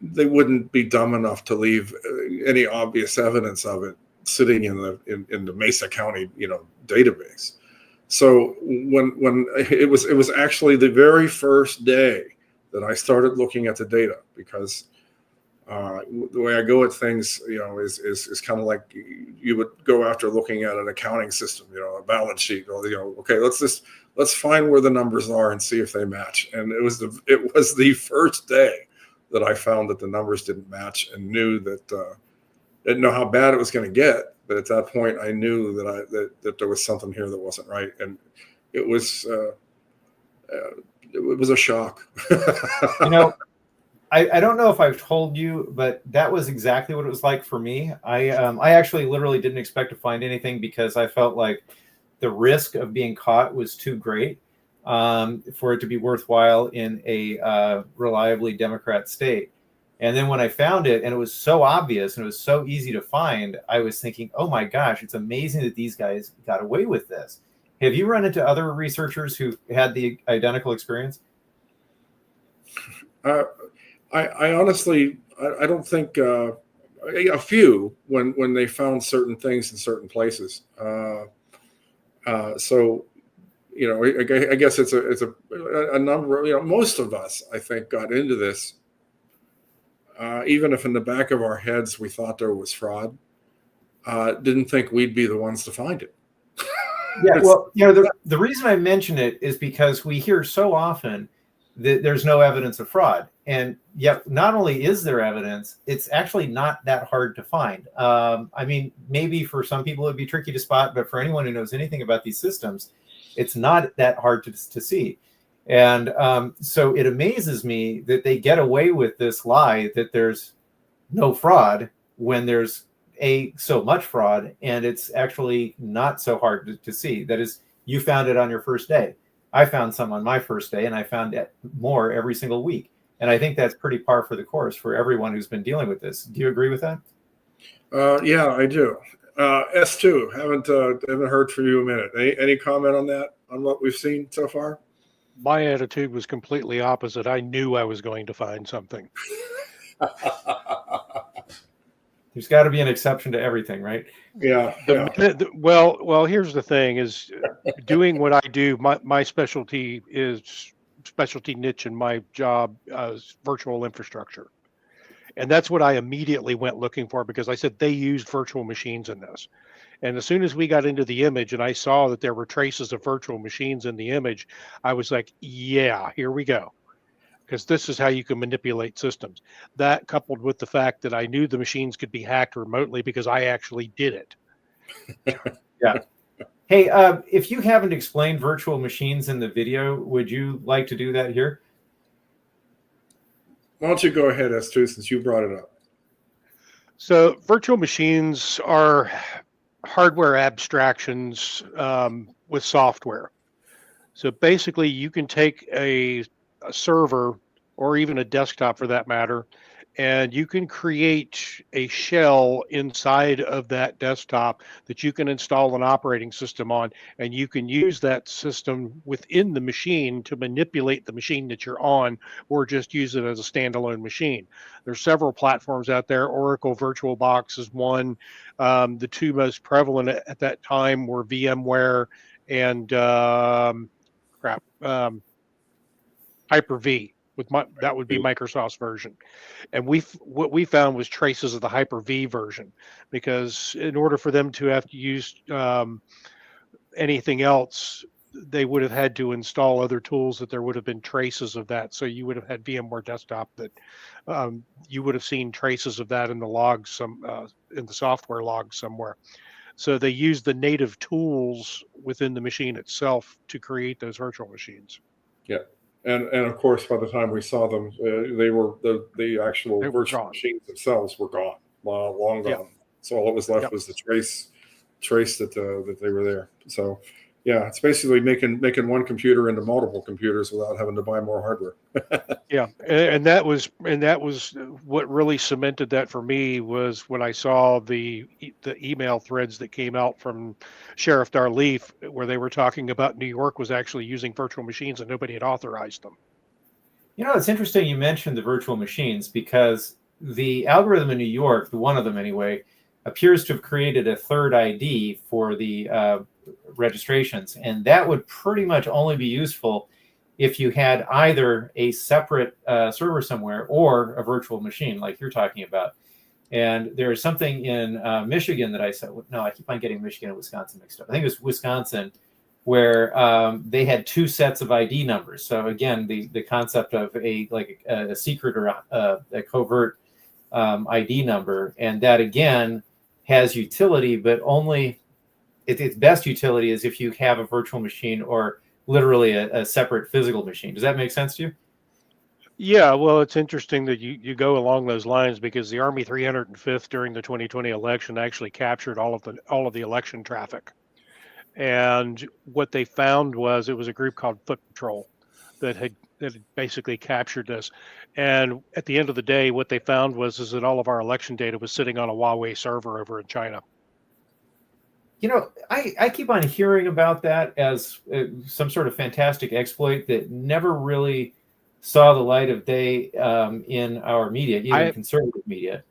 they wouldn't be dumb enough to leave any obvious evidence of it sitting in the Mesa County, database. So when it was actually the very first day that I started looking at the data, because the way I go at things, is kind of like you would go after looking at an accounting system, a balance sheet, or okay, let's find where the numbers are and see if they match. And it was the first day that I found that the numbers didn't match, and knew that didn't know how bad it was going to get. But at that point, I knew that there was something here that wasn't right, and it was a shock. I don't know if I've told you, but that was exactly what it was like for me. I actually literally didn't expect to find anything because I felt like the risk of being caught was too great for it to be worthwhile in a reliably Democrat state. And then when I found it, and it was so obvious and it was so easy to find, I was thinking, oh my gosh, it's amazing that these guys got away with this. Have you run into other researchers who had the identical experience? I honestly, I don't think a few when they found certain things in certain places. So, I guess it's a number. Most of us, I think, got into this, even if in the back of our heads we thought there was fraud. Didn't think we'd be the ones to find it. Yeah, well, the reason I mention it is because we hear so often that there's no evidence of fraud. And yet, not only is there evidence, it's actually not that hard to find. I mean, maybe for some people it'd be tricky to spot, but for anyone who knows anything about these systems, it's not that hard to see. And so it amazes me that they get away with this lie that there's no fraud when there's so much fraud, and it's actually not so hard to see. That is, you found it on your first day. I found some on my first day, and I found more every single week. And I think that's pretty par for the course for everyone who's been dealing with this. Do you agree with that? Yeah, I do. S2, haven't heard from you a minute. Any comment on that, on what we've seen so far? My attitude was completely opposite. I knew I was going to find something. There's got to be an exception to everything, right? Yeah. Well, here's the thing: is doing what I do. My specialty niche in my job is virtual infrastructure, and that's what I immediately went looking for, because I said they used virtual machines in this. And as soon as we got into the image and I saw that there were traces of virtual machines in the image, I was like, yeah, here we go. Because this is how you can manipulate systems. That, coupled with the fact that I knew the machines could be hacked remotely because I actually did it. Yeah. Hey, if you haven't explained virtual machines in the video, would you like to do that here? Why don't you go ahead, S2, since you brought it up? So virtual machines are hardware abstractions with software. So basically, you can take a server, or even a desktop for that matter, and you can create a shell inside of that desktop that you can install an operating system on, and you can use that system within the machine to manipulate the machine that you're on, or just use it as a standalone machine. There's several platforms out there. Oracle VirtualBox is one. The two most prevalent at that time were VMware and Hyper-V. That would be Microsoft's version. And what we found was traces of the Hyper-V version, because in order for them to have to use anything else, they would have had to install other tools that there would have been traces of that. So you would have had VMware Desktop that you would have seen traces of that in the logs, in the software logs somewhere. So they used the native tools within the machine itself to create those virtual machines. Yeah. And of course, by the time we saw them, they were the actual They were virtual gone. machines themselves were gone, long gone. Yep. So all that was left Yep. was the trace that they were there. So yeah, it's basically making one computer into multiple computers without having to buy more hardware. Yeah, and that was what really cemented that for me was when I saw the email threads that came out from Sheriff Darleaf where they were talking about New York was actually using virtual machines and nobody had authorized them. You know, it's interesting you mentioned the virtual machines because the algorithm in New York, the one of them anyway, appears to have created a third ID for the registrations. And that would pretty much only be useful if you had either a separate server somewhere or a virtual machine like you're talking about. And there is something in Michigan that I said, no, I keep on getting Michigan and Wisconsin mixed up. I think it was Wisconsin where they had two sets of ID numbers. So again, the concept of a secret or a covert ID number. And that again has utility, but only its best utility is if you have a virtual machine or literally a separate physical machine. Does that make sense to you? Yeah, well, it's interesting that you go along those lines because the Army 305th during the 2020 election actually captured all of the election traffic. And what they found was it was a group called Foot Patrol that had basically captured this. And at the end of the day, what they found is that all of our election data was sitting on a Huawei server over in China. You know, I keep on hearing about that as some sort of fantastic exploit that never really saw the light of day in our media, even conservative media.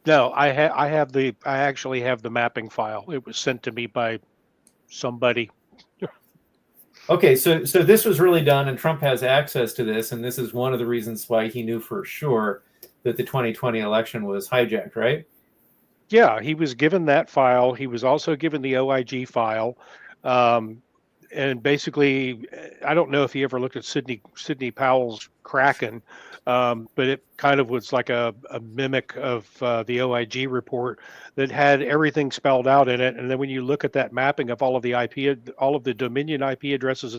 No, I actually have the mapping file. It was sent to me by somebody. Okay, so this was really done, and Trump has access to this, and this is one of the reasons why he knew for sure that the 2020 election was hijacked, right? Yeah, he was given that file. He was also given the OIG file. And basically, I don't know if he ever looked at Sidney Powell's Kraken, but it kind of was like a mimic of the OIG report that had everything spelled out in it. And then when you look at that mapping of all of the Dominion IP addresses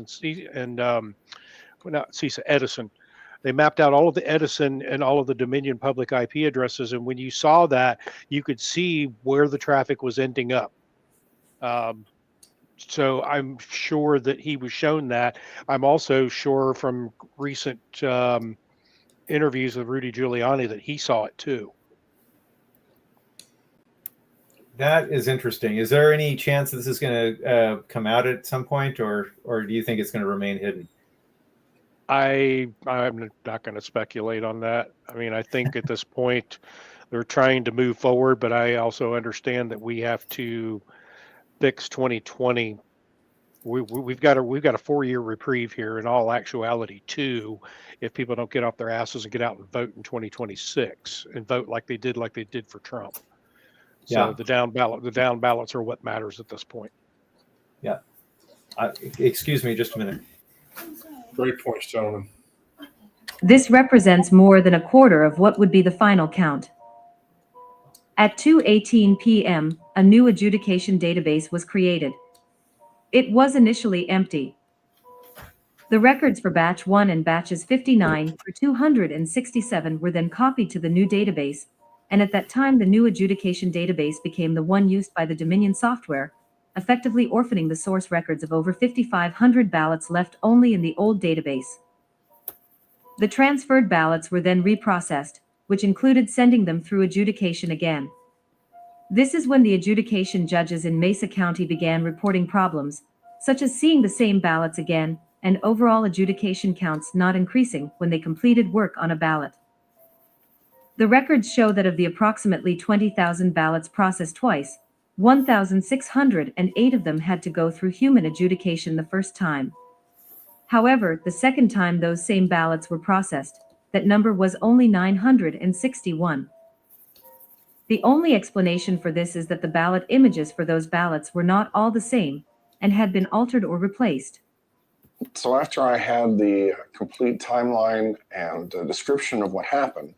Edison, they mapped out all of the Edison and all of the Dominion public IP addresses. And when you saw that, you could see where the traffic was ending up. So I'm sure that he was shown that. I'm also sure from recent interviews with Rudy Giuliani that he saw it too. That is interesting. Is there any chance that this is going to come out at some point, or do you think it's going to remain hidden? I'm not going to speculate on that. I mean, I think at this point they're trying to move forward, but I also understand that we have to fix 2020. We've got a 4-year reprieve here. In all actuality, 2, if people don't get off their asses and get out and vote in 2026 and vote like they did for Trump. So the down ballots are what matters at this point. Yeah. Excuse me, just a minute. Great points, gentlemen. This represents more than a quarter of what would be the final count. At 2:18 p.m., a new adjudication database was created. It was initially empty. The records for Batch 1 and Batches 59 through 267 were then copied to the new database, and at that time the new adjudication database became the one used by the Dominion software, effectively orphaning the source records of over 5,500 ballots left only in the old database. The transferred ballots were then reprocessed, which included sending them through adjudication again. This is when the adjudication judges in Mesa County began reporting problems, such as seeing the same ballots again, and overall adjudication counts not increasing when they completed work on a ballot. The records show that of the approximately 20,000 ballots processed twice, 1,608 of them had to go through human adjudication the first time. However, the second time those same ballots were processed, that number was only 961. The only explanation for this is that the ballot images for those ballots were not all the same, and had been altered or replaced. So after I had the complete timeline and a description of what happened,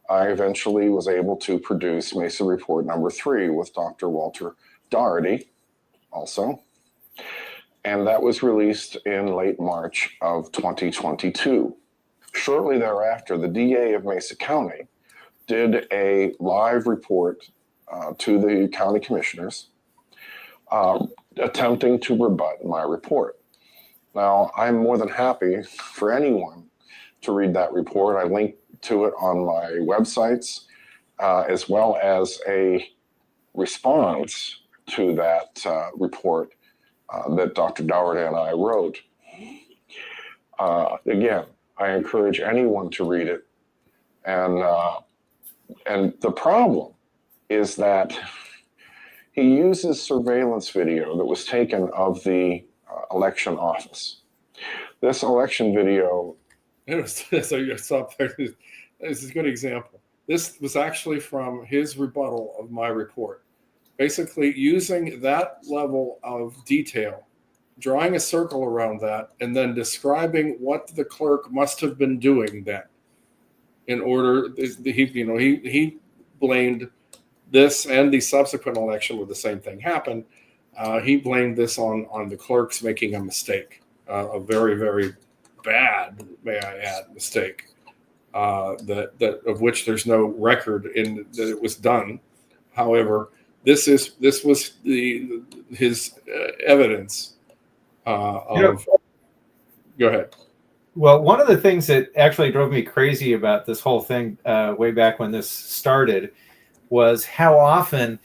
I eventually was able to produce Mesa Report number 3 with Dr. Walter Doherty also. and that was released in late March of 2022. Shortly thereafter, the DA of Mesa County did a live report to the county commissioners attempting to rebut my report. Now, I'm more than happy for anyone to read that report. I linked to it on my websites, as well as a response to that report that Dr. Dougherty and I wrote. Again, I encourage anyone to read it. And the problem is that he uses surveillance video that was taken of the election office. This election video. So you stop there. This is a good example. This was actually from his rebuttal of my report. Basically, using that level of detail, drawing a circle around that, and then describing what the clerk must have been doing then, in order. He blamed this and the subsequent election where the same thing happened. He blamed this on the clerks making a mistake, a very, very bad, may I add, mistake, that of which there's no record in that it was done. However, this was his evidence of. Go ahead. Well, one of the things that actually drove me crazy about this whole thing way back when this started was how often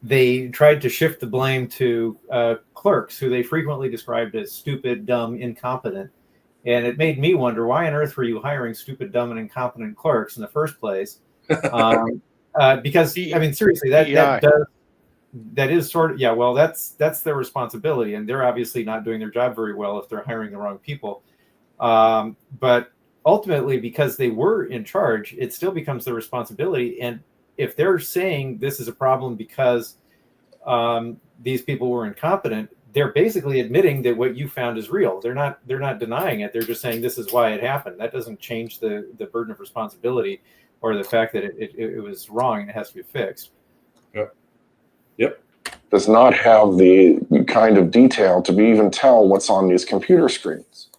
they tried to shift the blame to clerks who they frequently described as stupid, dumb, incompetent. And it made me wonder, why on earth were you hiring stupid, dumb, and incompetent clerks in the first place? Because, I mean, seriously, that is sort of, yeah, well, that's their responsibility. And they're obviously not doing their job very well if they're hiring the wrong people. But ultimately, because they were in charge, it still becomes their responsibility. And if they're saying this is a problem because these people were incompetent, they're basically admitting that what you found is real. They're not denying it. They're just saying this is why it happened. That doesn't change the burden of responsibility or the fact that it was wrong and it has to be fixed. Yep. Does not have the kind of detail to even tell what's on these computer screens.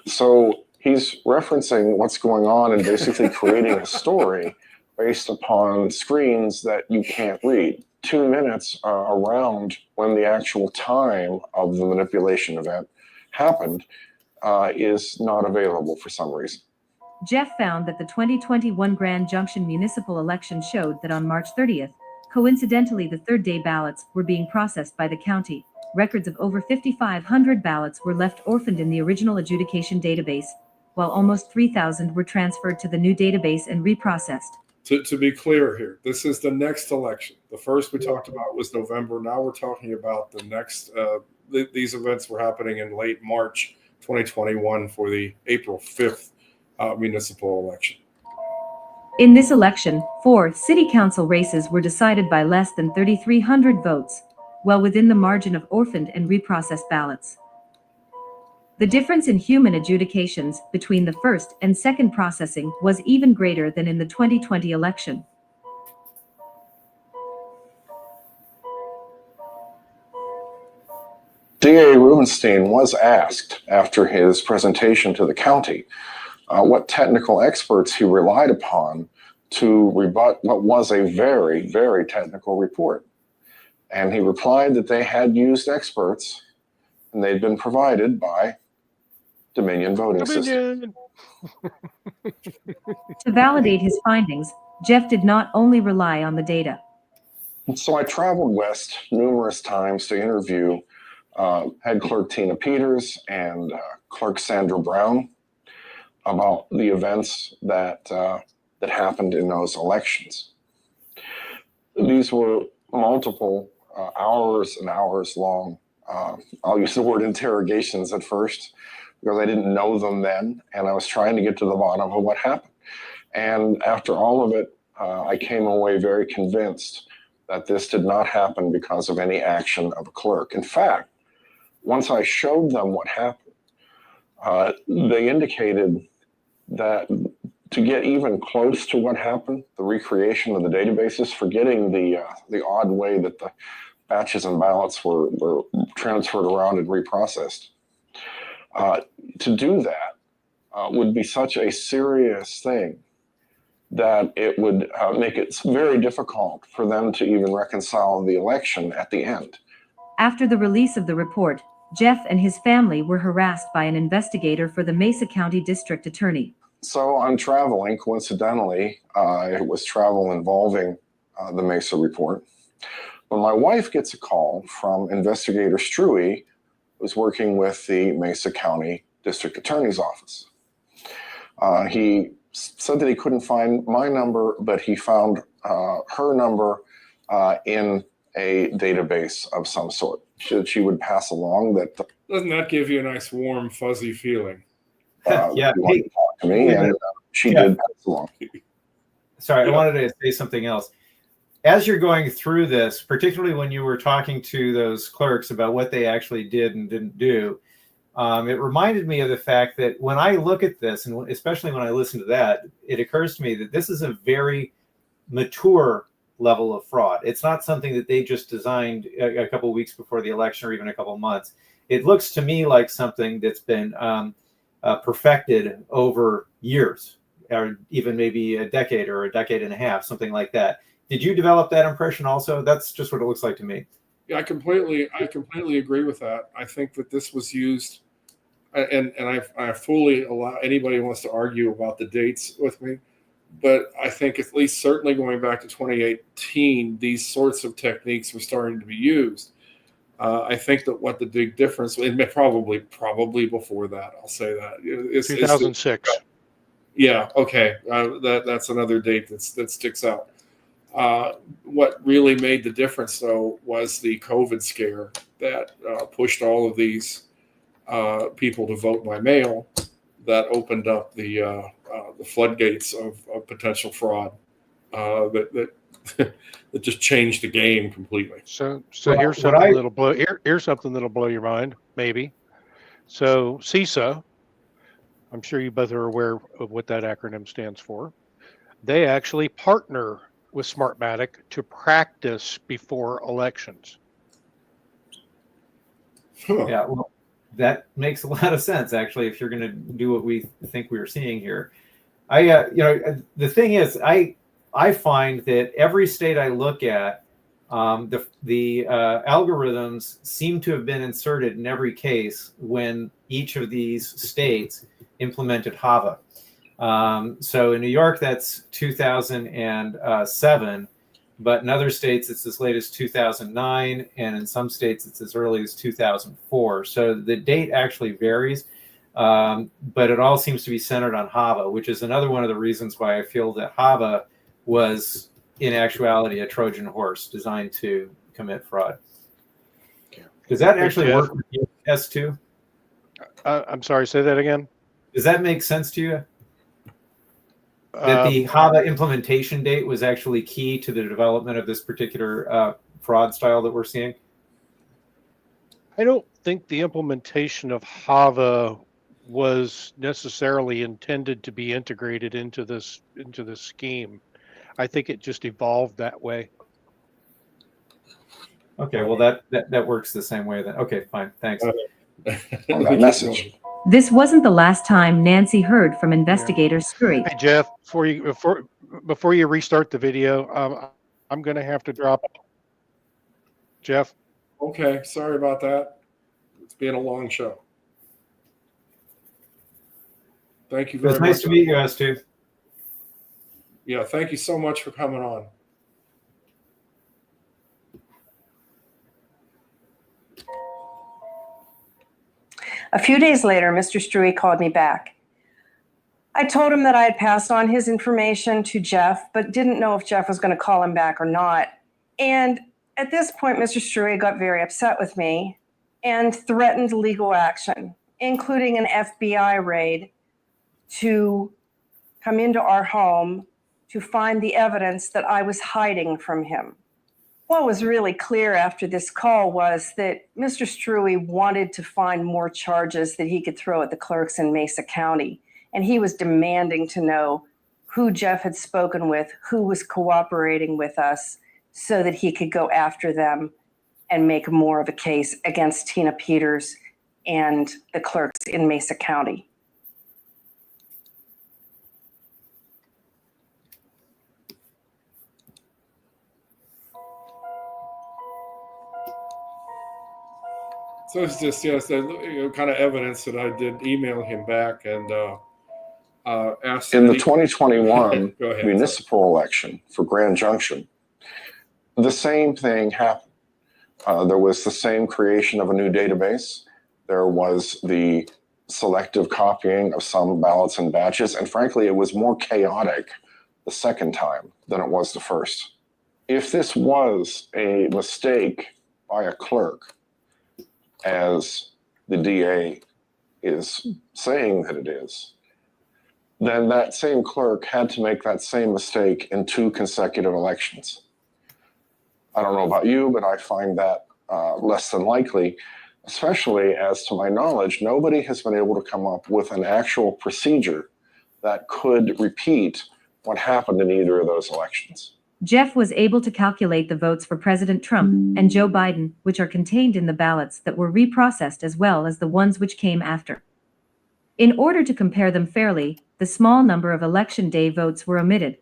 So he's referencing what's going on and basically creating a story based upon screens that you can't read. 2 minutes around when the actual time of the manipulation event happened is not available for some reason. Jeff found that the 2021 Grand Junction municipal election showed that on March 30th, coincidentally the third-day ballots were being processed by the county. Records of over 5,500 ballots were left orphaned in the original adjudication database, while almost 3,000 were transferred to the new database and reprocessed. To be clear here, this is the next election. The first we talked about was November. Now we're talking about the next. These events were happening in late March 2021 for the April 5th municipal election. In this election, 4 city council races were decided by less than 3,300 votes, well within the margin of orphaned and reprocessed ballots. The difference in human adjudications between the first and second processing was even greater than in the 2020 election. DA Rubenstein was asked after his presentation to the county what technical experts he relied upon to rebut what was a very, very technical report. And he replied that they had used experts and they'd been provided by Dominion Voting System. To validate his findings, Jeff did not only rely on the data. So I traveled west numerous times to interview head clerk Tina Peters and clerk Sandra Brown about the events that happened in those elections. These were multiple hours and hours long. I'll use the word interrogations at first because I didn't know them then, and I was trying to get to the bottom of what happened. And after all of it, I came away very convinced that this did not happen because of any action of a clerk. In fact, once I showed them what happened, they indicated that to get even close to what happened, the recreation of the databases, forgetting the odd way that batches and ballots were transferred around and reprocessed. To do that would be such a serious thing that it would make it very difficult for them to even reconcile the election at the end. After the release of the report, Jeff and his family were harassed by an investigator for the Mesa County District Attorney. So I'm traveling, coincidentally, it was travel involving the Mesa report. When my wife gets a call from Investigator Struey, who's working with the Mesa County District Attorney's Office. He said that he couldn't find my number, but he found her number in a database of some sort. She would pass along that. Doesn't that give you a nice, warm, fuzzy feeling? Yeah. Hey, to talk to me, and she did pass along. Sorry, I wanted to say something else. As you're going through this, particularly when you were talking to those clerks about what they actually did and didn't do, it reminded me of the fact that when I look at this, and especially when I listen to that, it occurs to me that this is a very mature level of fraud. It's not something that they just designed a couple of weeks before the election or even a couple of months. It looks to me like something that's been perfected over years, or even maybe a decade or a decade and a half, something like that. Did you develop that impression also? That's just what it looks like to me. Yeah, I completely agree with that. I think that this was used, and I fully allow anybody who wants to argue about the dates with me, but I think at least certainly going back to 2018, these sorts of techniques were starting to be used. I think that what the big difference, and probably before that, I'll say that, is 2006. Yeah, okay, that's another date that sticks out. What really made the difference, though, was the COVID scare that pushed all of these people to vote by mail. That opened up the floodgates of potential fraud that just changed the game completely. So here's something that'll blow. Here's something that'll blow your mind, maybe. So CISA, I'm sure you both are aware of what that acronym stands for. They actually partner with Smartmatic to practice before elections. Yeah, well, that makes a lot of sense, actually, if you're going to do what we think we're seeing here. The thing is, I find that every state I look at, the algorithms seem to have been inserted in every case when each of these states implemented HAVA. So in New York, that's 2007, but in other states, it's as late as 2009, and in some states, it's as early as 2004. So the date actually varies, but it all seems to be centered on HAVA, which is another one of the reasons why I feel that HAVA was, in actuality, a Trojan horse designed to commit fraud. Does that actually work with you, S2? I'm sorry, say that again. Does that make sense to you? That the HAVA implementation date was actually key to the development of this particular fraud style that we're seeing? I don't think the implementation of HAVA was necessarily intended to be integrated into this scheme. I think it just evolved that way. Okay, well that works the same way then. Okay, fine, thanks. Message. This wasn't the last time Nancy heard from Investigator Struey. Hey Jeff, before you restart the video, I'm going to have to drop. Jeff. Okay, sorry about that. It's been a long show. Thank you very much. It's nice to meet you, S2. Yeah, thank you so much for coming on. A few days later, Mr. Struey called me back. I told him that I had passed on his information to Jeff, but didn't know if Jeff was going to call him back or not. And at this point, Mr. Struey got very upset with me and threatened legal action, including an FBI raid to come into our home to find the evidence that I was hiding from him. What was really clear after this call was that Mr. Struey wanted to find more charges that he could throw at the clerks in Mesa County. And he was demanding to know who Jeff had spoken with, who was cooperating with us, so that he could go after them and make more of a case against Tina Peters and the clerks in Mesa County. So it's just, yes, kind of evidence that I did email him back and asked. In the 2021 Go ahead, municipal election for Grand Junction, the same thing happened. There was the same creation of a new database. There was the selective copying of some ballots and batches. And frankly, it was more chaotic the second time than it was the first. If this was a mistake by a clerk, as the DA is saying that it is, then that same clerk had to make that same mistake in 2 consecutive elections. I don't know about you, but I find that less than likely, especially as to my knowledge, nobody has been able to come up with an actual procedure that could repeat what happened in either of those elections. Jeff was able to calculate the votes for President Trump and Joe Biden, which are contained in the ballots that were reprocessed, as well as the ones which came after. In order to compare them fairly, the small number of election day votes were omitted.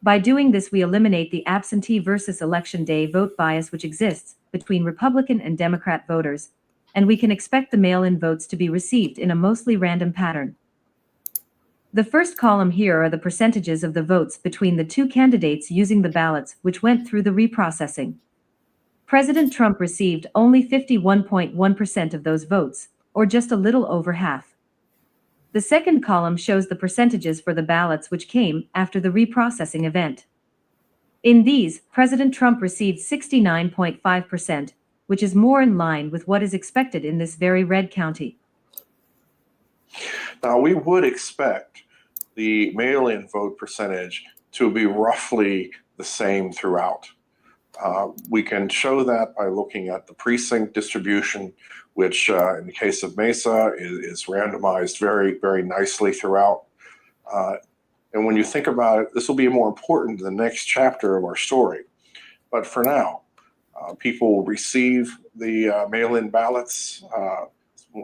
By doing this, we eliminate the absentee versus election day vote bias which exists between Republican and Democrat voters, and we can expect the mail-in votes to be received in a mostly random pattern. The first column here are the percentages of the votes between the 2 candidates using the ballots which went through the reprocessing. President Trump received only 51.1% of those votes, or just a little over half. The second column shows the percentages for the ballots which came after the reprocessing event. In these, President Trump received 69.5%, which is more in line with what is expected in this very red county. Now, we would expect the mail-in vote percentage to be roughly the same throughout. We can show that by looking at the precinct distribution, which in the case of Mesa is randomized very, very nicely throughout. And when you think about it, this will be more important in the next chapter of our story. But for now, people will receive the mail-in ballots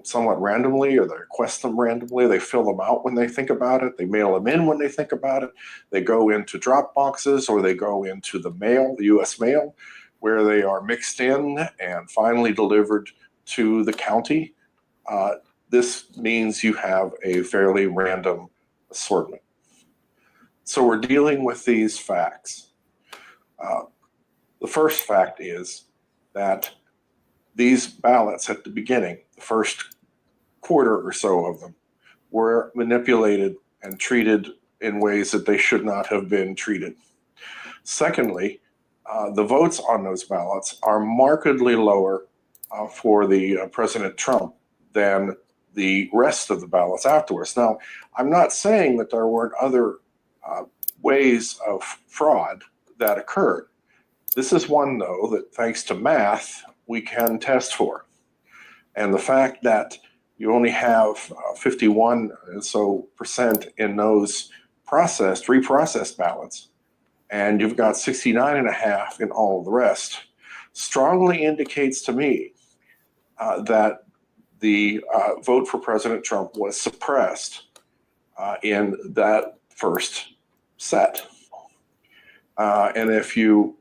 somewhat randomly, or they request them randomly. They fill them out when they think about it. They mail them in when they think about it. They go into drop boxes, or they go into the mail, the U.S. mail, where they are mixed in and finally delivered to the county. This means you have a fairly random assortment. So we're dealing with these facts. The first fact is that these ballots at the beginning, the first quarter or so of them, were manipulated and treated in ways that they should not have been treated. Secondly, the votes on those ballots are markedly lower for the President Trump than the rest of the ballots afterwards. Now, I'm not saying that there weren't other ways of fraud that occurred. This is one, though, that thanks to math, we can test for. And the fact that you only have 51% or so in those reprocessed ballots, and you've got 69.5% in all of the rest, strongly indicates to me that the vote for President Trump was suppressed in that first set. And if you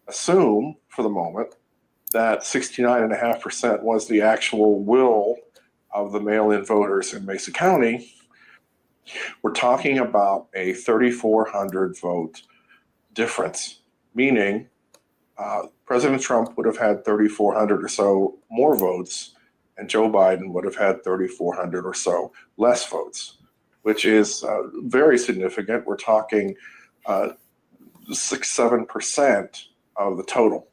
assume for the moment that 69.5% was the actual will of the mail-in voters in Mesa County, we're talking about a 3,400 vote difference, meaning President Trump would have had 3,400 or so more votes, and Joe Biden would have had 3,400 or so less votes, which is very significant. We're talking 6-7% of the total.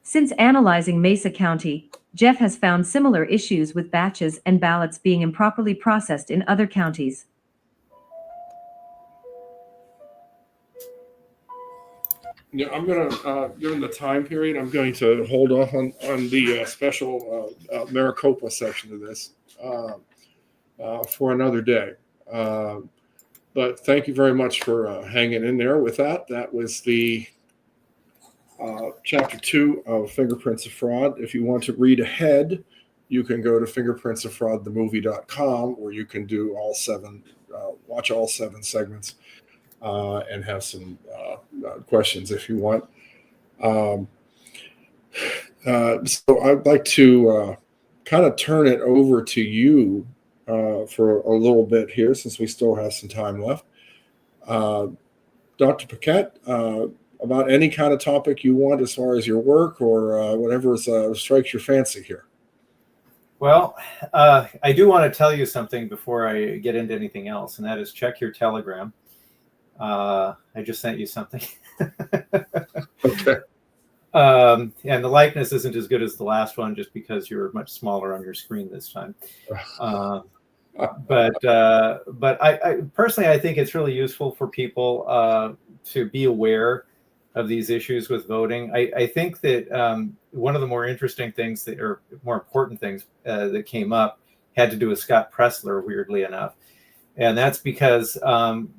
Since analyzing Mesa County, Jeff has found similar issues with batches and ballots being improperly processed in other counties. Yeah, I'm going to, given the time period, I'm going to hold off on the special Maricopa section of this for another day. But thank you very much for hanging in there with that. That was the Chapter 2 of Fingerprints of Fraud. If you want to read ahead, you can go to fingerprintsofraudthemovie.com, where you can do watch all 7 segments and have some questions if you want. So I'd like to kind of turn it over to you for a little bit here, since we still have some time left. Dr. Paquette, about any kind of topic you want as far as your work or whatever strikes your fancy here. Well, I do want to tell you something before I get into anything else, and that is check your Telegram. I just sent you something. Okay. And the likeness isn't as good as the last one, just because you're much smaller on your screen this time. But I personally, I think it's really useful for people to be aware of these issues with voting. I think that one of the more interesting things or more important things that came up had to do with Scott Pressler, weirdly enough. And that's because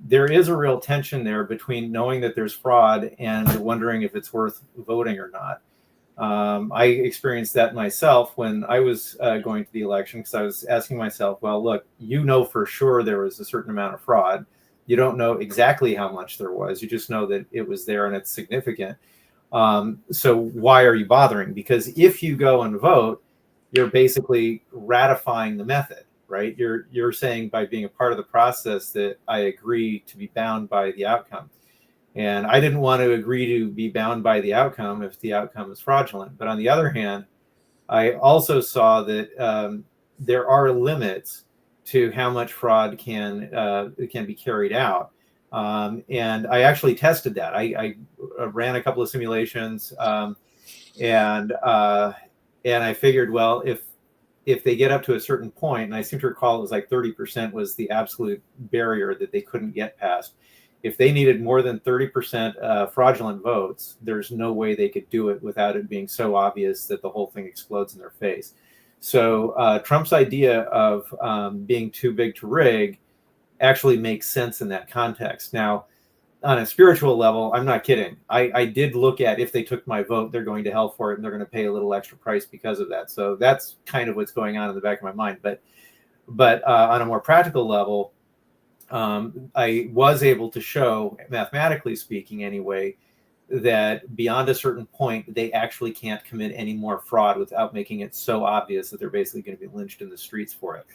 there is a real tension there between knowing that there's fraud and wondering if it's worth voting or not. I experienced that myself when I was going to the election, because I was asking myself, well, look, you know for sure there was a certain amount of fraud. You don't know exactly how much there was. You just know that it was there and it's significant. So why are you bothering? Because if you go and vote, you're basically ratifying the method, right? You're saying by being a part of the process that I agree to be bound by the outcome. And I didn't want to agree to be bound by the outcome if the outcome is fraudulent. But on the other hand, I also saw that there are limits to how much fraud can be carried out. And I actually tested that. I ran a couple of simulations, and I figured, well, if they get up to a certain point, and I seem to recall it was like 30% was the absolute barrier that they couldn't get past. If they needed more than 30% fraudulent votes, there's no way they could do it without it being so obvious that the whole thing explodes in their face. So Trump's idea of being too big to rig actually makes sense in that context. Now, on a spiritual level, I'm not kidding. I did look at, if they took my vote, they're going to hell for it, and they're going to pay a little extra price because of that. So that's kind of what's going on in the back of my mind. But on a more practical level, I was able to show, mathematically speaking anyway, that beyond a certain point, they actually can't commit any more fraud without making it so obvious that they're basically going to be lynched in the streets for it.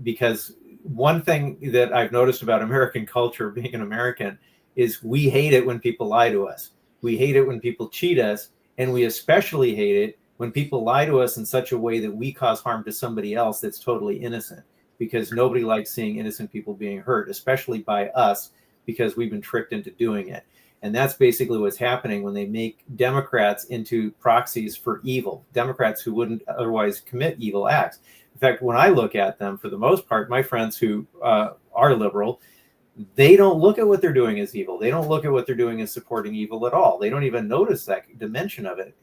Because one thing that I've noticed about American culture, being an American, is we hate it when people lie to us. We hate it when people cheat us, and we especially hate it when people lie to us in such a way that we cause harm to somebody else that's totally innocent, because nobody likes seeing innocent people being hurt, especially by us, because we've been tricked into doing it. And that's basically what's happening when they make Democrats into proxies for evil, Democrats who wouldn't otherwise commit evil acts. In fact, when I look at them, for the most part, my friends who are liberal, they don't look at what they're doing as evil. They don't look at what they're doing as supporting evil at all. They don't even notice that dimension of it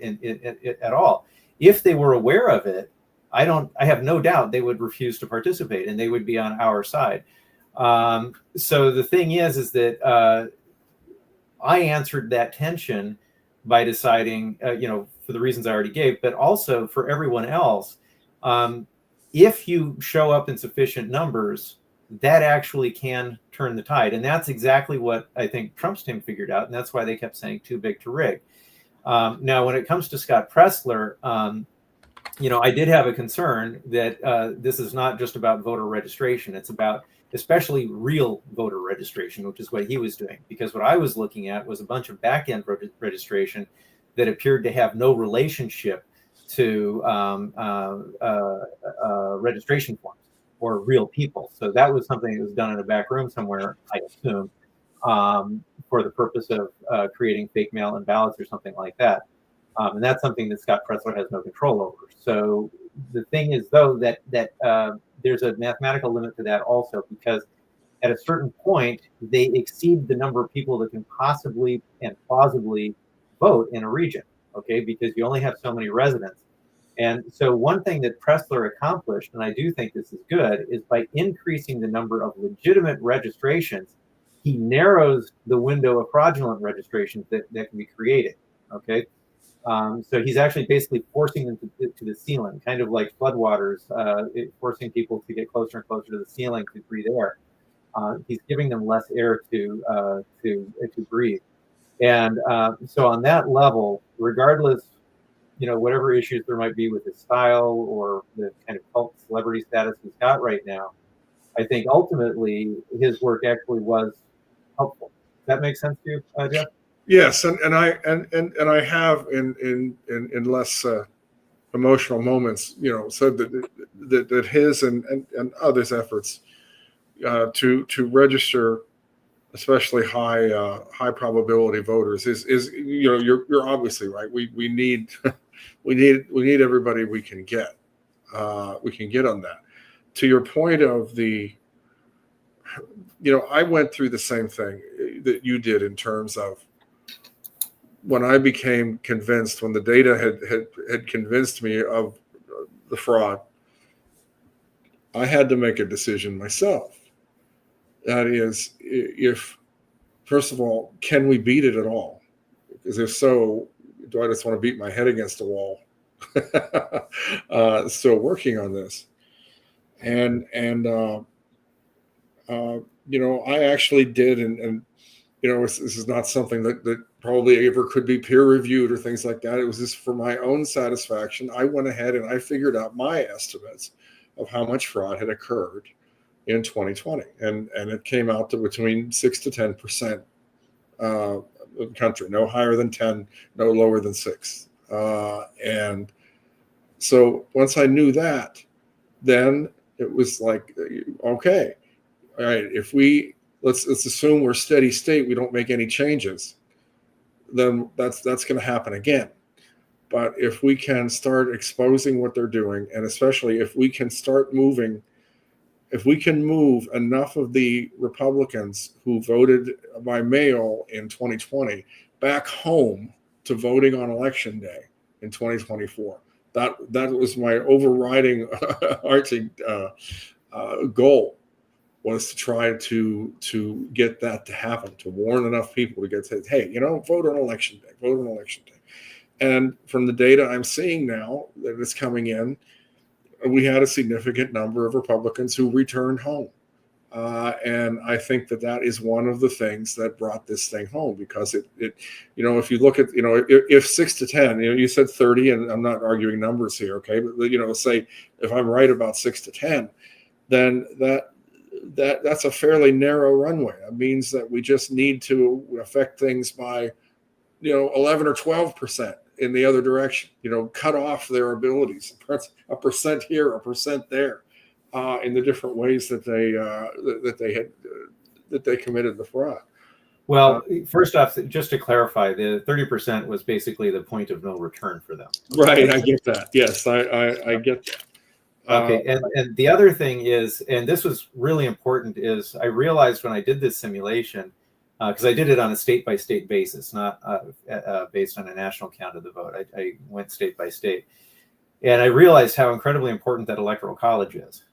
at all. If they were aware of it, I have no doubt they would refuse to participate, and they would be on our side. So the thing is that I answered that tension by deciding, for the reasons I already gave, but also for everyone else, if you show up in sufficient numbers, that actually can turn the tide. And that's exactly what I think Trump's team figured out. And that's why they kept saying too big to rig. Now, when it comes to Scott Pressler, I did have a concern that this is not just about voter registration. It's about especially real voter registration, which is what he was doing. Because what I was looking at was a bunch of back-end registration that appeared to have no relationship to registration forms or real people. So that was something that was done in a back room somewhere, I assume, for the purpose of creating fake mail-in ballots or something like that. And that's something that Scott Pressler has no control over. So the thing is, though, that there's a mathematical limit to that also, because at a certain point, they exceed the number of people that can possibly and plausibly vote in a region, okay, because you only have so many residents. And so one thing that Pressler accomplished, and I do think this is good, is by increasing the number of legitimate registrations, he narrows the window of fraudulent registrations that can be created. Okay. So he's actually basically forcing them to the ceiling, kind of like floodwaters, forcing people to get closer and closer to the ceiling to breathe air. He's giving them less air to breathe. And so on that level, regardless, whatever issues there might be with his style or the kind of cult celebrity status he's got right now, I think ultimately his work actually was helpful. Does that make sense to you, Jeff? Yes, and I have in less emotional moments, said that his and others' efforts to register, especially high probability voters, is you're obviously right. We need we need everybody we can get. We can get on that. To your point of I went through the same thing that you did in terms of when I became convinced, when the data had convinced me of the fraud, I had to make a decision myself. That is, first of all, can we beat it at all? Because if so, do I just want to beat my head against a wall? Still working on this. And I actually did, and this is not something that probably ever could be peer reviewed or things like that. It was just for my own satisfaction. I went ahead and I figured out my estimates of how much fraud had occurred in 2020, and it came out to between 6 to 10% of the country, no higher than 10, no lower than 6. And so once I knew that, then it was like, okay, all right, if let's assume we're steady state, we don't make any changes, then that's going to happen again. But if we can start exposing what they're doing, and especially if we can start moving, if we can move enough of the Republicans who voted by mail in 2020 back home to voting on election day in 2024, that was my overriding arching goal, was to try to get that to happen, to warn enough people to get said, hey, vote on election day, vote on election day. And from the data I'm seeing now that is coming in, we had a significant number of Republicans who returned home. And I think that is one of the things that brought this thing home, because it if you look at, if 6 to 10, you said 30, and I'm not arguing numbers here, okay, but say if I'm right about 6 to 10, then that's a fairly narrow runway. That means that we just need to affect things by 11 or 12% in the other direction, cut off their abilities, a percent here, a percent there, in the different ways that they committed the fraud. Well, first off, just to clarify, the 30% was basically the point of no return for them. Right, I get that. Yes, I get that. Okay, and the other thing is, and this was really important, is I realized when I did this simulation, because I did it on a state-by-state basis, not based on a national count of the vote. I went state by state. And I realized how incredibly important that electoral college is,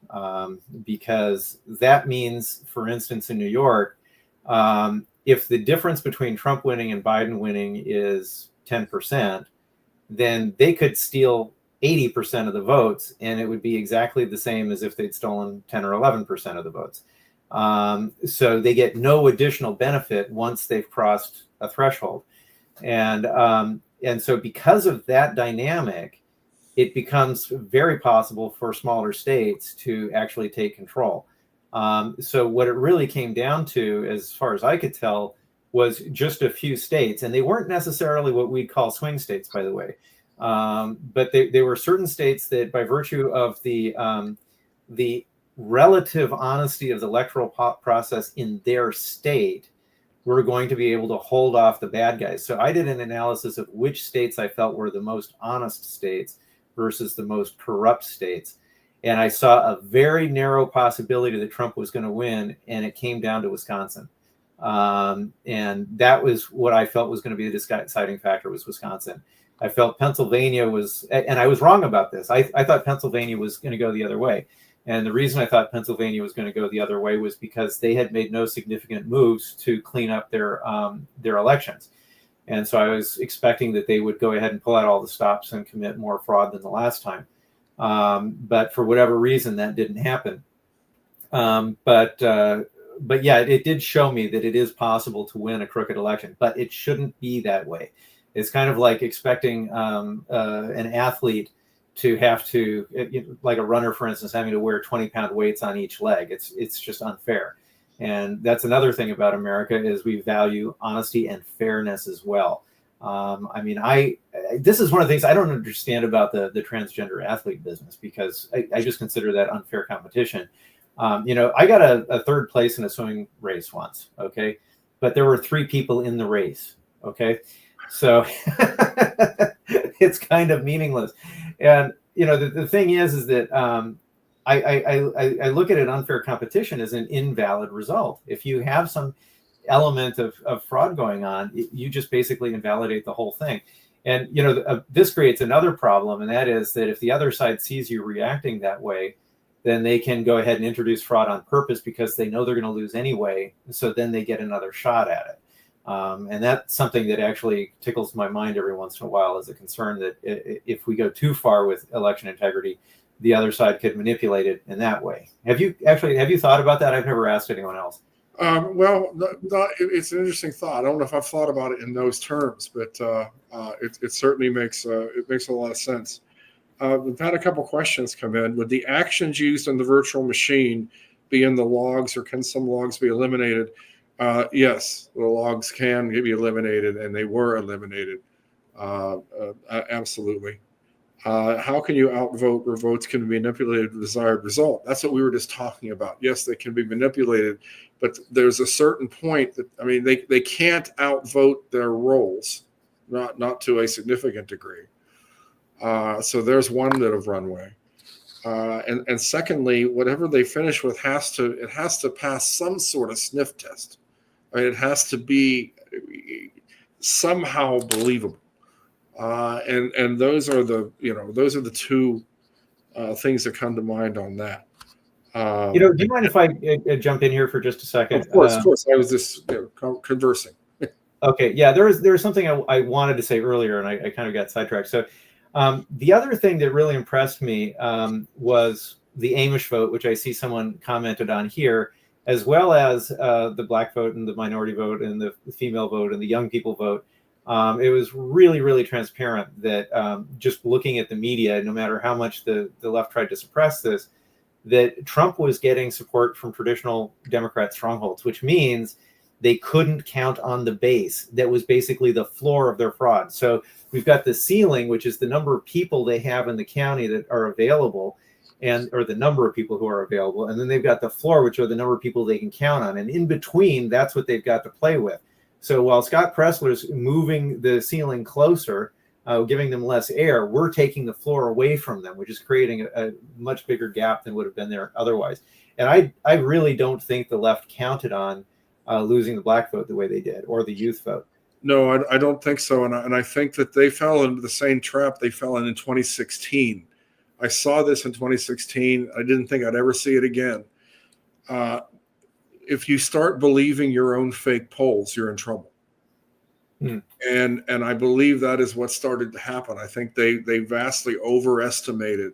because that means, for instance, in New York, if the difference between Trump winning and Biden winning is 10%, then they could steal 80% of the votes, and it would be exactly the same as if they'd stolen 10 or 11% of the votes. So they get no additional benefit once they've crossed a threshold. And so because of that dynamic, it becomes very possible for smaller states to actually take control. So what it really came down to, as far as I could tell, was just a few states, and they weren't necessarily what we'd call swing states, by the way. But they were certain states that, by virtue of the relative honesty of the electoral process in their state, were going to be able to hold off the bad guys. So I did an analysis of which states I felt were the most honest states versus the most corrupt states. And I saw a very narrow possibility that Trump was going to win, and it came down to Wisconsin. And that was what I felt was going to be the deciding factor, was Wisconsin. I felt Pennsylvania was, and I was wrong about this. I thought Pennsylvania was going to go the other way. And the reason I thought Pennsylvania was going to go the other way was because they had made no significant moves to clean up their elections. And so I was expecting that they would go ahead and pull out all the stops and commit more fraud than the last time. But for whatever reason, that didn't happen. But yeah, it did show me that it is possible to win a crooked election, but it shouldn't be that way. It's kind of like expecting an athlete to have to, like a runner, for instance, having to wear 20-pound weights on each leg. It's just unfair. And that's another thing about America is we value honesty and fairness as well. I mean, this is one of the things I don't understand about the transgender athlete business, because I just consider that unfair competition. I got a third place in a swimming race once, okay? But there were 3 people in the race, okay? So it's kind of meaningless. And, the thing is that I look at an unfair competition as an invalid result. If you have some element of fraud going on, you just basically invalidate the whole thing. And, this creates another problem, and that is that if the other side sees you reacting that way, then they can go ahead and introduce fraud on purpose because they know they're going to lose anyway. So then they get another shot at it. And that's something that actually tickles my mind every once in a while, as a concern that if we go too far with election integrity, the other side could manipulate it in that way. Have you thought about that? I've never asked anyone else. It's an interesting thought. I don't know if I've thought about it in those terms, but it certainly makes a lot of sense. We've had a couple questions come in. Would the actions used in the virtual machine be in the logs, or can some logs be eliminated? Yes, the logs can be eliminated, and they were eliminated. Absolutely. How can you outvote where votes can be manipulated to the desired result? That's what we were just talking about. Yes, they can be manipulated, but there's a certain point that, they can't outvote their rolls, not to a significant degree. So there's one bit of runway. And secondly, whatever they finish with it has to pass some sort of sniff test. It has to be somehow believable. And those are the two things that come to mind on that. Do you mind if I jump in here for just a second? Of course. I was just conversing. Okay, yeah, there was something I wanted to say earlier, and I kind of got sidetracked. So the other thing that really impressed me was the Amish vote, which I see someone commented on here, as well as the black vote and the minority vote and the female vote and the young people vote. It was really, really transparent that just looking at the media, no matter how much the left tried to suppress this, that Trump was getting support from traditional Democrat strongholds, which means they couldn't count on the base. That was basically the floor of their fraud. So we've got the ceiling, which is the number of people they have in the county that are available, or the number of people who are available. And then they've got the floor, which are the number of people they can count on. And in between, that's what they've got to play with. So while Scott Pressler's moving the ceiling closer, giving them less air, we're taking the floor away from them, which is creating a much bigger gap than would have been there otherwise. And I really don't think the left counted on losing the black vote the way they did, or the youth vote. No, I don't think so. And I think that they fell into the same trap they fell in 2016. I saw this in 2016. I didn't think I'd ever see it again. If you start believing your own fake polls, you're in trouble. And I believe that is what started to happen. I think they vastly overestimated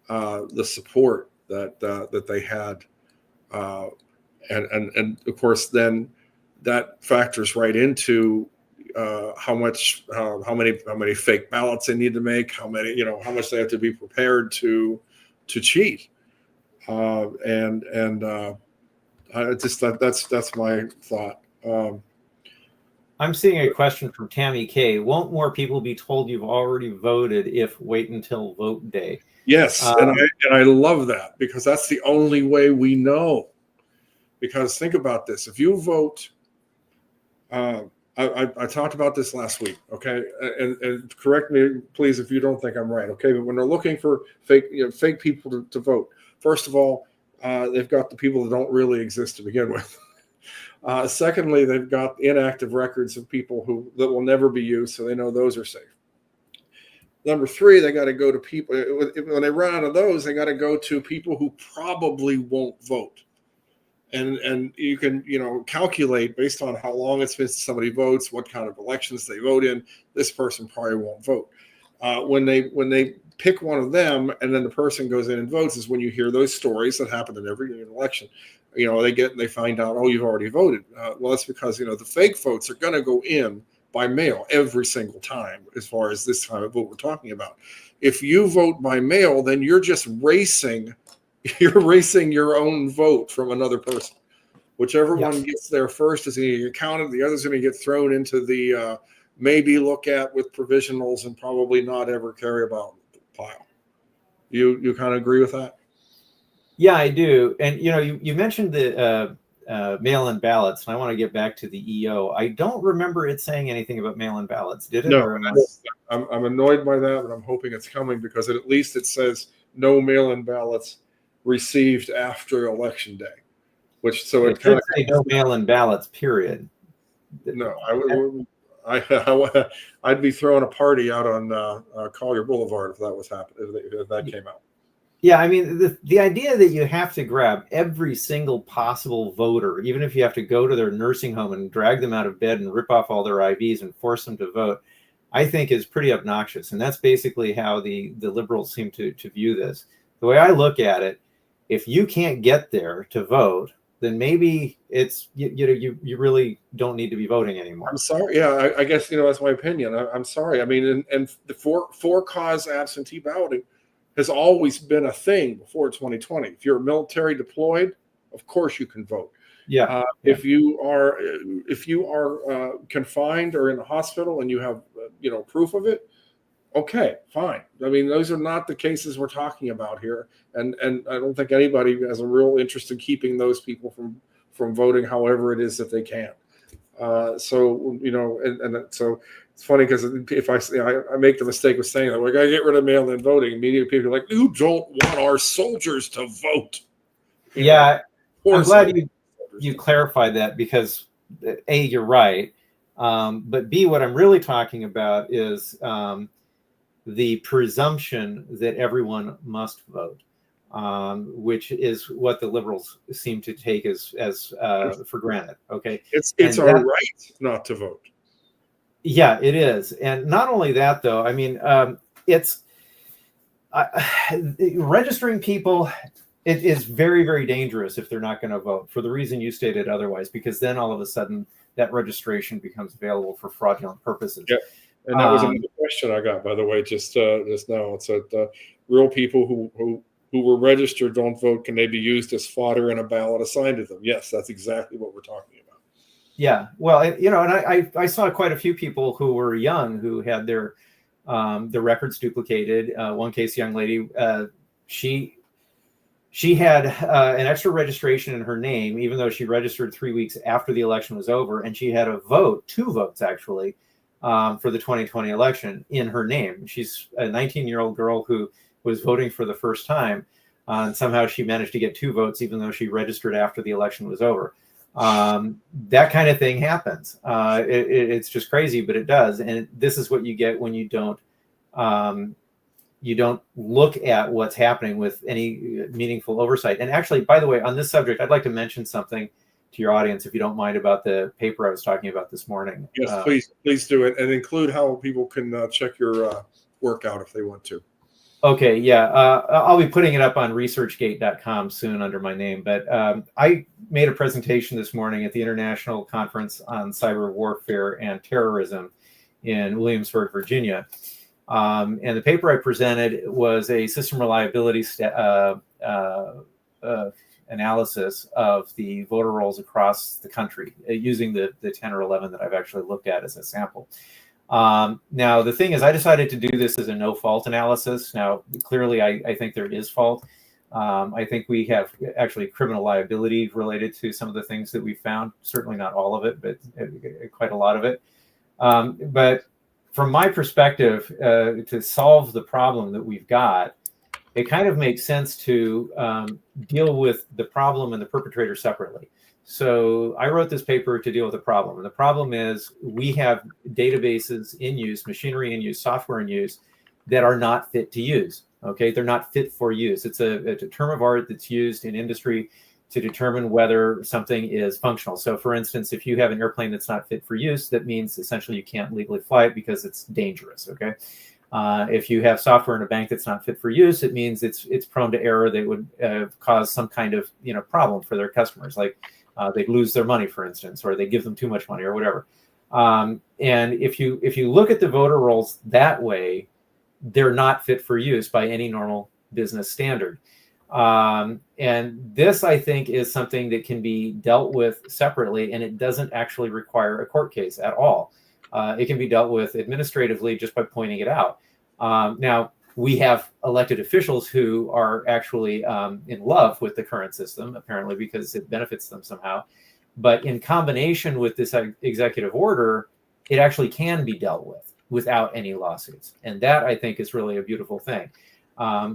the support that they had, and of course then that factors right into how many fake ballots they need to make, how much they have to be prepared to cheat, that's my thought. I'm seeing a question from Tammy K. Won't more people be told you've already voted if wait until vote day? Yes, and I love that, because that's the only way we know. Because think about this: if you vote, I talked about this last week, okay? And correct me, please, if you don't think I'm right, okay? But when they're looking for fake people to vote, first of all, they've got the people that don't really exist to begin with. Secondly, they've got inactive records of people that will never be used, so they know those are safe. Number three, they got to go to people, when they run out of those, they got to go to people who probably won't vote. and you can calculate based on how long it's been since somebody votes, what kind of elections they vote in. This person probably won't vote. When they pick one of them and then the person goes in and votes is when you hear those stories that happen in every election. They find out, oh, you've already voted. Well, that's because the fake votes are going to go in by mail every single time. As far as this kind of vote we're talking about, if you vote by mail, then you're just racing. You're racing your own vote from another person. Whichever one gets there first is going to get counted. The other's going to get thrown into the maybe look at with provisionals and probably not ever carry about pile. You kind of agree with that? Yeah, I do. And you mentioned the mail-in ballots, and I want to get back to the EO. I don't remember it saying anything about mail-in ballots, did it? No, I'm annoyed by that, but I'm hoping it's coming because at least it says no mail-in ballots received after election day, which so it kind of say no mail-in ballots. Period. No, I'd be throwing a party out on Collier Boulevard if that was happening. If that came out. Yeah, I mean, the idea that you have to grab every single possible voter, even if you have to go to their nursing home and drag them out of bed and rip off all their IVs and force them to vote, I think is pretty obnoxious. And that's basically how the liberals seem to view this. The way I look at it, if you can't get there to vote, then maybe it's you really don't need to be voting anymore. I'm sorry. Yeah, I guess that's my opinion. I'm sorry. I mean, and the for cause absentee balloting has always been a thing before 2020. If you're military deployed, of course you can vote. Yeah. If you are confined or in a hospital and you have proof of it, okay, fine. I mean, those are not the cases we're talking about here, and I don't think anybody has a real interest in keeping those people from voting however it is that they can. So it's funny because if I make the mistake of saying that we got to get rid of mail-in voting, immediately people are like, "You don't want our soldiers to vote." I'm glad you clarified that because A, you're right, but B, what I'm really talking about is the presumption that everyone must vote, which is what the liberals seem to take as for granted. Okay, it's our right not to vote. Yeah, it is, and not only that though. I mean, it's registering people. It is very, very dangerous if they're not going to vote for the reason you stated otherwise, because then all of a sudden that registration becomes available for fraudulent purposes. Yeah. And that was another question I got, by the way, just now. It said real people who were registered don't vote. Can they be used as fodder in a ballot assigned to them? Yes, that's exactly what we're talking about. Yeah, well, and I saw quite a few people who were young who had their records duplicated. One case, young lady, she had an extra registration in her name, even though she registered 3 weeks after the election was over, and she had two votes actually. For the 2020 election in her name. She's a 19-year-old girl who was voting for the first time, and somehow she managed to get 2 votes, even though she registered after the election was over. That kind of thing happens. It's just crazy, but it does. And this is what you get when you don't look at what's happening with any meaningful oversight. And actually, by the way, on this subject, I'd like to mention something to your audience, if you don't mind, about the paper I was talking about this morning. Yes, please do it, and include how people can check your work out if they want to. Okay, yeah, I'll be putting it up on researchgate.com soon under my name, but I made a presentation this morning at the International Conference on Cyber Warfare and Terrorism in Williamsburg, Virginia. And the paper I presented was a system reliability analysis of the voter rolls across the country using the 10 or 11 that I've actually looked at as a sample. Now, the thing is, I decided to do this as a no-fault analysis. Now, clearly, I think there is fault. I think we have actually criminal liability related to some of the things that we found. Certainly not all of it, but quite a lot of it. But from my perspective, to solve the problem that we've got, it kind of makes sense to deal with the problem and the perpetrator separately. So I wrote this paper to deal with the problem. And the problem is we have databases in use, machinery in use, software in use that are not fit to use. Okay, they're not fit for use. It's a term of art that's used in industry to determine whether something is functional. So for instance, if you have an airplane that's not fit for use, that means essentially you can't legally fly it because it's dangerous, okay? If you have software in a bank that's not fit for use, it means it's prone to error that would cause some kind of problem for their customers, like they'd lose their money, for instance, or they give them too much money or whatever. And if you look at the voter rolls that way, they're not fit for use by any normal business standard. And this, I think, is something that can be dealt with separately, and it doesn't actually require a court case at all. It can be dealt with administratively just by pointing it out. Now, we have elected officials who are actually in love with the current system, apparently, because it benefits them somehow. But in combination with this executive order, it actually can be dealt with without any lawsuits. And that, I think, is really a beautiful thing.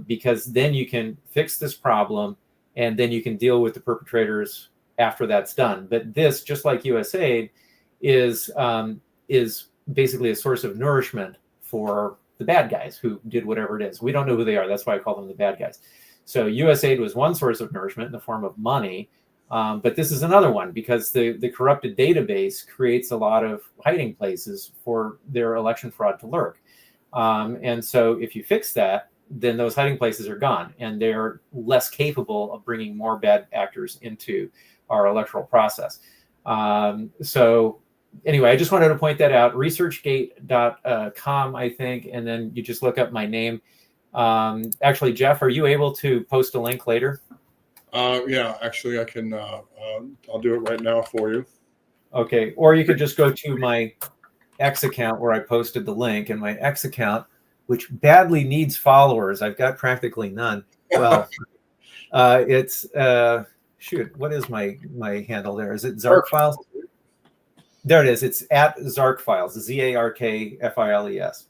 Because then you can fix this problem and then you can deal with the perpetrators after that's done. But this, just like USAID, is basically a source of nourishment for the bad guys who did whatever it is. We don't know who they are. That's why I call them the bad guys. So USAID was one source of nourishment in the form of money. But this is another one because the corrupted database creates a lot of hiding places for their election fraud to lurk. And so if you fix that, then those hiding places are gone and they're less capable of bringing more bad actors into our electoral process. So anyway, I just wanted to point that out. Researchgate.com, I think, and then you just look up my name. Actually, Jeff, are you able to post a link later? Yeah, actually, I can. I'll do it right now for you. Okay, or you could just go to my X account where I posted the link, and my X account, which badly needs followers. I've got practically none. Well, it's shoot. What is my handle there? Is it Zark Files? There it is. It's at Zark Files. ZARKFILES.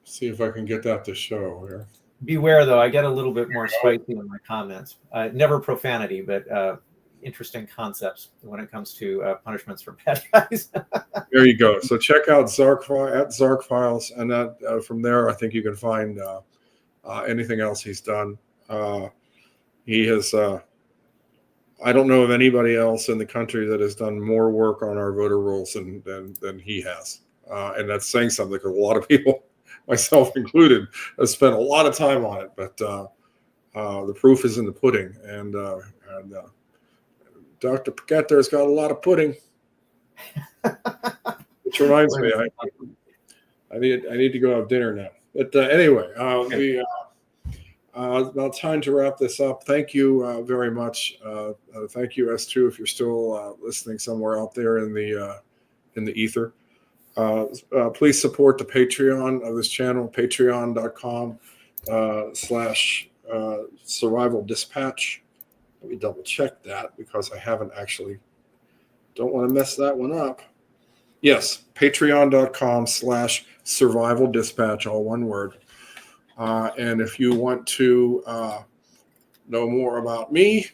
See if I can get that to show here. Beware, though. I get a little bit more spicy in my comments. Never profanity, but interesting concepts when it comes to punishments for bad guys. There you go. So check out Zark Files, and that from there, I think you can find anything else he's done. He has. I don't know of anybody else in the country that has done more work on our voter rolls than he has, and that's saying something because a lot of people, myself included, have spent a lot of time on it. But the proof is in the pudding, and Dr. Paquette's got a lot of pudding. Which reminds me, I need to go have dinner now. But anyway, we about time to wrap this up. Thank you very much. Thank you, S2, if you're still listening somewhere out there in the ether. Please support the Patreon of this channel, patreon.com/survival dispatch. Let me double check that because I haven't actually, don't want to mess that one up. Yes, patreon.com/survival dispatch, all one word. And if you want to know more about me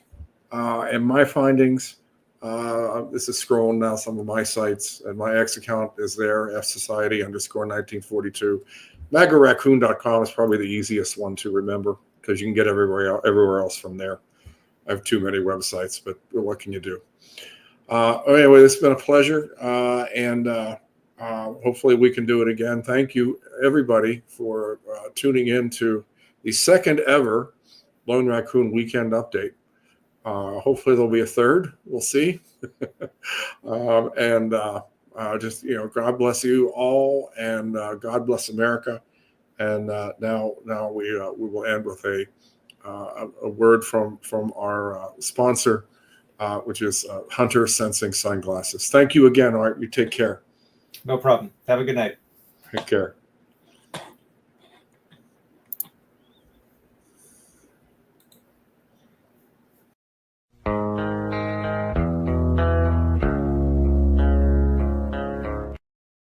and my findings, this is scrolling down some of my sites, and my X account is there, fsociety_1942. MAGARaccoon.com is probably the easiest one to remember because you can get everywhere else from there. I have too many websites, but what can you do? Anyway, it's been a pleasure, and hopefully we can do it again. Thank you, everybody, for tuning in to the second ever Lone Raccoon Weekend Update. Hopefully there'll be a third. We'll see. Just, God bless you all, and God bless America. And now we will end with a word from our sponsor, which is Hunter Sensing Sunglasses. Thank you again. All right, you take care. No problem. Have a good night. Take care.